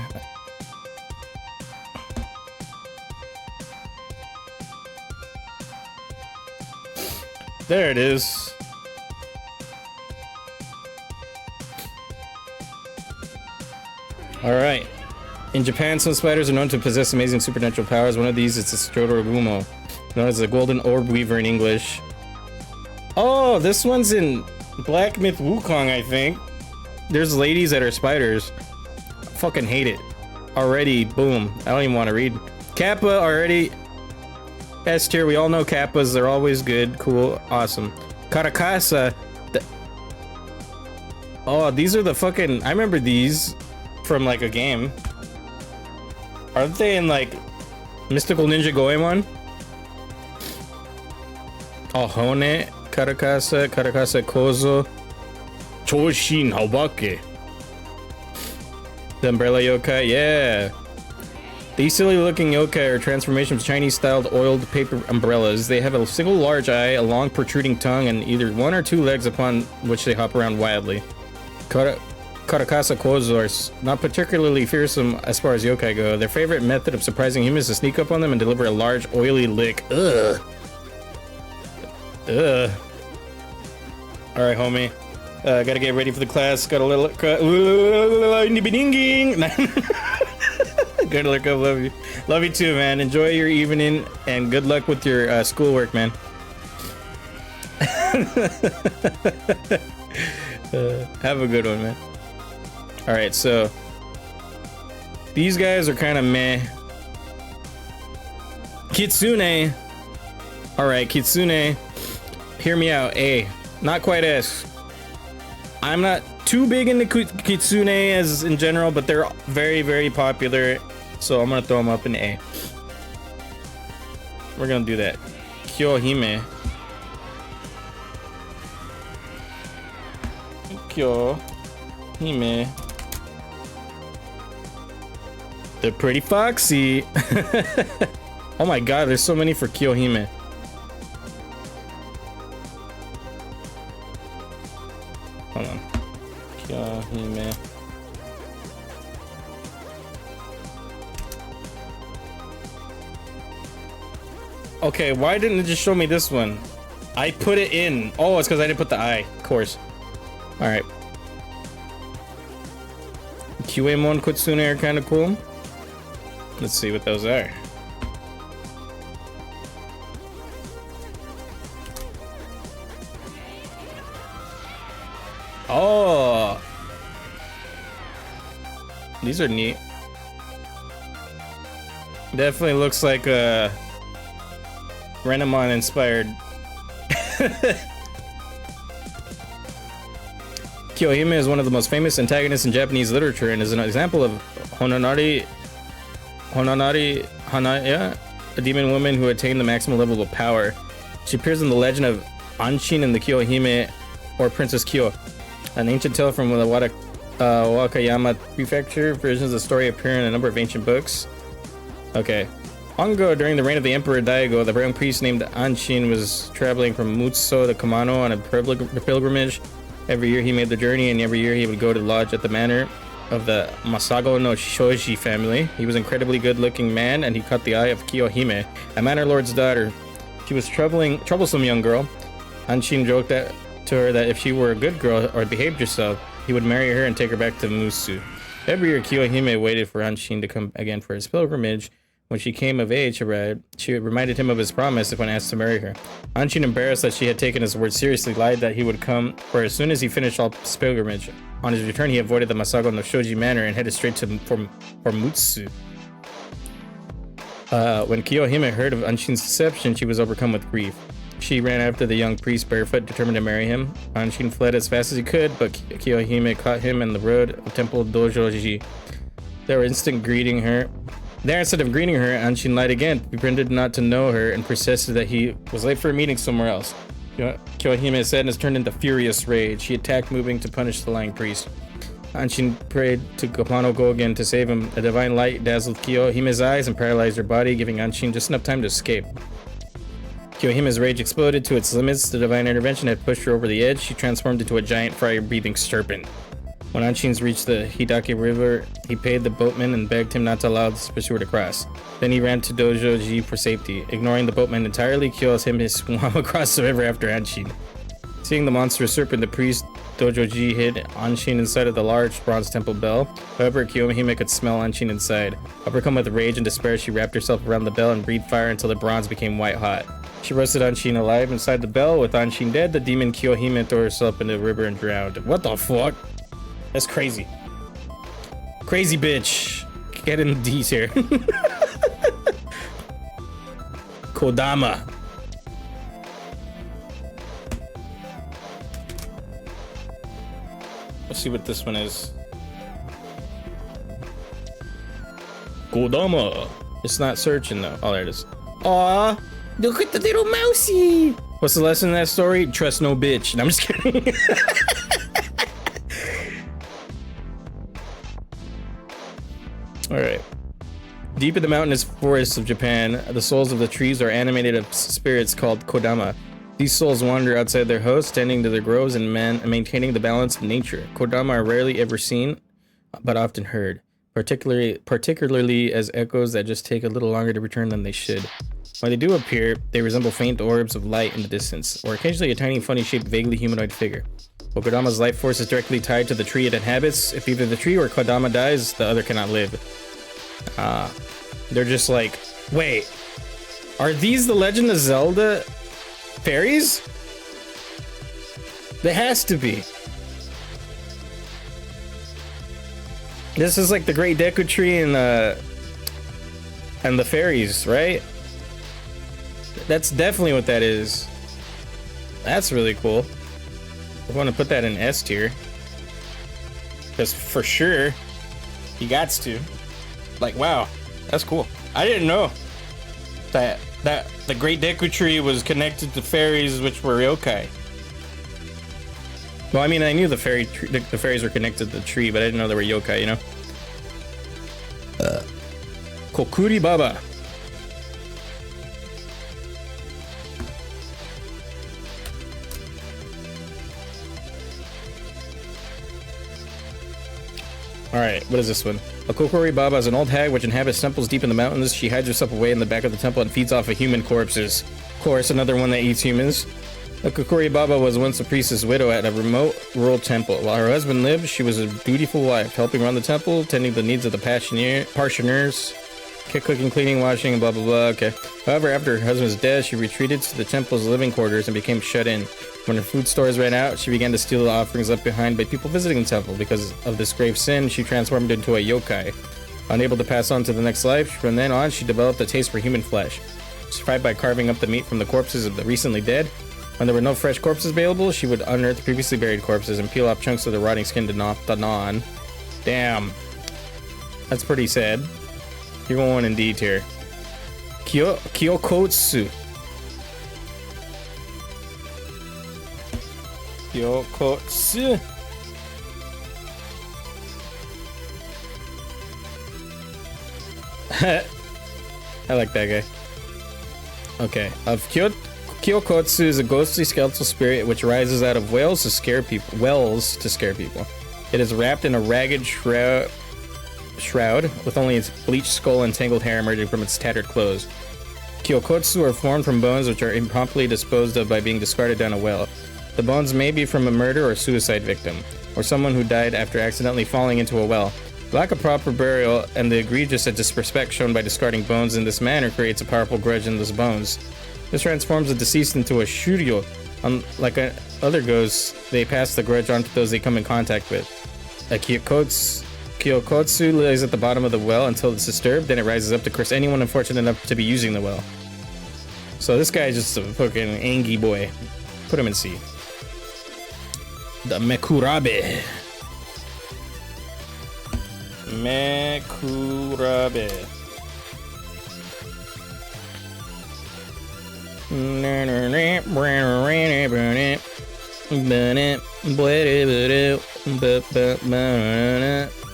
There it is. Alright. In Japan, some spiders are known to possess amazing supernatural powers. One of these is the Strodorogumo, known as the Golden Orb Weaver in English. Oh, this one's in Black Myth Wukong, I think. There's ladies that are spiders. I fucking hate it. Already, boom. I don't even want to read. Kappa already. S tier, we all know Kappas. They're always good, cool, awesome. Karakasa. Oh, these are the fucking... I remember these from like a game. Aren't they in like Mystical Ninja Goemon? Oh, Hone, Karakasa, Karakasa Kozo, Choshin Hawake. The umbrella yokai, yeah. These silly looking yokai are transformations of Chinese styled oiled paper umbrellas. They have a single large eye, a long protruding tongue, and either 1 or 2 legs upon which they hop around wildly. Karakasa Kozo are not particularly fearsome as far as yokai go. Their favorite method of surprising humans is to sneak up on them and deliver a large oily lick. Ugh. Ugh. Alright, homie. Gotta get ready for the class. Gotta look up. Good luck up, love you. Love you too, man. Enjoy your evening and good luck with your schoolwork, man. Have a good one, man. Alright, so these guys are kind of meh. Kitsune. Alright, Kitsune. Hear me out. A. Not quite S. I'm not too big into Kitsune as in general, but they're very, very popular. So I'm gonna throw them up in A. We're gonna do that. Kyohime. Kyohime. They're pretty foxy. Oh my god, there's so many for Kyohime. Hold on. Kyohime. Okay, why didn't it just show me this one? I put it in. Oh, it's because I didn't put the I, of course. Alright. Kyuemon Kitsune are kind of cool. Let's see what those are. Oh, these are neat. Definitely looks like a Renamon inspired. Kyohime is one of the most famous antagonists in Japanese literature and is an example of Hononari Hanaya, a demon woman who attained the maximum level of power. She appears in the legend of Anshin and the Kyohime, or Princess Kyo. An ancient tale from the Wakayama prefecture. Versions of the story appear in a number of ancient books. Okay. Long ago, during the reign of the Emperor Daigo, the young priest named Anshin was traveling from Mutsu to Kamano on a pilgrimage. Every year he made the journey, and every year he would go to lodge at the manor of the Masago no Shoji family. He was an incredibly good-looking man, and he caught the eye of Kyohime, a manor lord's daughter. She was troublesome young girl. Anshin joked to her that if she were a good girl or behaved herself, he would marry her and take her back to Musu. Every year, Kyohime waited for Anshin to come again for his pilgrimage. When she came of age, she reminded him of his promise when asked to marry her. Anshin, embarrassed that she had taken his word seriously, lied that he would come for as soon as he finished all his pilgrimage. On his return, he avoided the Masago no Shoji manor and headed straight for Mutsu. When Kyohime heard of Anshin's deception, she was overcome with grief. She ran after the young priest barefoot, determined to marry him. Anshin fled as fast as he could, but Kyohime caught him in the road of Temple Dojoji. Instead of greeting her, Anshin lied again, pretended not to know her, and persisted that he was late for a meeting somewhere else. Kyohime's sadness turned into furious rage. She attacked, moving to punish the lying priest. Anshin prayed to Kapano Gogen to save him. A divine light dazzled Kyohime's eyes and paralyzed her body, giving Anshin just enough time to escape. Kyohime's rage exploded to its limits. The divine intervention had pushed her over the edge. She transformed into a giant fire-breathing serpent. When Anshin reached the Hidaki River, he paid the boatman and begged him not to allow the pursuer to cross. Then he ran to Dojoji for safety. Ignoring the boatman entirely, Kyohime swam across the river after Anshin. Seeing the monstrous serpent, the priest Dojoji hid Anshin inside of the large bronze temple bell. However, Kyohime could smell Anshin inside. Overcome with rage and despair, she wrapped herself around the bell and breathed fire until the bronze became white hot. She roasted Anshin alive inside the bell. With Anshin dead, the demon Kyohime threw herself into the river and drowned. What the fuck? That's crazy. Crazy bitch. Get in the D's here. Kodama. Let's see what this one is. Kodama. It's not searching though. Oh, there it is. Aw, look at the little mousey. What's the lesson in that story? Trust no bitch. And I'm just kidding. All right. Deep in the mountainous forests of Japan, the souls of the trees are animated of spirits called Kodama. These souls wander outside their hosts, tending to their groves and maintaining the balance of nature. Kodama are rarely ever seen, but often heard, particularly as echoes that just take a little longer to return than they should. When they do appear, they resemble faint orbs of light in the distance, or occasionally a tiny, funny-shaped, vaguely humanoid figure. While Kodama's life force is directly tied to the tree it inhabits, if either the tree or Kodama dies, the other cannot live. They're just like, wait, are these the Legend of Zelda fairies? There has to be. This is like the Great Deku Tree and the fairies, right? That's definitely what that is. That's really cool. We're going to put that in S tier. Because for sure, he gots to. Like, wow, that's cool. I didn't know that the Great Deku Tree was connected to fairies, which were yokai. Well, I mean, I knew the fairies were connected to the tree, but I didn't know they were yokai, you know? Kokuri Baba. Alright, what is this one? A Kokori Baba is an old hag which inhabits temples deep in the mountains. She hides herself away in the back of the temple and feeds off of human corpses. Of course, another one that eats humans. A Kokori Baba was once a priestess widow at a remote rural temple. While her husband lived, she was a dutiful wife, helping run the temple, tending the needs of the parishioners, cooking, cleaning, washing, and blah blah blah. Okay. However, after her husband's death, she retreated to the temple's living quarters and became shut in. When her food stores ran out, she began to steal the offerings left behind by people visiting the temple. Because of this grave sin, she transformed into a yokai. Unable to pass on to the next life, from then on, she developed a taste for human flesh. She survived by carving up the meat from the corpses of the recently dead. When there were no fresh corpses available, she would unearth previously buried corpses and peel off chunks of the rotting skin to gnaw on. Damn. That's pretty sad. You're going in D tier. Kyokotsu. Kyokotsu. I like that guy. Okay. Kyokotsu is a ghostly skeletal spirit which rises out of wells to scare people. It is wrapped in a ragged shroud with only its bleached skull and tangled hair emerging from its tattered clothes. Kyokotsu are formed from bones which are impromptu disposed of by being discarded down a well. The bones may be from a murder or suicide victim, or someone who died after accidentally falling into a well. Lack of proper burial and the egregious disrespect shown by discarding bones in this manner creates a powerful grudge in those bones. This transforms the deceased into a shuryo. Unlike other ghosts, they pass the grudge on to those they come in contact with. A Kyokotsu lays at the bottom of the well until it's disturbed, then it rises up to curse anyone unfortunate enough to be using the well. So this guy is just a fucking angry boy. Put him in C. The Mekurabe. Mekurabe.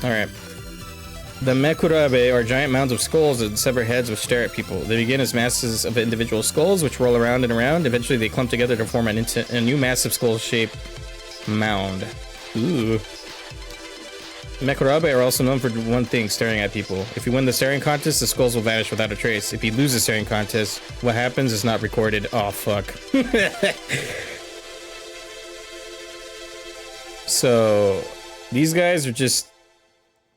Alright. The Mekurabe are giant mounds of skulls and severed heads which stare at people. They begin as masses of individual skulls which roll around and around. Eventually they clump together to form a new massive skull-shaped mound. Ooh. Mekurabe are also known for one thing, staring at people. If you win the staring contest, the skulls will vanish without a trace. If you lose the staring contest, what happens is not recorded. Oh, fuck. So, these guys are just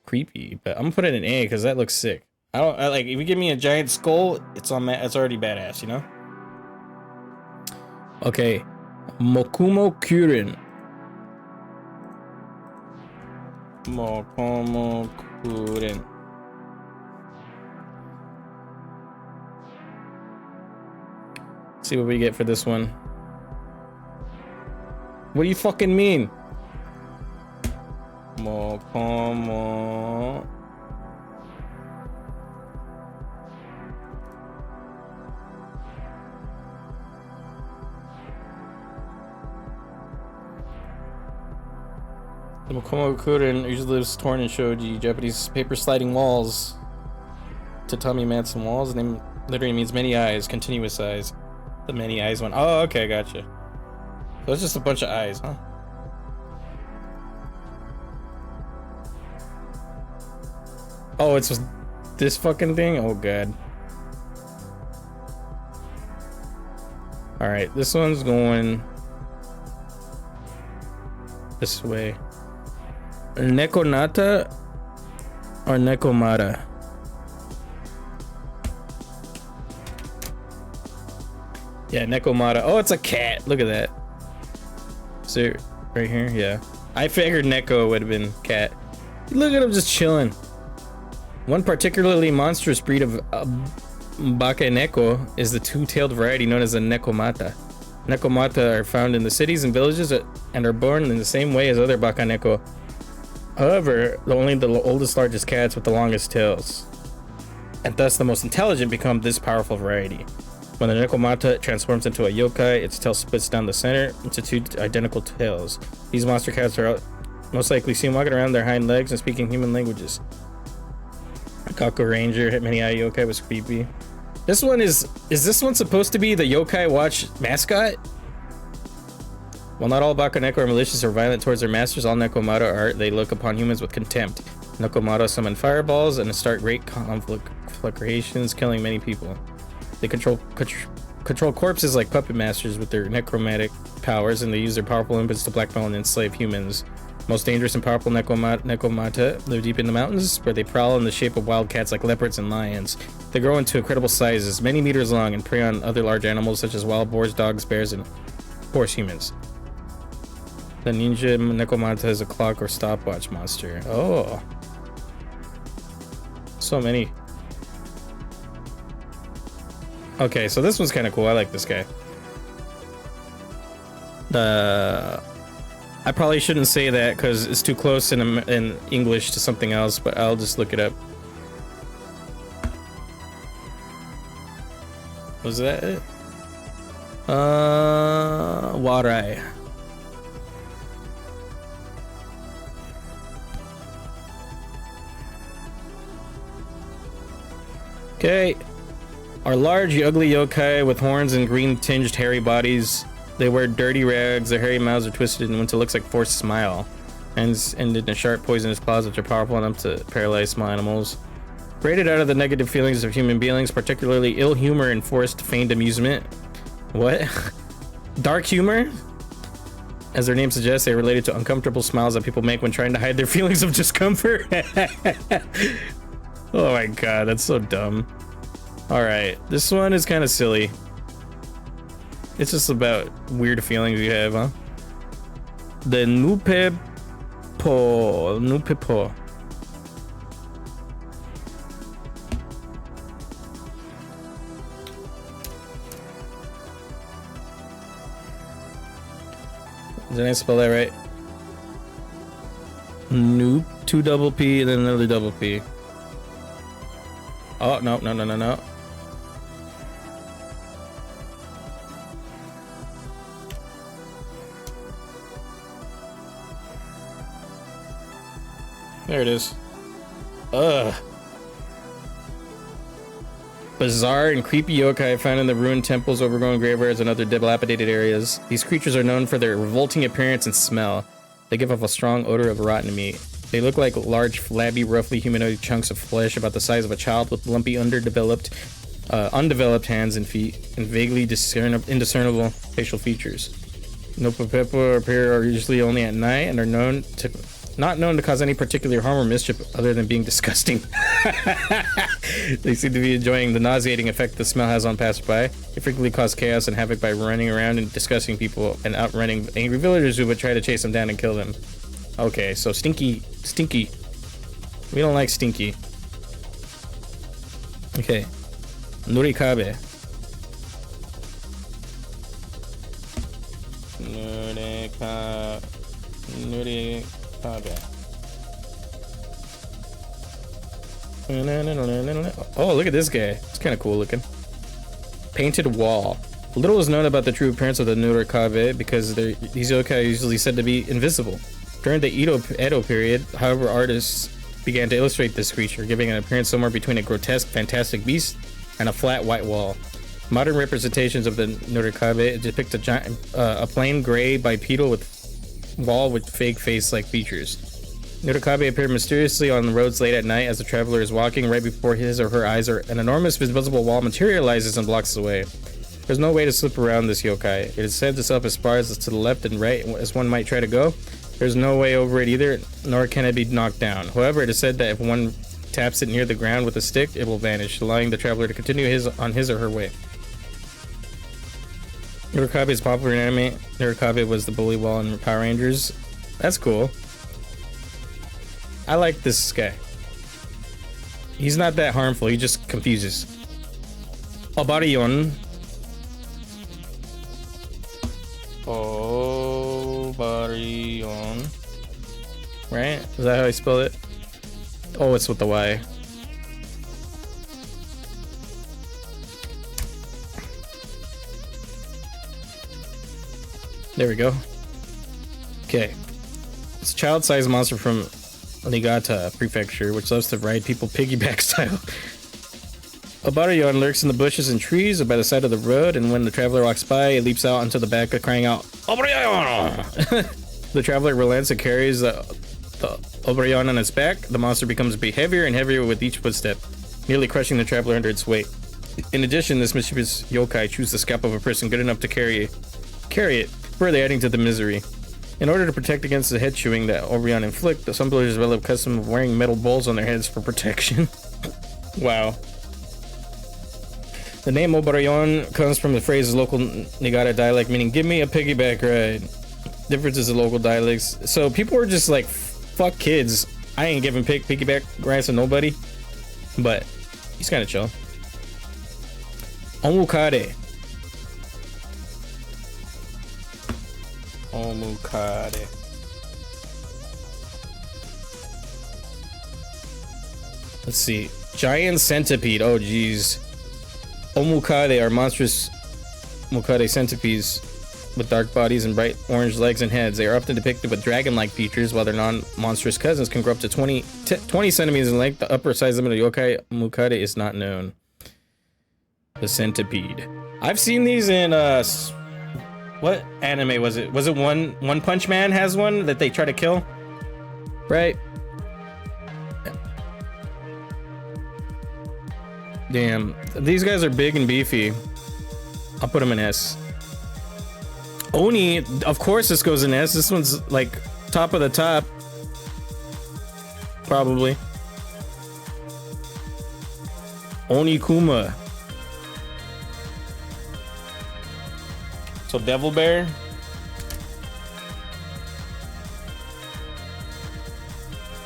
creepy, but I'm gonna put it in A because that looks sick. Like, if you give me a giant skull, it's already badass, you know? Okay. Mokumo Kurin. Mokumo Kurin. See what we get for this one. What do you fucking mean? Como. The Mokomo Kurin usually lives torn in shoji, Japanese paper sliding walls. Tatami Manson walls. The name literally means many eyes, continuous eyes. The many eyes one. Oh, okay, gotcha. So it's just a bunch of eyes, huh? Oh, it's just this fucking thing? Oh, god. Alright, this one's going this way. Nekonata or Nekomata? Yeah, Nekomata. Oh, it's a cat. Look at that. So, right here? Yeah. I figured Neko would have been cat. Look at him just chilling. One particularly monstrous breed of Baka Neko is the two-tailed variety known as a Nekomata. Nekomata are found in the cities and villages and are born in the same way as other Baka Neko. However, only the oldest, largest cats with the longest tails, and thus the most intelligent, become this powerful variety. When the Nekomata transforms into a yokai, its tail splits down the center into two identical tails. These monster cats are most likely seen walking around their hind legs and speaking human languages. Kako Ranger, Many Eye Yokai was creepy. This one is this one supposed to be the Yokai Watch mascot? While not all Baka Neko are malicious or violent towards their masters, all Nekomata are. They look upon humans with contempt. Nekomata summon fireballs and start great conflagrations, killing many people. They control corpses like puppet masters with their necromantic powers, and they use their powerful impotence to blackmail and enslave humans. Most dangerous and powerful Nekomata live deep in the mountains, where they prowl in the shape of wildcats like leopards and lions. They grow into incredible sizes, many meters long, and prey on other large animals such as wild boars, dogs, bears, and of course humans. The ninja Nekomata is a clock or stopwatch monster. Oh. So many. Okay, so this one's kind of cool. I like this guy. I probably shouldn't say that because it's too close in English to something else, but I'll just look it up. Was that it? Warai. Okay. Are large, ugly yokai with horns and green-tinged hairy bodies. They wear dirty rags, their hairy mouths are twisted into what looks like forced smile. Ends ended in sharp, poisonous claws which are powerful enough to paralyze small animals. Braided out of the negative feelings of human beings, particularly ill humor and forced feigned amusement. What? Dark humor? As their name suggests, they are related to uncomfortable smiles that people make when trying to hide their feelings of discomfort. Oh my god, that's so dumb. Alright, this one is kind of silly. It's just about weird feelings you have, huh? The Nupepo. Did I spell that right? Noop, 2 double P and then another double P. Oh, no. There it is. Ugh. Bizarre and creepy yokai found in the ruined temples, overgrown graveyards, and other dilapidated areas. These creatures are known for their revolting appearance and smell. They give off a strong odor of rotten meat. They look like large, flabby, roughly humanoid chunks of flesh about the size of a child with lumpy, undeveloped hands and feet, and vaguely indiscernible facial features. Nopopepo are usually only at night and are not known to cause any particular harm or mischief other than being disgusting. They seem to be enjoying the nauseating effect the smell has on passersby. They frequently cause chaos and havoc by running around and disgusting people and outrunning angry villagers who would try to chase them down and kill them. Okay, so stinky. We don't like stinky. Okay. Nurikabe. Nuri Kabe. Oh, look at this guy. It's kind of cool looking. Painted wall. Little is known about the true appearance of the Nurikabe because these yokai are usually said to be invisible. During the Edo period, however, artists began to illustrate this creature, giving an appearance somewhere between a grotesque, fantastic beast and a flat white wall. Modern representations of the Nurikabe depict a plain gray bipedal wall with fake face-like features. Nurikabe appear mysteriously on the roads late at night as the traveler is walking. Right before his or her eyes, an enormous invisible wall materializes and blocks the way. There's no way to slip around this yokai. It is sent itself as far as to the left and right as one might try to go. There's no way over it either, nor can it be knocked down. However, it is said that if one taps it near the ground with a stick, it will vanish, allowing the traveler to continue on his or her way. Nurikabe is popular in anime. Nurikabe was the bully wall in Power Rangers. That's cool. I like this guy. He's not that harmful, he just confuses. Obarion. Obarion. Right? Is that how I spell it? Oh, it's with the Y. There we go. Okay. It's a child-sized monster from Niigata Prefecture, which loves to ride people piggyback style. Obarion lurks in the bushes and trees by the side of the road, and when the traveler walks by, it leaps out onto the back, crying out, Obarion! The traveler relents and carries the Obarion on its back. The monster becomes heavier and heavier with each footstep, nearly crushing the traveler under its weight. In addition, this mischievous yokai chews the scalp of a person good enough to carry it, further adding to the misery. In order to protect against the head chewing that Obarion inflict, some villagers develop a custom of wearing metal bowls on their heads for protection. Wow. The name Obarion comes from the phrase local Niigata dialect, meaning "give me a piggyback ride." Differences in local dialects. So people were just like, "Fuck kids, I ain't giving piggyback rides to nobody." But he's kind of chill. Omukade. Omukade. Let's see. Giant centipede. Oh, geez. Omukade are monstrous Mukade centipedes with dark bodies and bright orange legs and heads. They are often depicted with dragon-like features, while their non-monstrous cousins can grow up to 20 centimeters in length. The upper size limit of Yokai Mukade is not known. The centipede. I've seen these in what anime was it? Was it One Punch Man has one that they try to kill? Right? Damn, these guys are big and beefy. I'll put them in S. Oni, of course this goes in S. This one's like top of the top. Probably. Onikuma. So Devil Bear.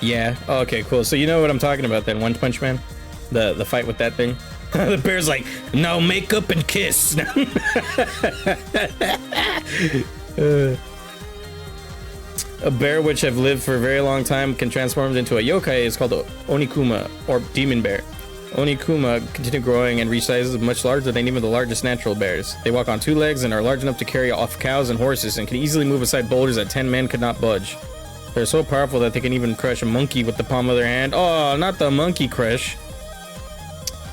Yeah. Oh, okay, cool. So you know what I'm talking about then, One Punch Man? The fight with that thing. The bear's like, no, make up and kiss. A bear which have lived for a very long time can transform into a yokai is called Onikuma, or demon bear. Onikuma continue growing and reach sizes much larger than even the largest natural bears. They walk on two legs and are large enough to carry off cows and horses, and can easily move aside boulders that 10 men could not budge. They're so powerful that they can even crush a monkey with the palm of their hand. Oh, not the monkey crush.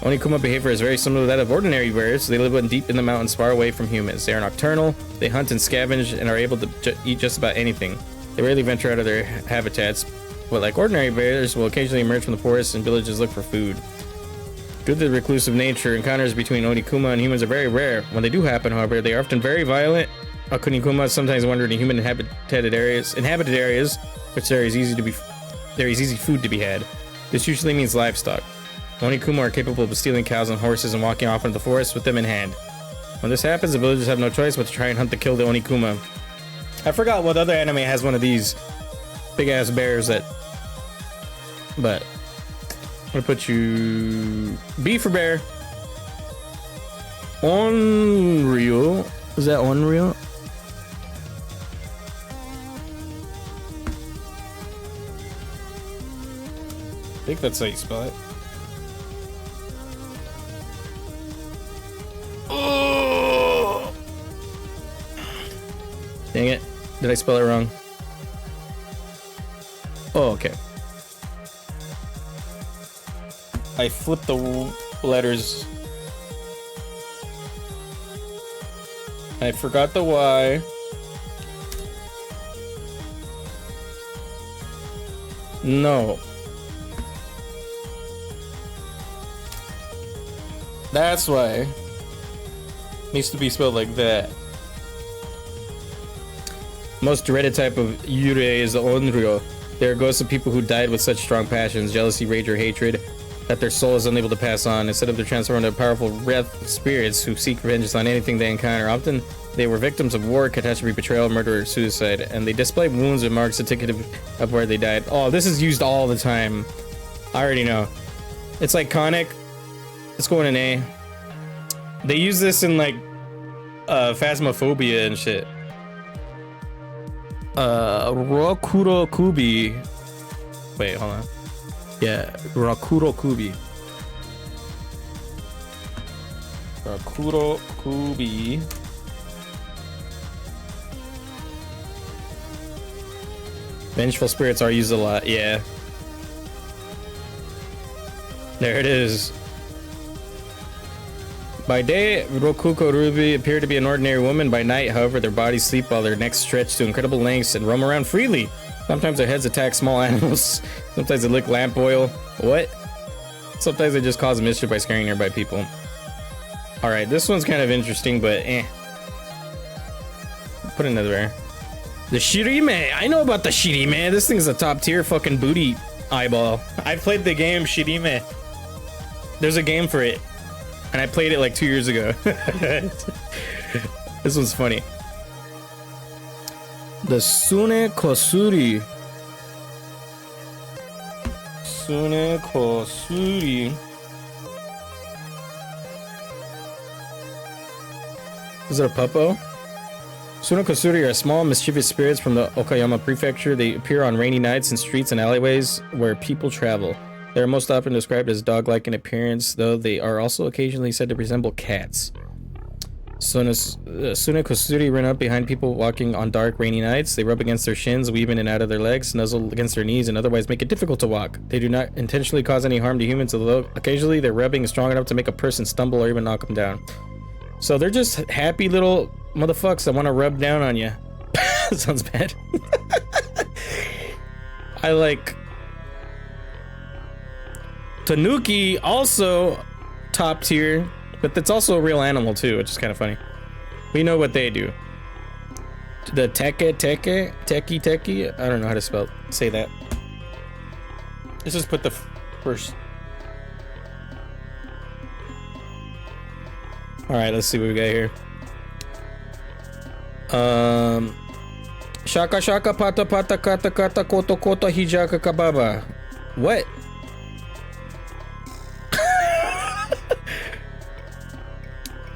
Onikuma behavior is very similar to that of ordinary bears. They live deep in the mountains far away from humans. They are nocturnal, they hunt and scavenge, and are able to eat just about anything. They rarely venture out of their habitats, but like ordinary bears, will occasionally emerge from the forests and villages look for food. Due to the reclusive nature, encounters between Onikuma and humans are very rare. When they do happen, however, they are often very violent. Onikuma sometimes wander in human inhabited areas, which there is easy food to be had. This usually means livestock. Onikuma are capable of stealing cows and horses and walking off into the forest with them in hand. When this happens, the villagers have no choice but to try and hunt to kill the Onikuma. I forgot what other anime has one of these big ass bears that. But I'm gonna put you B for bear. Unreal. Is that Unreal? think that's how you spell it. Oh! Dang it. Did I spell it wrong? Oh, okay. I flipped the letters. I forgot the Y. No. That's why. It needs to be spelled like that. Most dreaded type of yurei is the onryo. They are ghosts of people who died with such strong passions, jealousy, rage, or hatred that their soul is unable to pass on. Instead of their transformed into powerful wrath spirits who seek vengeance on anything they encounter. Often they were victims of war, catastrophe, betrayal, murder, or suicide, and they display wounds and marks indicative of where they died. Oh, this is used all the time. I already know. It's iconic. Let's go in an A. They use this in like Phasmophobia and shit. Rokuro Kubi. Wait, hold on. Yeah, Rakuro Kubi. Rakuro Kubi. Vengeful spirits are used a lot, yeah. There it is. By day, Rokuko Ruby appear to be an ordinary woman. By night, however, their bodies sleep while their necks stretch to incredible lengths and roam around freely. Sometimes their heads attack small animals. Sometimes they lick lamp oil. What? Sometimes they just cause mischief by scaring nearby people. Alright, this one's kind of interesting, but eh. Put another there. The Shirime! I know about the Shirime! This thing's a top tier fucking booty eyeball. I played the game Shirime. There's a game for it. And I played it like 2 years ago. This one's funny. The Sune Kosuri. Sune Kosuri. Is it a puppo? Sune Kosuri are small, mischievous spirits from the Okayama prefecture. They appear on rainy nights in streets and alleyways where people travel. They are most often described as dog-like in appearance, though they are also occasionally said to resemble cats. Sune Kosuri run up behind people walking on dark, rainy nights. They rub against their shins, weave in and out of their legs, nuzzle against their knees, and otherwise make it difficult to walk. They do not intentionally cause any harm to humans, although occasionally their rubbing is strong enough to make a person stumble or even knock them down. So they're just happy little motherfucks that want to rub down on you. Sounds bad. I like... Tanuki, also top tier, but that's also a real animal too, which is kind of funny. We know what they do. The teki, I don't know how to say that. Let's just put the first. All right, let's see what we got here. Shaka shaka pata pata kata kata koto koto hijaka kababa. What?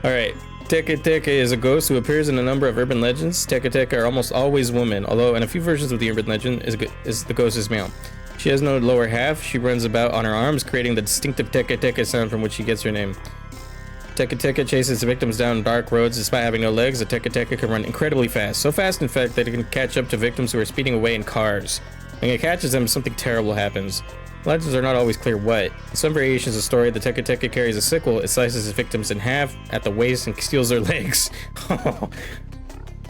Alright, Teke Teke is a ghost who appears in a number of urban legends. Teke Teke are almost always women, although in a few versions of the urban legend the ghost is male. She has no lower half. She runs about on her arms, creating the distinctive Teke Teke sound from which she gets her name. Teke Teke chases victims down dark roads. Despite having no legs, the Teke Teke can run incredibly fast. So fast, in fact, that it can catch up to victims who are speeding away in cars. When it catches them, something terrible happens. Legends are not always clear what. In some variations of the story, the Teke Teke carries a sickle. It slices its victims in half at the waist and steals their legs.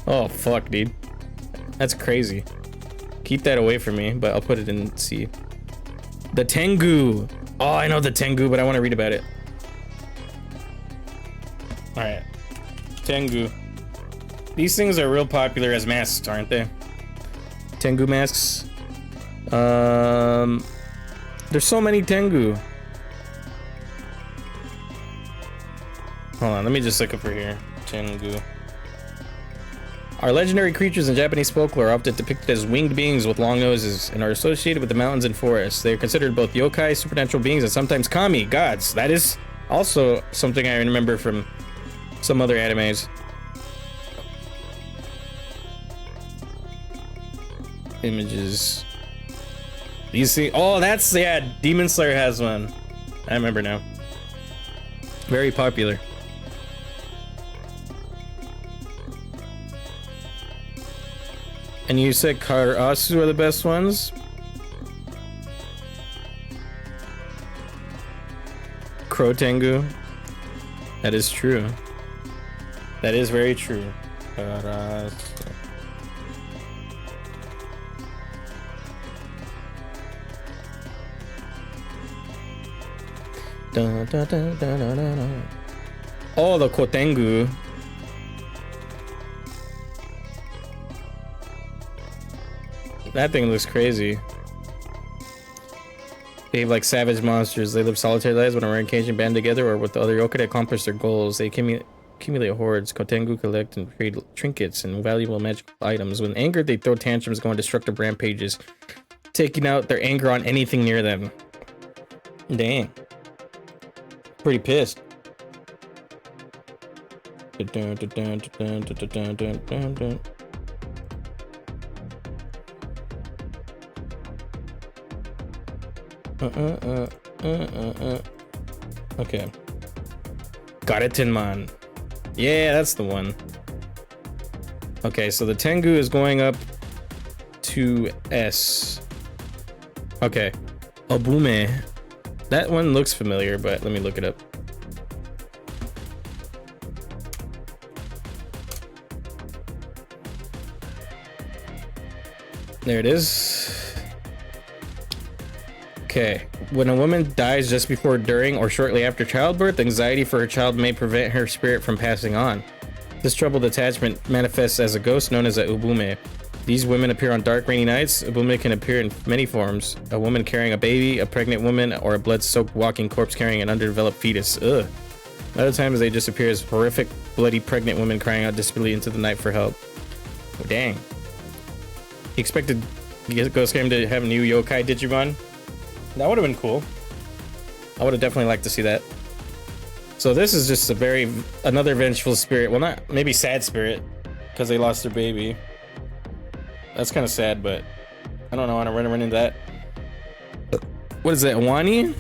Oh, fuck, dude. That's crazy. Keep that away from me, but I'll put it in C. The Tengu. Oh, I know the Tengu, but I want to read about it. Alright. Tengu. These things are real popular as masks, aren't they? Tengu masks. There's so many Tengu. Hold on, let me just look up for here. Tengu. Are legendary creatures in Japanese folklore, often depicted as winged beings with long noses, and are associated with the mountains and forests. They are considered both yokai, supernatural beings, and sometimes kami, gods. That is also something I remember from some other animes. Images. You see? Oh, that's, yeah, Demon Slayer has one. I remember now. Very popular. And you said Karasu are the best ones? Crotengu. That is true. That is very true. Karasu. Dun, dun, dun, dun, dun, dun, dun. Oh, the Kotengu. That thing looks crazy. Behave like savage monsters. They live solitary lives when a rare cage and band together or with the other yokai to accomplish their goals. They accumulate hordes. Kotengu collect and trade trinkets and valuable magical items. When angered, they throw tantrums, go on destructive rampages, taking out their anger on anything near them. Dang. Pretty pissed. Okay. Garetenman. Yeah, that's the one. Okay, so the Tengu is going up to S. Okay. Obume. That one looks familiar, but let me look it up. There it is. Okay. When a woman dies just before, during, or shortly after childbirth, anxiety for her child may prevent her spirit from passing on. This troubled attachment manifests as a ghost known as a ubume. These women appear on dark, rainy nights. Ubume can appear in many forms. A woman carrying a baby, a pregnant woman, or a blood-soaked walking corpse carrying an underdeveloped fetus. Ugh. Other times they just appear as horrific, bloody pregnant women crying out desperately into the night for help. Oh, dang. You expected Ghost Game to have a new Yokai Digimon? That would have been cool. I would have definitely liked to see that. So this is just another vengeful spirit. Well, not, maybe sad spirit, because they lost their baby. That's kind of sad, but I don't know. I don't run into that. What is that, Wani?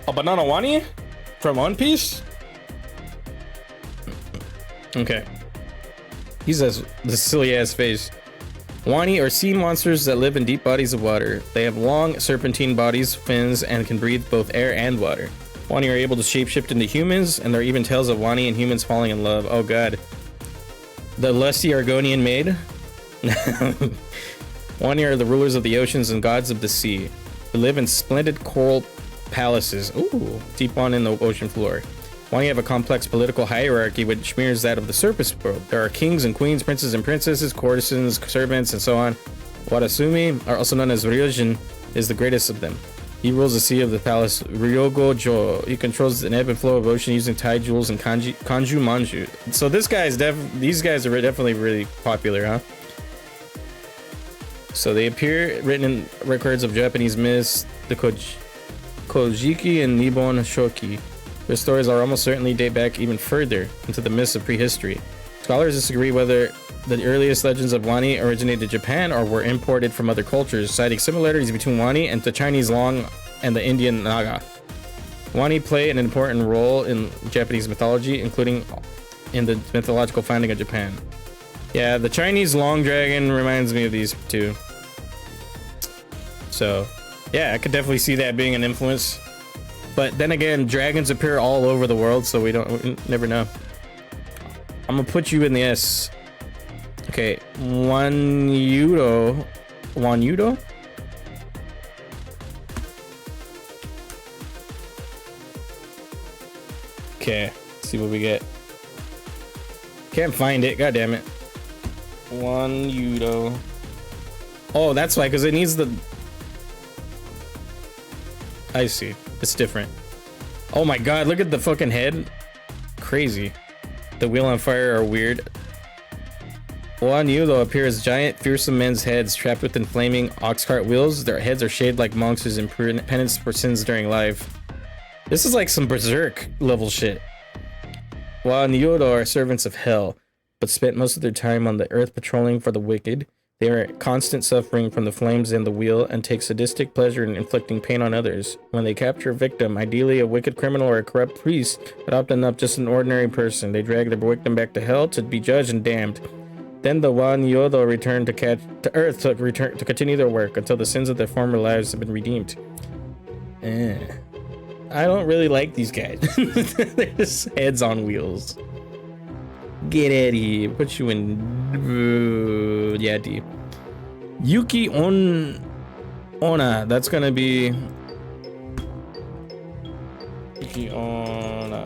A banana Wani? From One Piece? Okay. He says this silly ass face. Wani are sea monsters that live in deep bodies of water. They have long serpentine bodies, fins, and can breathe both air and water. Wani are able to shapeshift into humans, and there are even tales of Wani and humans falling in love. Oh god. The lusty Argonian maid. Wani are the rulers of the oceans and gods of the sea. They live in splendid coral palaces. Ooh, deep on in the ocean floor. Wani have a complex political hierarchy which mirrors that of the surface world. There are kings and queens, princes and princesses, courtesans, servants, and so on. Watasumi, are also known as Ryojin, is the greatest of them. He rules the sea of the palace Ryogojo. He controls the ebb and flow of ocean using tide jewels and kanju manju. So this guy is these guys are definitely really popular, huh? So they appear written in records of Japanese myths, the Kojiki and Nippon Shoki. Their stories are almost certainly date back even further into the myths of prehistory. Scholars disagree whether the earliest legends of Wani originated in Japan or were imported from other cultures, citing similarities between Wani and the Chinese Long and the Indian Naga. Wani play an important role in Japanese mythology, including in the mythological founding of Japan. Yeah, the Chinese Long Dragon reminds me of these two. So, yeah, I could definitely see that being an influence. But then again, dragons appear all over the world, so we never know. I'm gonna put you in the S. Okay, Wanyudo. Wanyudo? Okay, let's see what we get. Can't find it, god damn it. Wanyudo. Oh, that's why, because it needs the... I see. It's different. Oh my god, look at the fucking head. Crazy. The wheel on fire are weird. Wanyudo appear as giant, fearsome men's heads trapped within flaming ox cart wheels. Their heads are shaped like monks whose penance for sins during life. This is like some berserk level shit. Wanyudo are servants of hell. but spent most of their time on the earth patrolling for the wicked. They are constant suffering from the flames and the wheel and take sadistic pleasure in inflicting pain on others. When they capture a victim, ideally a wicked criminal or a corrupt priest, but often not just an ordinary person, they drag their victim back to hell to be judged and damned. Then the Wan Yodo return to Earth to continue their work until the sins of their former lives have been redeemed. I don't really like these guys. They're just heads on wheels. Get out of here. Put you in. Yeah, D. Yuki Ona. That's gonna be. Yuki Ona.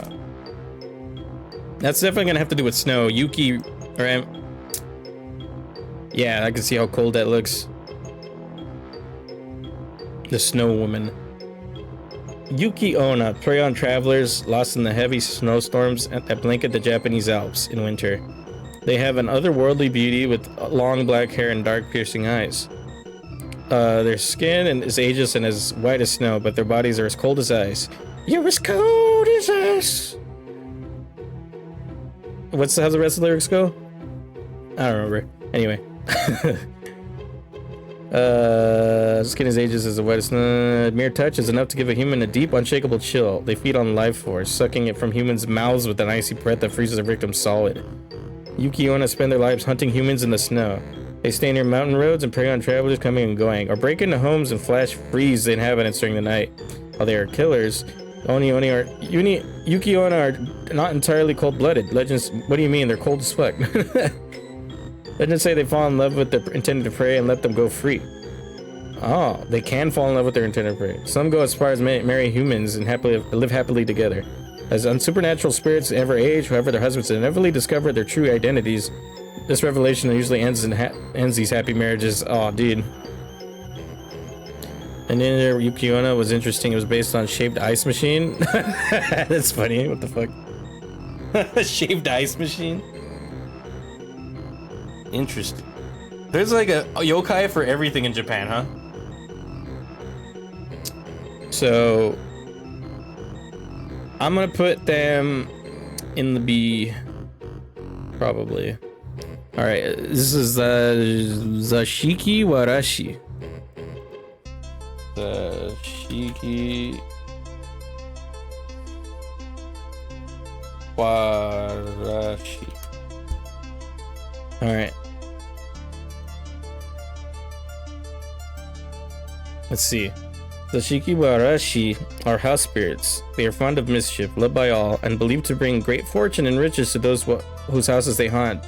That's definitely gonna have to do with snow. Yuki. Right? Yeah, I can see how cold that looks. The snow woman. Yuki Ona prey on travelers lost in the heavy snowstorms that blanket the Japanese Alps in winter. They have an otherworldly beauty with long black hair and dark piercing eyes. Their skin is ageless and as white as snow, but their bodies are as cold as ice. You're as cold as ice. How's the rest of the lyrics go? I don't remember. Anyway. Skin is ages as the whitest. Mere touch is enough to give a human a deep, unshakable chill. They feed on life force, sucking it from humans' mouths with an icy breath that freezes their victims solid. Yuki Onna spend their lives hunting humans in the snow. They stay near mountain roads and prey on travelers coming and going, or break into homes and flash freeze the inhabitants during the night. While they are killers, Yuki Onna are not entirely cold-blooded. Legends, what do you mean? They're cold as fuck. Legends say they fall in love with their intended prey and let them go free. Oh, they can fall in love with their intended prey. Some go as far as marry humans and live happily together. As unsupernatural spirits ever age, however, their husbands inevitably discover their true identities. This revelation usually ends these happy marriages. Oh, dude. And then Yuki Onna was interesting. It was based on Shaved Ice Machine. That's funny. What the fuck? Shaved Ice Machine? Interesting. There's like a yokai for everything in Japan, huh? So I'm gonna put them in the B, probably. All right, this is Zashiki Warashi. Zashiki Warashi. All right. Let's see. The Shikiwarashi are house spirits. They are fond of mischief, loved by all, and believed to bring great fortune and riches to those whose houses they haunt.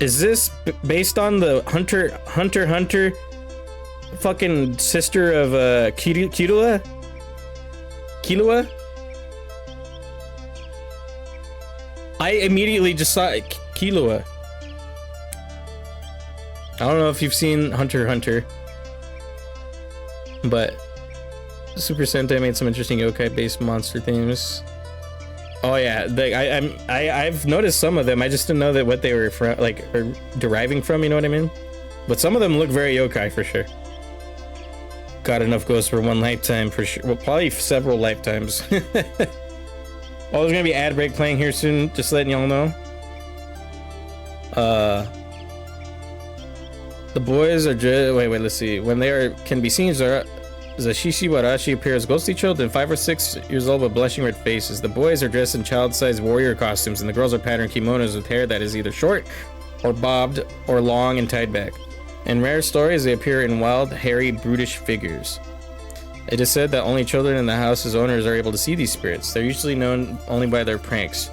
Is this based on the Hunter fucking sister of Killua? Killua? I immediately just saw Killua. I don't know if you've seen Hunter x Hunter, but Super Sentai made some interesting yokai-based monster themes. Oh yeah, I've noticed some of them. I just didn't know that what they were from, like, are deriving from. You know what I mean? But some of them look very yokai for sure. Got enough ghosts for one lifetime for sure. Well, probably several lifetimes. Oh, there's gonna be ad break playing here soon. Just letting y'all know. The boys are wait, let's see. When they can be seen, Zashishi Warashi appear as ghostly children, 5 or 6 years old with blushing red faces. The boys are dressed in child-sized warrior costumes, and the girls are patterned kimonos with hair that is either short or bobbed or long and tied back. In rare stories, they appear in wild, hairy, brutish figures. It is said that only children in the house's owners are able to see these spirits. They're usually known only by their pranks.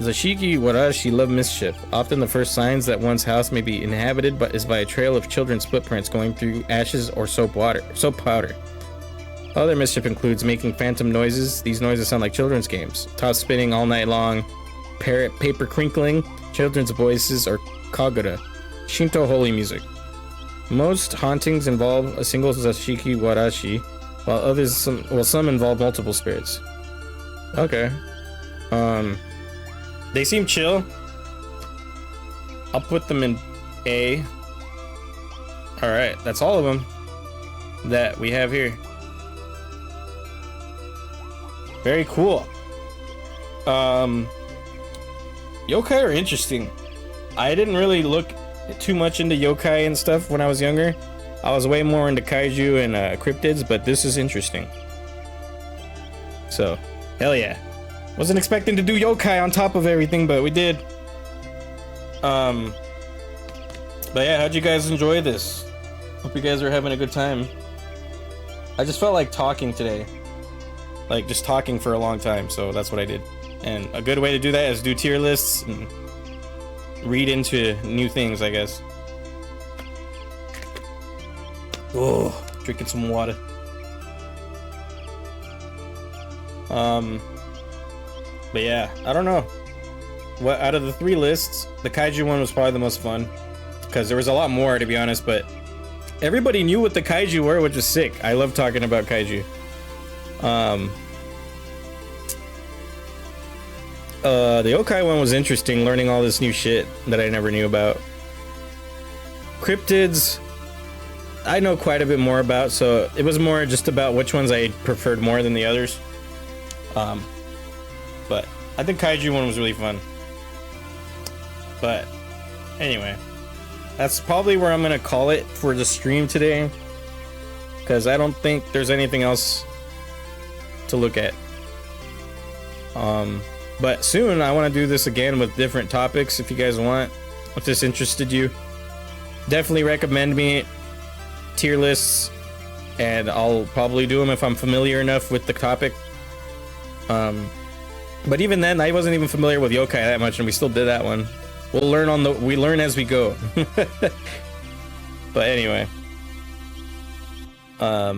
Zashiki Warashi love mischief. Often the first signs that one's house may be inhabited is by a trail of children's footprints going through ashes or soap powder. Other mischief includes making phantom noises. These noises sound like children's games. Top spinning all night long, parrot paper crinkling, children's voices, or kagura, Shinto holy music. Most hauntings involve a single Zashiki Warashi, while some involve multiple spirits. Okay. They seem chill. I'll put them in A. Alright, that's all of them that we have here. Very cool. Yokai are interesting. I didn't really look too much into yokai and stuff when I was younger. I was way more into kaiju and cryptids, but this is interesting. So, hell yeah. Wasn't expecting to do yokai on top of everything, but we did. But yeah, how'd you guys enjoy this? Hope you guys are having a good time. I just felt like talking today. Like, just talking for a long time, so that's what I did. And a good way to do that is do tier lists and read into new things, I guess. Oh, drinking some water. But yeah, I don't know. What out of the 3 lists, the kaiju one was probably the most fun because there was a lot more, to be honest. But everybody knew what the kaiju were, which was sick. I love talking about kaiju. The yokai one was interesting, learning all this new shit that I never knew about. Cryptids, I know quite a bit more about, so it was more just about which ones I preferred more than the others. But I think kaiju one was really fun. But anyway, that's probably where I'm gonna call it for the stream today, because I don't think there's anything else to look at. But soon I want to do this again with different topics if you guys want. If this interested you, definitely recommend me tier lists, and I'll probably do them if I'm familiar enough with the topic. But even then, I wasn't even familiar with yokai that much, and we still did that one. We'll learn we learn as we go. But anyway,